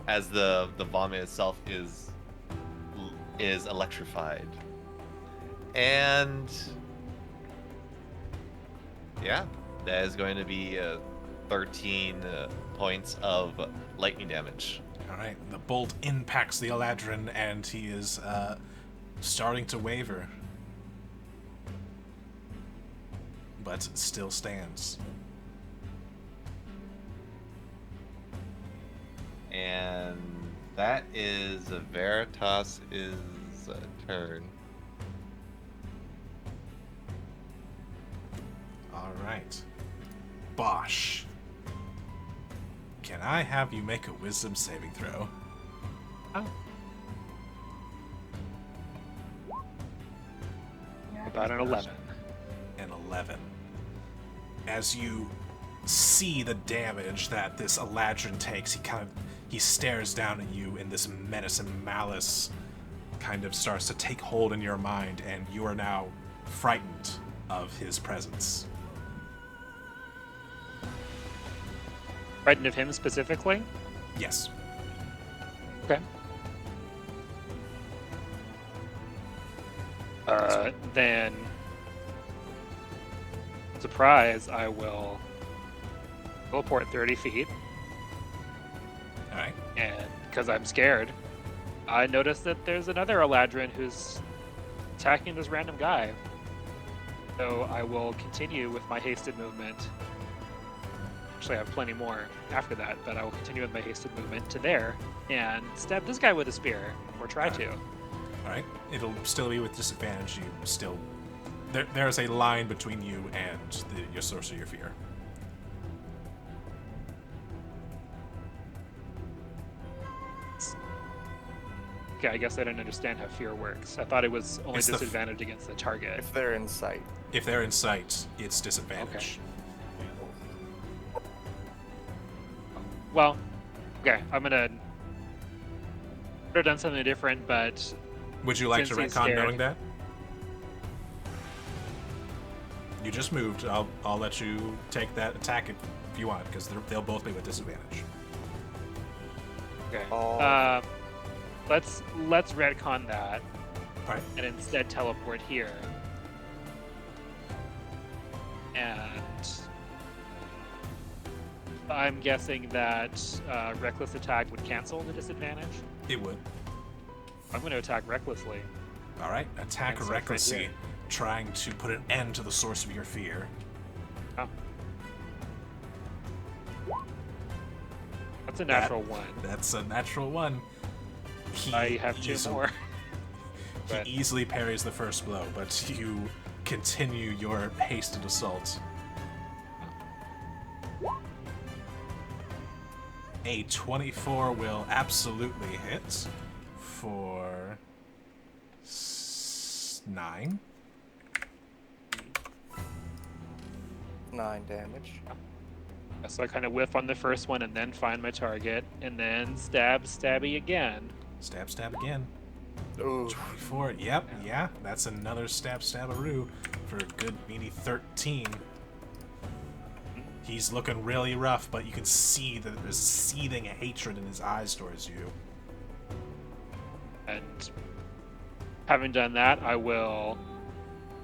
Speaker 4: as the vomit itself is electrified, and yeah, that is going to be 13 points of lightning damage.
Speaker 1: All right. The bolt impacts the Eladrin, and he is starting to waver, but still stands.
Speaker 4: And that is Veritas' turn.
Speaker 1: All right. Bosch. Can I have you make a wisdom saving throw?
Speaker 3: Oh.
Speaker 5: Yeah,
Speaker 3: About an 11.
Speaker 1: An 11. As you see the damage that this Eladrin takes, he stares down at you, and this menace and malice kind of starts to take hold in your mind, and you are now frightened of his presence.
Speaker 3: Frightened of him specifically?
Speaker 1: Yes.
Speaker 3: Okay. Then, surprise, I will teleport 30 feet,
Speaker 1: All right.
Speaker 3: and because I'm scared, I notice that there's another Eladrin who's attacking this random guy. So I will continue with my hasted movement. Actually, I have plenty more after that, but I will continue with my hasted movement to there and stab this guy with a spear, or try to.
Speaker 1: All right. It'll still be with disadvantage. You still there is a line between you and your source of your fear.
Speaker 3: Okay, I guess I didn't understand how fear works. I thought it was only
Speaker 1: It's the
Speaker 3: disadvantage against the target.
Speaker 2: If they're in sight.
Speaker 1: If they're in sight, it's disadvantage.
Speaker 3: Well, okay, I'm gonna could have done something different, but
Speaker 1: Would you like to
Speaker 3: Since he's
Speaker 1: retcon
Speaker 3: scared.
Speaker 1: knowing that? You just moved. I'll let you take that attack if you want, because they'll both be with disadvantage.
Speaker 3: okay.
Speaker 2: Oh.
Speaker 3: Let's retcon that
Speaker 1: All right.
Speaker 3: and instead teleport here. And I'm guessing that reckless attack would cancel the disadvantage.
Speaker 1: It would.
Speaker 3: I'm going to attack recklessly.
Speaker 1: All right. Attack
Speaker 3: Thanks, right
Speaker 1: recklessly,
Speaker 3: here.
Speaker 1: trying to put an end to the source of your fear.
Speaker 3: Oh. That's a natural one.
Speaker 1: That's a natural one.
Speaker 3: I have two more.
Speaker 1: He
Speaker 3: But
Speaker 1: easily parries the first blow, but you continue your hasted assault. A 24 will absolutely hit for 9.
Speaker 2: 9 damage.
Speaker 3: so I kind of whiff on the first one and then find my target and then stabby again.
Speaker 1: Stab again.
Speaker 2: Ooh.
Speaker 1: 24. Yep, yeah, that's another stabbaroo for a good meaty 13. He's looking really rough, but you can see that there's seething hatred in his eyes towards you.
Speaker 3: And having done that, I will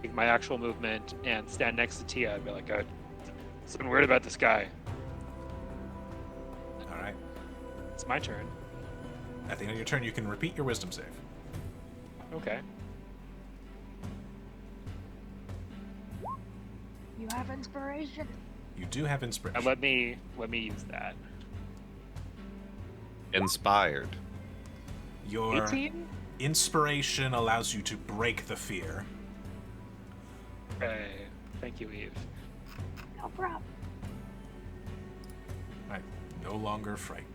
Speaker 3: take my actual movement and stand next to Tia and be like, something weird about this guy.
Speaker 1: Alright.
Speaker 3: It's my turn.
Speaker 1: At the end of your turn, you can repeat your wisdom save.
Speaker 3: Okay.
Speaker 9: You have inspiration.
Speaker 1: You do have inspiration.
Speaker 3: And let me use that.
Speaker 4: Inspired.
Speaker 1: Your
Speaker 9: 18?
Speaker 1: inspiration allows you to break the fear.
Speaker 3: Okay. Thank you, Eve.
Speaker 9: No problem.
Speaker 1: I'm no longer frightened.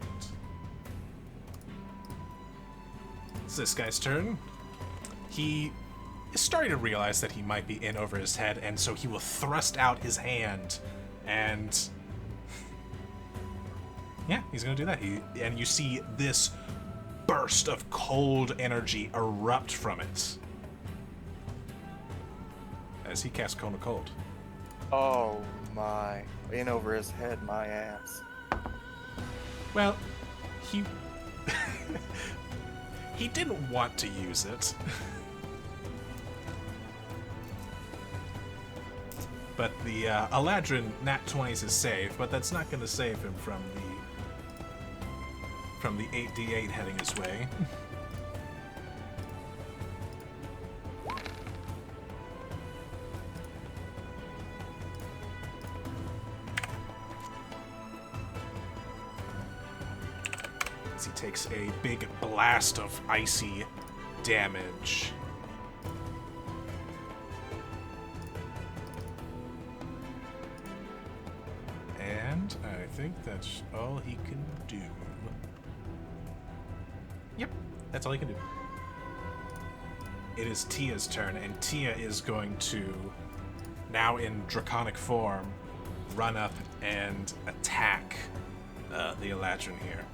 Speaker 1: It's this guy's turn. He is starting to realize that he might be in over his head, and so he will thrust out his hand, and yeah, he's gonna do that. And you see this burst of cold energy erupt from it as he casts Cone of Cold.
Speaker 2: Oh my. In over his head, my ass.
Speaker 1: Well, he he didn't want to use it. But the Eladrin Nat 20's his save, but that's not going to save him from the 8d8 heading his way. As he takes a big blast of icy damage. And I think that's all he can do. Yep, that's all he can do. It is Tia's turn, and Tia is going to, now in draconic form, run up and attack the Eladrin here.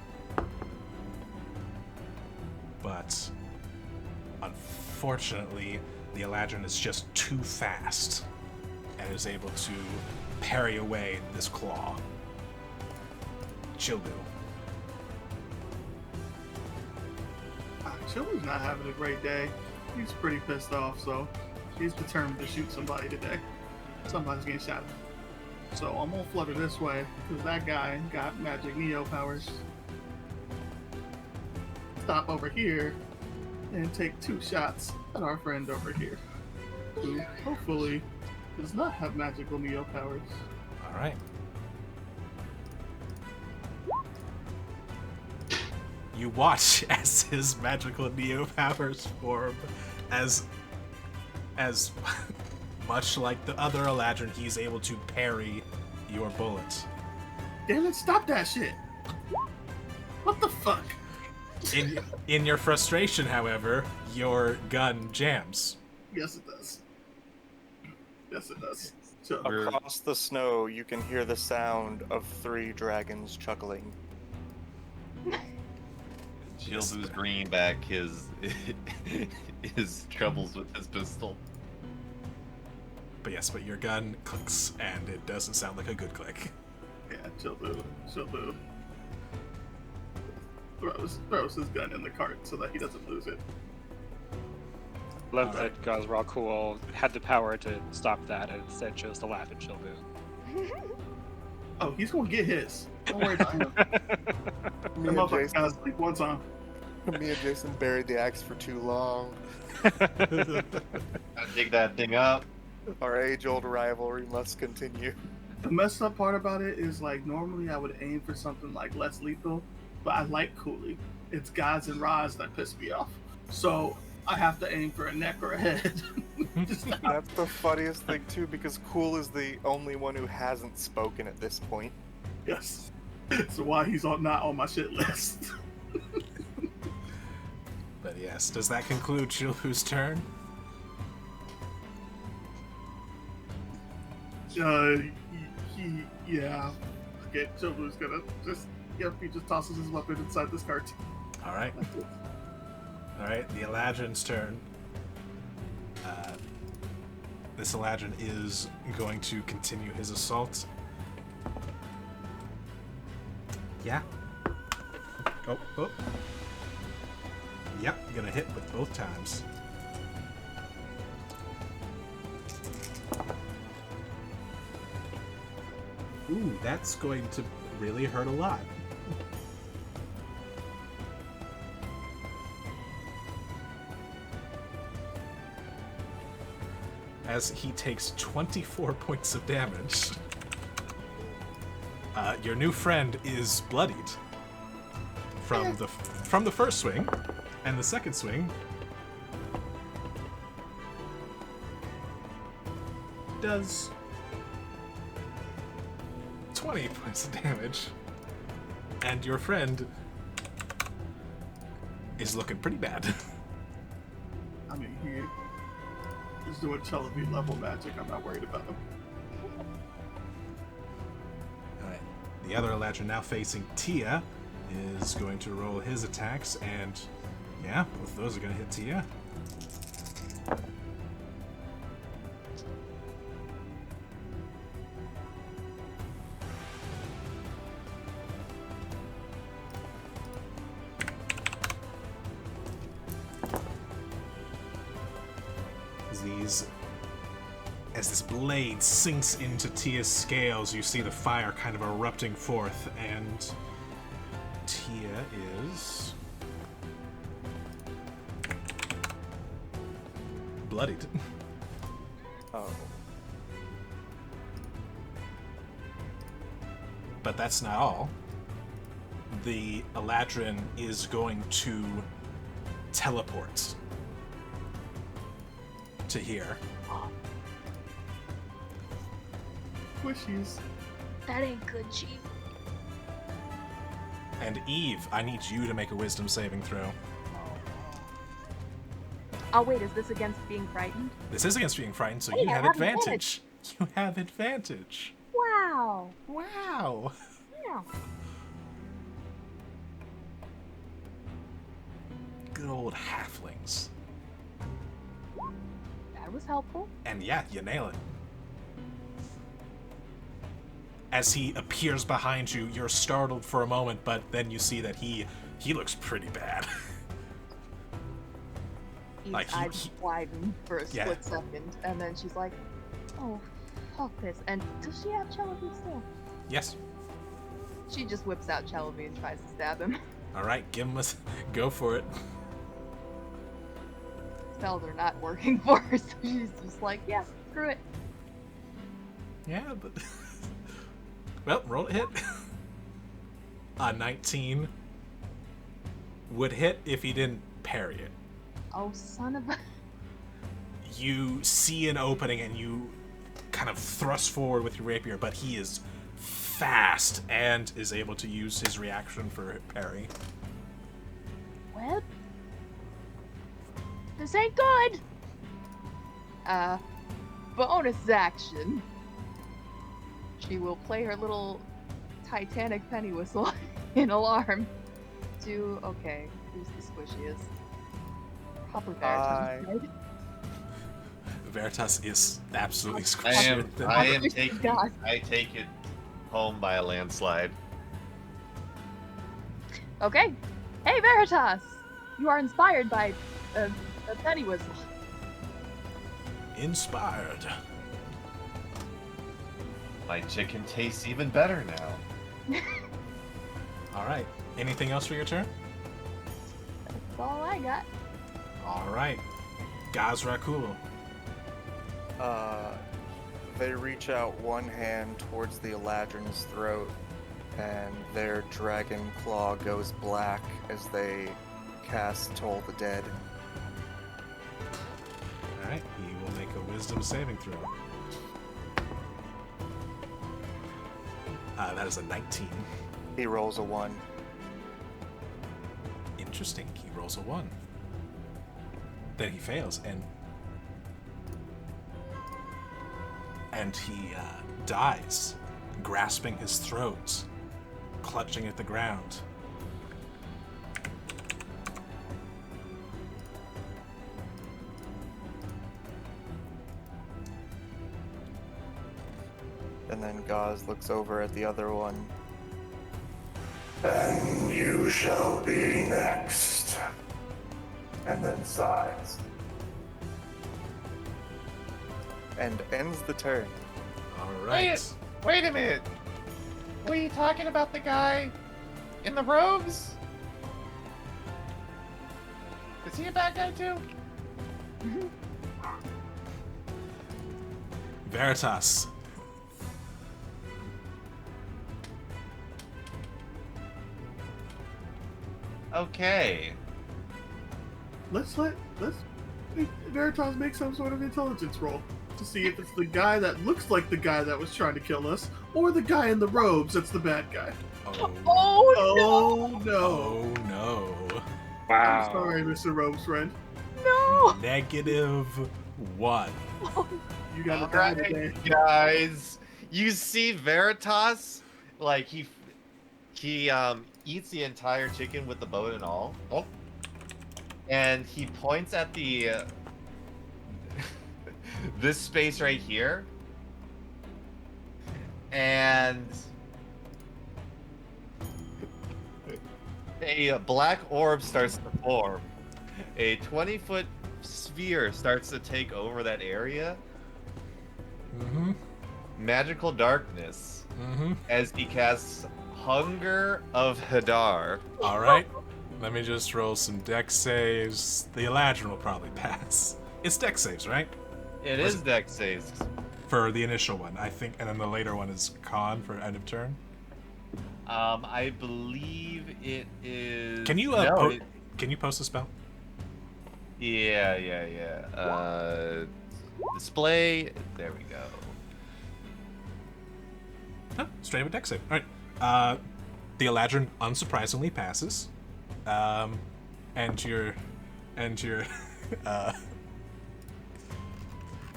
Speaker 1: But unfortunately, the Eladrin is just too fast and is able to parry away this claw. Chilbu.
Speaker 6: Chilbu's not having a great day. He's pretty pissed off, so he's determined to shoot somebody today. Somebody's getting shot. So I'm gonna flutter this way, because that guy got magic Neo powers. Stop over here and take 2 shots at our friend over here, who hopefully does not have magical Neo powers.
Speaker 1: Alright. You watch as his magical Neo powers form as much like the other Eladrin, he's able to parry your bullets.
Speaker 6: Damn it, stop that shit! What the fuck?
Speaker 1: In your frustration, however, your gun jams.
Speaker 6: Yes, it does. Yes, it does. So,
Speaker 2: Across the snow, you can hear the sound of 3 dragons chuckling.
Speaker 4: Chilbu's bringing back his troubles with his pistol.
Speaker 1: But yes, but your gun clicks, and it doesn't sound like a good click.
Speaker 6: yeah, Chilbu throws his gun in the cart so that he doesn't lose it.
Speaker 3: Love that Gosral had the power to stop that and instead chose to laugh at Chilbu.
Speaker 6: Oh, he's gonna get his. Don't worry about him. That
Speaker 2: Me and,
Speaker 6: motherfucker gotta
Speaker 2: Jason,
Speaker 6: sleep one time.
Speaker 2: me and Jason buried the axe for too long.
Speaker 4: Gotta dig that thing up.
Speaker 2: Our age-old rivalry must continue.
Speaker 6: The messed up part about it is, like, normally I would aim for something like less lethal, but I like Cooley. It's guys and Raz that piss me off. So I have to aim for a neck or a head. Just not-
Speaker 2: That's the funniest thing too, because Cool is the only one who hasn't spoken at this point.
Speaker 6: yes. So why he's not on my shit list.
Speaker 1: But yes, does that conclude Chilhu's turn?
Speaker 6: Yeah. Okay, Chilbu's gonna just, yep, he just tosses his weapon inside this cart.
Speaker 1: All right. All right, the Eladrin's turn. This Eladrin is going to continue his assault. Yeah. Oh. Yep, gonna hit with both times. Ooh, that's going to really hurt a lot. As he takes 24 points of damage. Your new friend is bloodied from the first swing, and the second swing does 20 points of damage, and your friend is looking pretty bad.
Speaker 6: I mean, he is doing Celebi level magic. I'm not worried about him.
Speaker 1: Alright, the other Eladrin now facing Tia is going to roll his attacks, and yeah, both of those are going to hit Tia. As this blade sinks into Tia's scales, you see the fire kind of erupting forth, and Tia is bloodied.
Speaker 2: Oh.
Speaker 1: But that's not all. The Eladrin is going to teleport to here.
Speaker 6: Squishies.
Speaker 10: That ain't good, Chief.
Speaker 1: And Eve, I need you to make a wisdom saving throw.
Speaker 5: Oh wait, is this against being frightened?
Speaker 1: This is against being frightened, so
Speaker 5: Hey,
Speaker 1: you
Speaker 5: I
Speaker 1: have
Speaker 5: have
Speaker 1: advantage. You have advantage.
Speaker 5: Wow.
Speaker 1: Wow.
Speaker 5: Yeah.
Speaker 1: Good old halflings.
Speaker 5: That was helpful.
Speaker 1: And yeah, you nail it. As he appears behind you, you're startled for a moment, but then you see that he looks pretty bad.
Speaker 5: Eve's
Speaker 1: Like,
Speaker 5: eyes widen for a
Speaker 1: yeah.
Speaker 5: split second, and then she's like, "Oh, fuck this!" And does she have Chalabi still?
Speaker 1: Yes.
Speaker 5: She just whips out Chalabi and tries to stab him.
Speaker 1: All right, give him go for it.
Speaker 5: Spells are not working for her, so she's just like, "Yeah, screw it."
Speaker 1: Yeah, but well, roll a hit. 19 would hit if he didn't parry it.
Speaker 5: Oh, son of a...
Speaker 1: You see an opening and you kind of thrust forward with your rapier, but he is fast and is able to use his reaction for parry.
Speaker 5: Well, this ain't good. Bonus action. She will play her little Titanic penny whistle in alarm to, okay, who's the squishiest? Probably Veritas, right?
Speaker 1: Veritas is absolutely
Speaker 4: I
Speaker 1: squishy.
Speaker 4: take it home by a landslide.
Speaker 5: Okay. Hey, Veritas! You are inspired by a penny whistle.
Speaker 1: Inspired.
Speaker 4: My chicken tastes even better now.
Speaker 1: All right. Anything else for your turn?
Speaker 5: That's all I got.
Speaker 1: All right. Gazrakul.
Speaker 2: They reach out one hand towards the Eladrin's throat and their dragon claw goes black as they cast Toll the Dead.
Speaker 1: Alright, he will make a wisdom saving throw. That is a 19.
Speaker 2: He rolls a 1.
Speaker 1: Interesting. He rolls a 1. Then he fails, and he dies, grasping his throat, clutching at the ground.
Speaker 2: And then Gauze looks over at the other one.
Speaker 8: And you shall be next. And then sighs.
Speaker 2: And ends the turn.
Speaker 1: Alright.
Speaker 4: Wait a minute. Were you talking about the guy in the robes? Is he a bad guy too?
Speaker 1: Veritas.
Speaker 4: Okay.
Speaker 6: Let's Veritas make some sort of intelligence roll to see if it's the guy that looks like the guy that was trying to kill us, or the guy in the robes that's the bad guy.
Speaker 1: Oh,
Speaker 6: Oh no!
Speaker 1: oh no.
Speaker 3: Wow.
Speaker 6: I'm sorry, Mr. Robes friend.
Speaker 5: No!
Speaker 1: -1.
Speaker 6: You got to die today.
Speaker 4: Alright, guys. You see Veritas? Like, he eats the entire chicken with the bone and all. Oh. And he points at the this space right here. And a black orb starts to form. A 20-foot sphere starts to take over that area.
Speaker 1: Mm-hmm.
Speaker 4: Magical darkness
Speaker 1: Mm-hmm.
Speaker 4: as he casts Hunger of Hadar.
Speaker 1: Alright. Let me just roll some dex saves. The Eladrin will probably pass. It's dex saves, right?
Speaker 4: It
Speaker 1: Was
Speaker 4: is
Speaker 1: it-
Speaker 4: dex saves.
Speaker 1: For the initial one, I think, and then the later one is con for end of turn.
Speaker 4: I believe it is.
Speaker 1: Can you
Speaker 4: No,
Speaker 1: can you post a spell?
Speaker 4: yeah. Display. There we go.
Speaker 1: Oh, straight up a dex save. Alright. The Eladrin unsurprisingly passes. And your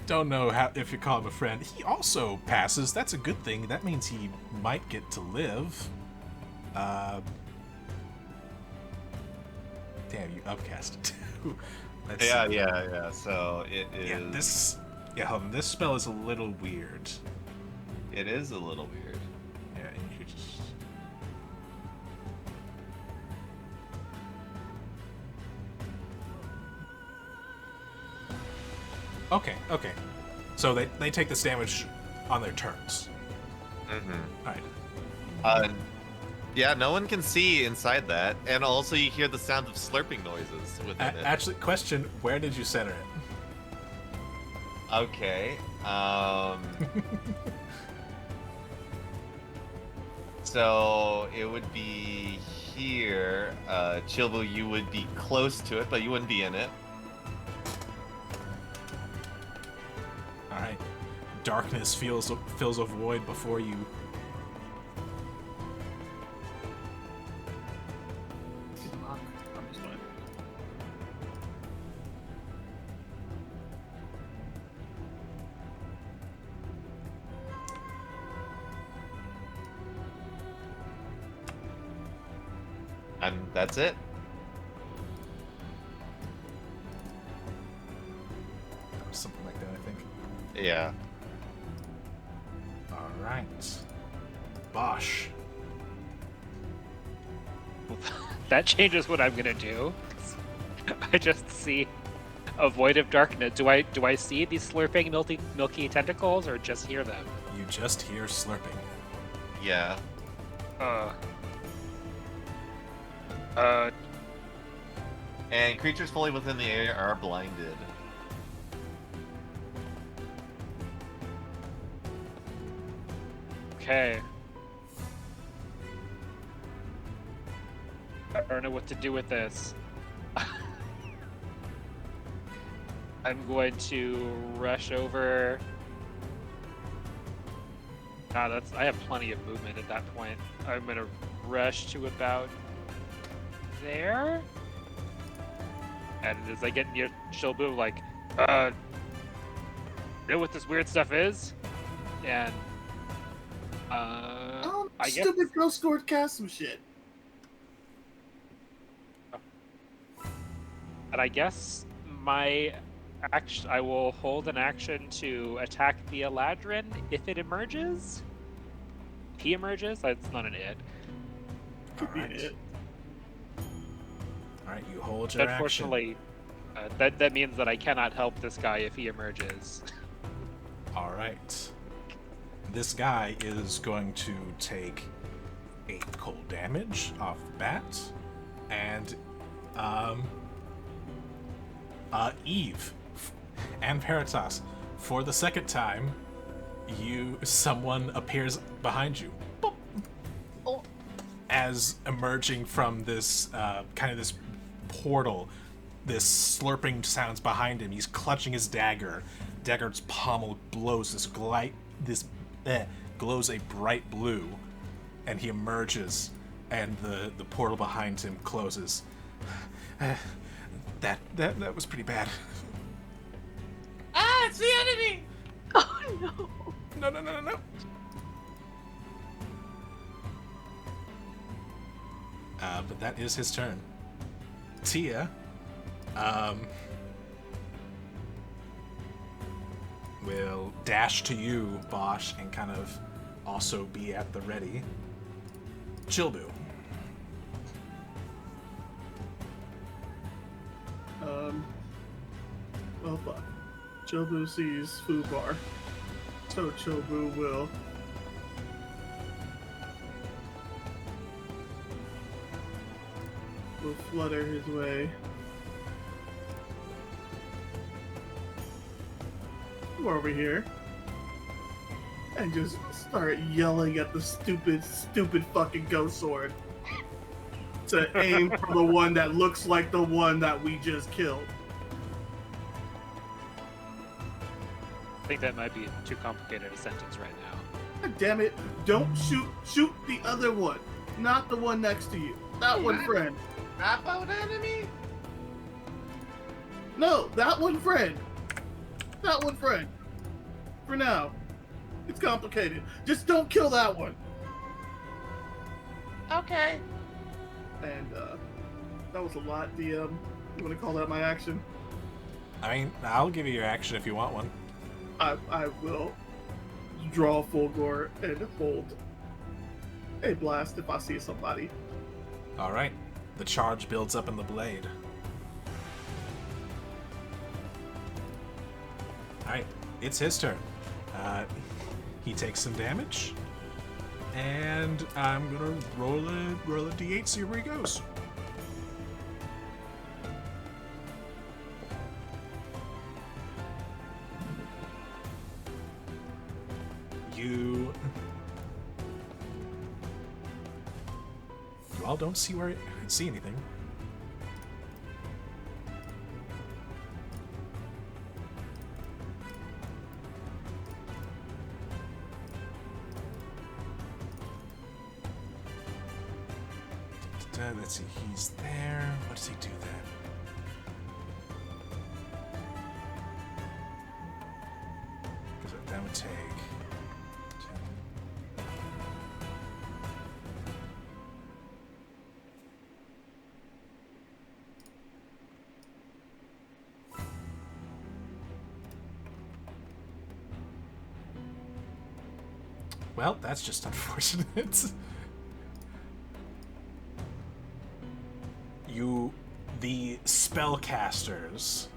Speaker 1: don't know how if you call him a friend. He also passes. That's a good thing. That means he might get to live. Damn, you upcast it too. Let's see.
Speaker 4: Yeah. So it is.
Speaker 1: Hold on. This spell is a little weird.
Speaker 4: It is a little weird.
Speaker 1: Yeah, and you just. Okay. So they take this damage on their turns.
Speaker 4: Mm-hmm.
Speaker 1: Alright.
Speaker 4: Yeah, no one can see inside that, and also you hear the sound of slurping noises within it.
Speaker 1: Actually, question: where did you center it?
Speaker 4: Okay. So it would be here. Chilbu, you would be close to it, but you wouldn't be in it.
Speaker 1: All right. Darkness fills a void before you.
Speaker 6: I'm just fine.
Speaker 4: And that's it.
Speaker 1: Something like that, I think.
Speaker 4: Yeah.
Speaker 1: All right. Bosch.
Speaker 3: That changes what I'm gonna do. I just see a void of darkness. Do I see these slurping milky tentacles or just hear them?
Speaker 1: You just hear slurping.
Speaker 4: Yeah. And creatures fully within the area are blinded.
Speaker 3: Okay. don't know what to do with this. I'm going to rush over. God, I have plenty of movement at that point. I'm gonna rush to about there. And as I get near Shilbu, I'm like, you know what this weird stuff is? And I guess
Speaker 6: Stupid girl scored cast some shit.
Speaker 3: and I guess my action, I will hold an action to attack the Eladrin if it emerges. If he emerges, that's not an it.
Speaker 6: Could be it.
Speaker 1: All right, you hold your action.
Speaker 3: Unfortunately, that means that I cannot help this guy if he emerges.
Speaker 1: All right. This guy is going to take 8 cold damage off the bat, and Eve and Paratos, for the second time, someone appears behind you. Boop.
Speaker 5: Oh.
Speaker 1: As emerging from this kind of this portal, this slurping sounds behind him. He's clutching his dagger. Dagger's pommel glows glows a bright blue, and he emerges, and the portal behind him closes. That was pretty bad.
Speaker 10: Ah, it's the enemy!
Speaker 5: Oh no!
Speaker 1: No. But that is his turn. Tia, will dash to you, Bosch, and kind of also be at the ready. Chilbu.
Speaker 6: Well, fuck. Chobu sees Fubar, so Chobu will flutter his way over here and just start yelling at the stupid fucking ghost sword to aim for the one that looks like the one that we just killed.
Speaker 3: I think that might be too complicated a sentence right now.
Speaker 6: God damn it! Don't shoot the other one, not the one next to you. That one, friend.
Speaker 10: Not both enemy?
Speaker 6: No, that one, friend. That one, friend. For now, it's complicated. Just don't kill that one.
Speaker 10: Okay.
Speaker 6: And that was a lot, DM. You want to call that my action?
Speaker 1: I mean, I'll give you your action if you want one.
Speaker 6: I will draw full gore and hold a blast if I see somebody.
Speaker 1: All right. The charge builds up in the blade. All right, it's his turn. He takes some damage, and I'm gonna roll a d8, see where he goes. You all don't see anything. Let's see, he's there. What does he do then? Because that would take 10. Well, that's just unfortunate. The spellcasters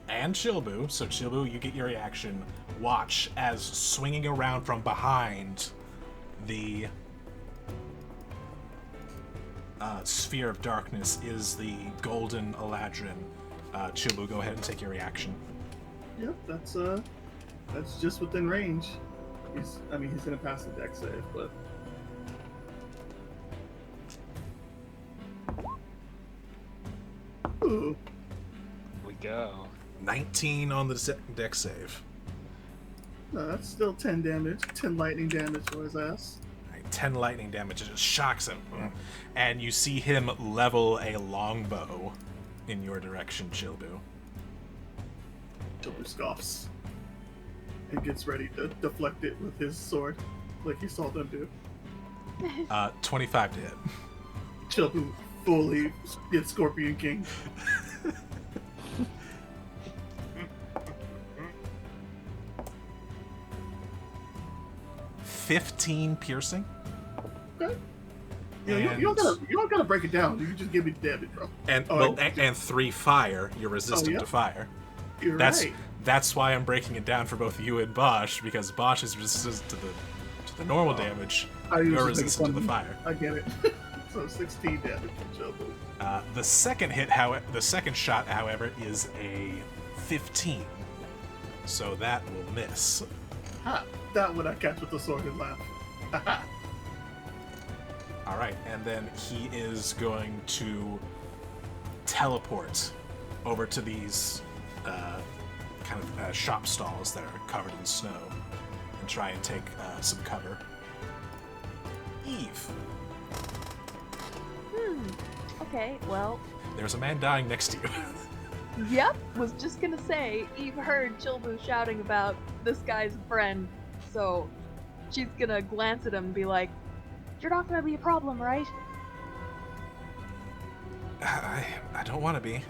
Speaker 1: and Chilbu, so Chilbu, you get your reaction, watch as swinging around from behind the sphere of darkness is the golden Eladrin. Chilbu, go ahead and take your reaction.
Speaker 6: Yep, that's just within range. He's gonna pass the deck save, but Ooh.
Speaker 3: We go.
Speaker 1: 19 on the deck save.
Speaker 6: No, that's still 10 damage. 10 lightning damage for his ass.
Speaker 1: All right, 10 lightning damage. It just shocks him. And you see him level a longbow in your direction, Chilbu.
Speaker 6: Chilbu scoffs and gets ready to deflect it with his sword, like he saw them do.
Speaker 1: 25 to hit.
Speaker 6: Chilbu fully gets Scorpion King.
Speaker 1: 15 piercing.
Speaker 6: Okay. Yeah, you don't gotta break it down. You can just give me the damage, bro.
Speaker 1: And and 3 fire. You're resistant to fire.
Speaker 6: You're right.
Speaker 1: That's why I'm breaking it down for both you and Bosch, because Bosch is resistant to the normal damage. You're resistant to the fire.
Speaker 6: I get it. So 16 damage from Chilbu.
Speaker 1: The second shot, however, is a 15. So that will miss.
Speaker 6: Ha! That one I catch with the sword and laugh. Ha!
Speaker 1: All right, and then he is going to teleport over to these kind of shop stalls that are covered in snow and try and take some cover. Eve.
Speaker 9: Okay, well.
Speaker 1: There's a man dying next to you.
Speaker 9: Yep, was just gonna say, Eve heard Chilbu shouting about this guy's friend, so she's gonna glance at him and be like, "You're not gonna be a problem, right?"
Speaker 1: I don't want to be.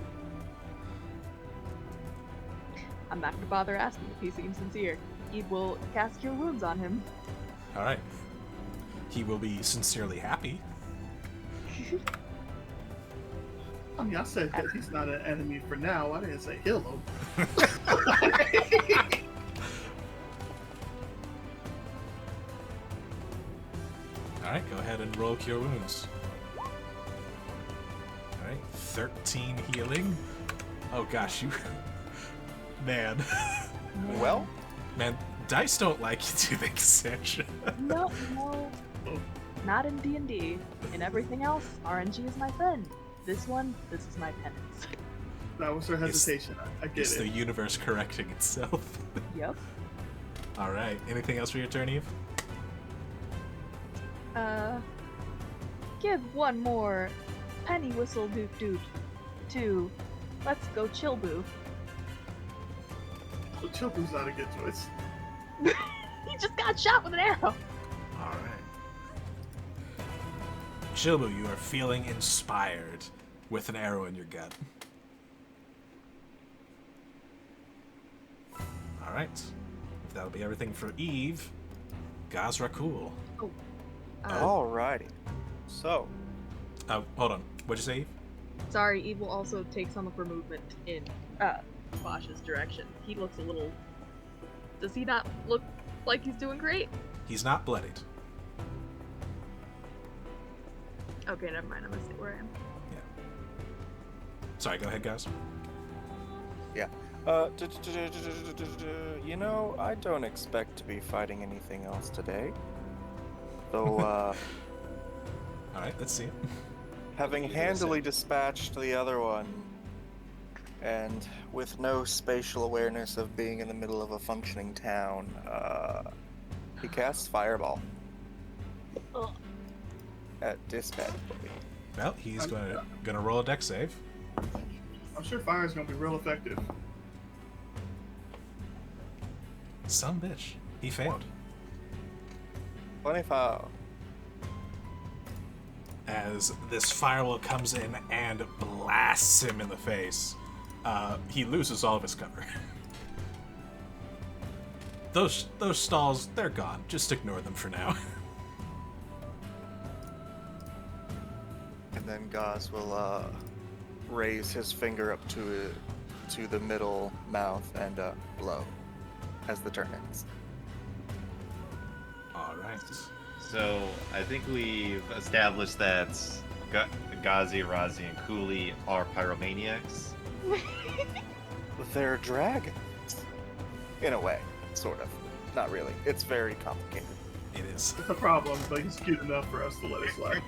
Speaker 9: I'm not gonna bother asking if he seems sincere. Eve will cast Cure Wounds on him.
Speaker 1: All right. He will be sincerely happy.
Speaker 6: I mean, I said that he's not an enemy for now. I didn't say heal him.
Speaker 1: Alright, go ahead and roll Cure Wounds. Alright, 13 healing. Oh gosh, you... Man.
Speaker 2: Well?
Speaker 1: Man, dice don't like you, do they, Cassandra?
Speaker 9: No. Not in D&D. In everything else, RNG is my friend. This is my penance.
Speaker 6: That was her hesitation. I get
Speaker 1: It's
Speaker 6: it.
Speaker 1: the universe correcting itself.
Speaker 9: Yep.
Speaker 1: Alright, anything else for your turn, Eve?
Speaker 9: Give one more penny whistle doot doot to Let's Go Chilbu.
Speaker 6: So Chilbu's not a good choice.
Speaker 9: He just got shot with an arrow.
Speaker 1: Alright. Chilbu, you are feeling inspired with an arrow in your gut. Alright. That'll be everything for Eve. Gazrakul.
Speaker 2: Alrighty. So,
Speaker 1: Hold on. What'd you say, Eve?
Speaker 9: Sorry, Eve will also take some of her movement in Bosch's direction. He looks a little... Does he not look like he's doing great?
Speaker 1: He's not bloodied.
Speaker 9: Okay, never mind. I'm gonna stay where I am.
Speaker 1: Yeah. Sorry, go ahead, guys.
Speaker 2: yeah. You know, I don't expect to be fighting anything else today. Though,
Speaker 1: Alright, let's see it.
Speaker 2: having handily dispatched the other one, and with no spatial awareness of being in the middle of a functioning town, he casts Fireball at Dispatch.
Speaker 1: Well, he's gonna roll a dex save.
Speaker 6: I'm sure fire is gonna be real effective.
Speaker 1: Some bitch. He failed.
Speaker 2: 25.
Speaker 1: As this firewall comes in and blasts him in the face, he loses all of his cover. Those stalls, they're gone. Just ignore them for now.
Speaker 2: And then Gaz will raise his finger up to the middle mouth and blow as the turn ends.
Speaker 1: Alright.
Speaker 4: So I think we've established that Gazi, Razi, and Cooley are pyromaniacs.
Speaker 2: They're dragons. In a way, sort of. Not really. It's very complicated.
Speaker 1: It is.
Speaker 6: It's a problem, but he's cute enough for us to let it slide.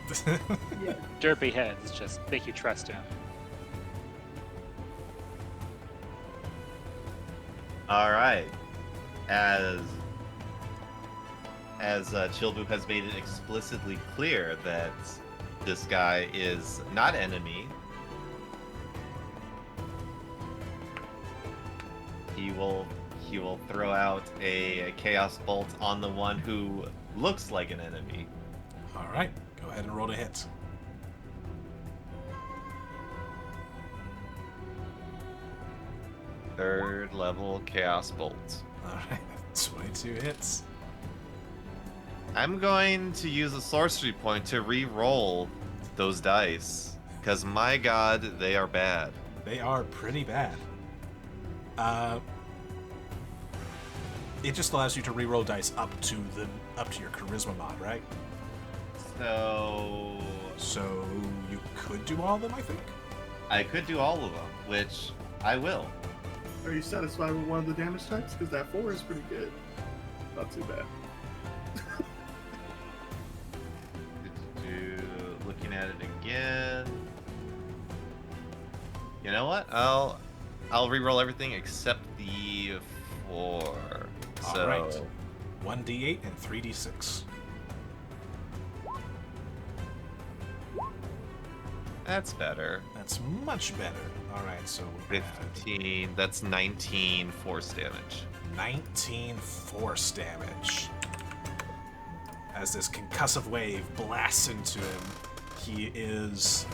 Speaker 3: Derpy heads just make you trust him.
Speaker 4: All right. As Chilbu has made it explicitly clear that this guy is not enemy, he will throw out a chaos bolt on the one who looks like an enemy.
Speaker 1: All right, go ahead and roll to hit.
Speaker 4: Third level chaos bolt.
Speaker 1: All right, 22 hits.
Speaker 4: I'm going to use a sorcery point to re-roll those dice, because my god, they are bad.
Speaker 1: They are pretty bad. It just allows you to reroll dice up to your charisma mod, right? So you could do all of them, I think.
Speaker 4: I could do all of them, which I will.
Speaker 6: Are you satisfied with one of the damage types? Because that 4 is pretty good. Not too bad.
Speaker 4: Looking at it again. You know what? I'll re-roll everything except the 4.
Speaker 1: All right. 1d8 and 3d6.
Speaker 4: That's better.
Speaker 1: That's much better. All right, so
Speaker 4: 15. That's 19 force damage.
Speaker 1: 19 force damage. As this concussive wave blasts into him, he is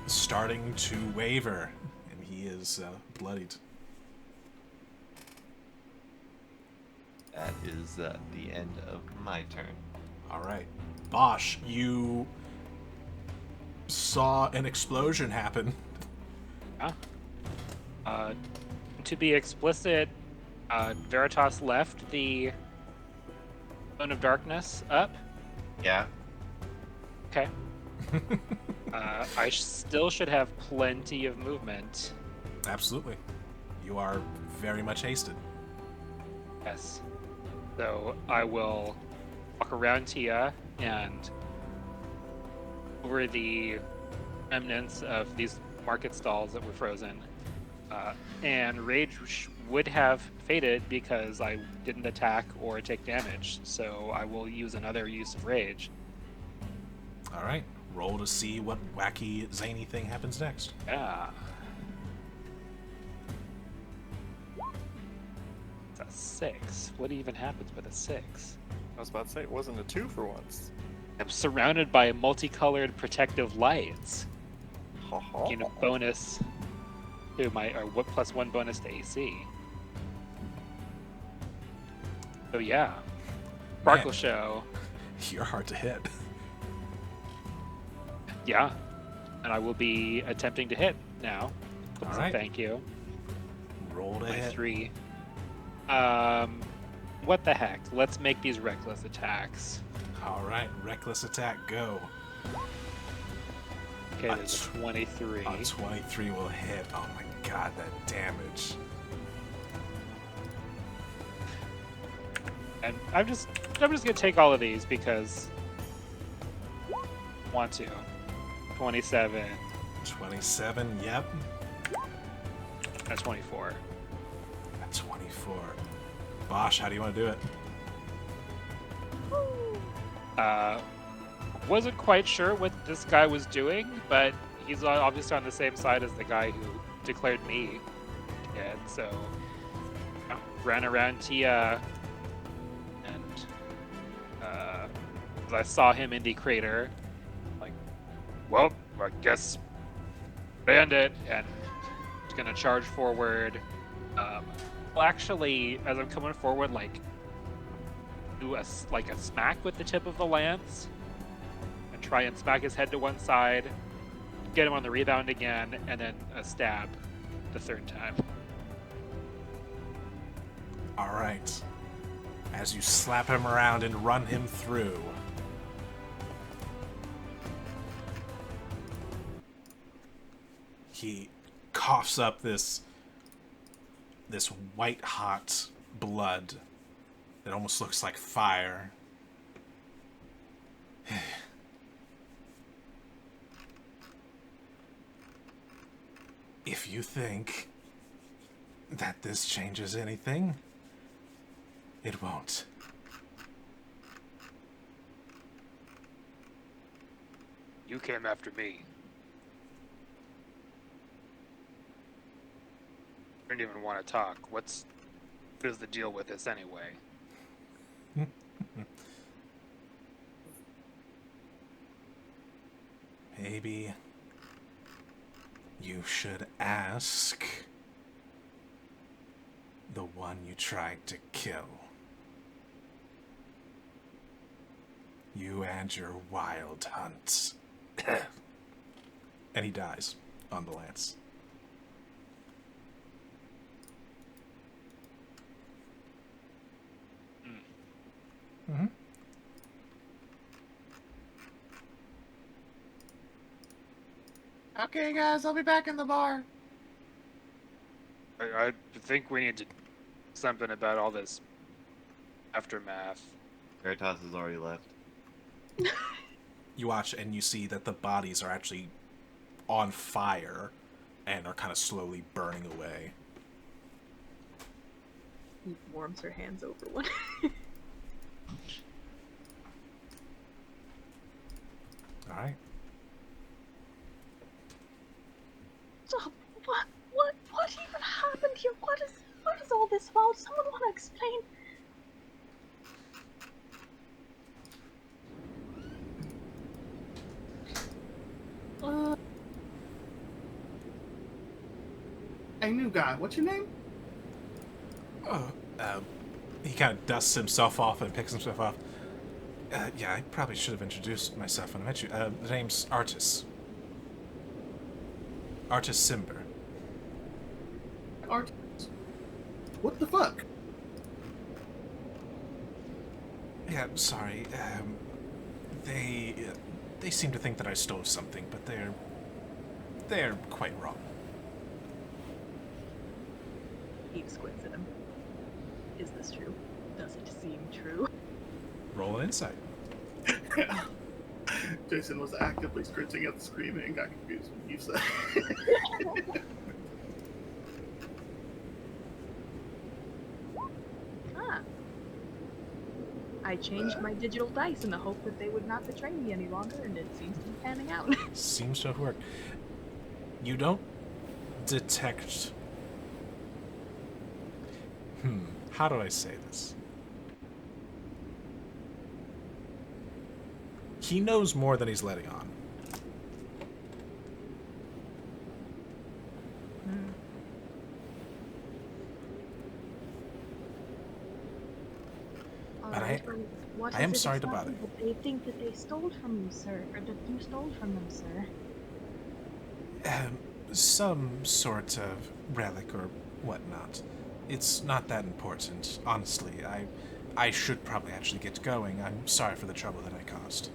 Speaker 1: starting to waver, and he is bloodied.
Speaker 4: That is the end of my turn.
Speaker 1: All right. Bosch, you saw an explosion happen.
Speaker 3: To be explicit, Veritas left the Zone of Darkness up.
Speaker 4: Yeah.
Speaker 3: Okay. I still should have plenty of movement.
Speaker 1: Absolutely. You are very much hasted.
Speaker 3: Yes. So I will walk around Tia and over the remnants of these market stalls that were frozen. And Rage would have faded because I didn't attack or take damage. So I will use another use of Rage.
Speaker 1: All right. Roll to see what wacky, zany thing happens next.
Speaker 3: Yeah. It's a 6. What even happens with a 6?
Speaker 2: I was about to say, it wasn't a 2 for once.
Speaker 3: I'm surrounded by multicolored protective lights.
Speaker 2: Ha ha.
Speaker 3: Gain a bonus to my, or what, +1 bonus to AC. So yeah. Sparkle
Speaker 1: Man.
Speaker 3: Show.
Speaker 1: You're hard to hit.
Speaker 3: Yeah. And I will be attempting to hit now.
Speaker 1: All
Speaker 3: So
Speaker 1: right.
Speaker 3: thank you.
Speaker 1: Roll to hit.
Speaker 3: 3. What the heck? Let's make these reckless attacks.
Speaker 1: All right. Reckless attack, go.
Speaker 3: Okay, there's a 23.
Speaker 1: A 23 will hit. Oh my god, that damage.
Speaker 3: And I'm just gonna take all of these because I want to. 27.
Speaker 1: 27, yep.
Speaker 3: That's 24.
Speaker 1: At 24. Bosch, how do you want to do it?
Speaker 3: Wasn't quite sure what this guy was doing, but he's obviously on the same side as the guy who declared me dead. So ran around Tia, and as I saw him in the crater, like, well, I guess bandit, and he's gonna charge forward. Well, actually, as I'm coming forward, like, do a smack with the tip of the lance, and try and smack his head to one side, get him on the rebound again, and then a stab the third time.
Speaker 1: All right. As you slap him around and run him through. He coughs up this white hot blood that almost looks like fire. If you think that this changes anything. It won't.
Speaker 3: You came after me. I didn't even want to talk. What is the deal with this anyway?
Speaker 1: Maybe you should ask the one you tried to kill. You and your wild hunts. And he dies on the lance. Mm-hmm.
Speaker 10: Okay, guys, I'll be back in the bar.
Speaker 3: I think we need to do something about all this aftermath.
Speaker 4: Veritas has already left.
Speaker 1: You watch and you see that the bodies are actually on fire and are kind of slowly burning away.
Speaker 5: He warms her hands over one.
Speaker 1: Alright.
Speaker 5: So, what even happened here? What is all this about? Someone want to explain?
Speaker 6: Hey, new guy, what's your name?
Speaker 1: He kind of dusts himself off and picks himself up. Yeah, I probably should have introduced myself when I met you. The name's Artis. Artis Simber.
Speaker 6: Art. What the fuck?
Speaker 1: Yeah, sorry. They seem to think that I stole something, but they're quite wrong.
Speaker 5: Eve squints at him. Is this true? Does it seem true?
Speaker 1: Roll an insight.
Speaker 6: Jason was actively screeching at the screen and got confused when you said.
Speaker 5: Ah. I changed my digital dice in the hope that they would not betray me any longer, and it seems to be panning out.
Speaker 1: Seems to have worked. You don't detect... How do I say this? He knows more than he's letting on. But
Speaker 5: What
Speaker 1: I am
Speaker 5: is it
Speaker 1: sorry to
Speaker 5: exactly
Speaker 1: bother.
Speaker 5: that they think that they stole from you, sir, or that you stole from them, sir.
Speaker 1: Some sort of relic or whatnot. It's not that important, honestly. I should probably actually get going. I'm sorry for the trouble that I caused.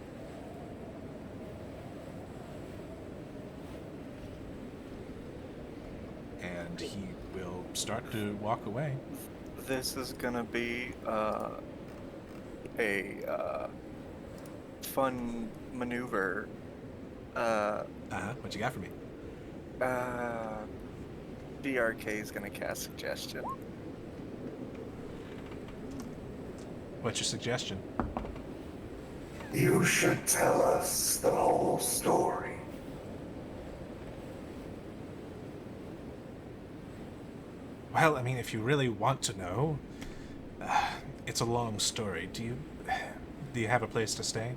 Speaker 1: And he will start to walk away.
Speaker 2: This is gonna be a fun maneuver.
Speaker 1: What you got for me?
Speaker 2: DRK is gonna cast suggestion.
Speaker 1: What's your suggestion?
Speaker 8: You should tell us the whole story.
Speaker 1: Well, I mean, if you really want to know, it's a long story. Do you have a place to stay?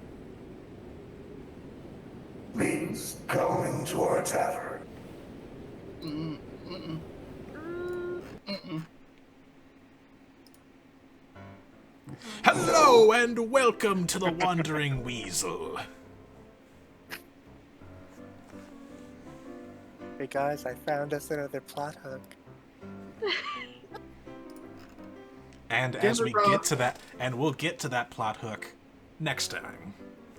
Speaker 8: Please come into our tavern.
Speaker 1: Hello and welcome to the Wandering Weasel.
Speaker 2: Hey guys, I found us another plot hook.
Speaker 1: And as we get to that, and we'll get to that plot hook next time.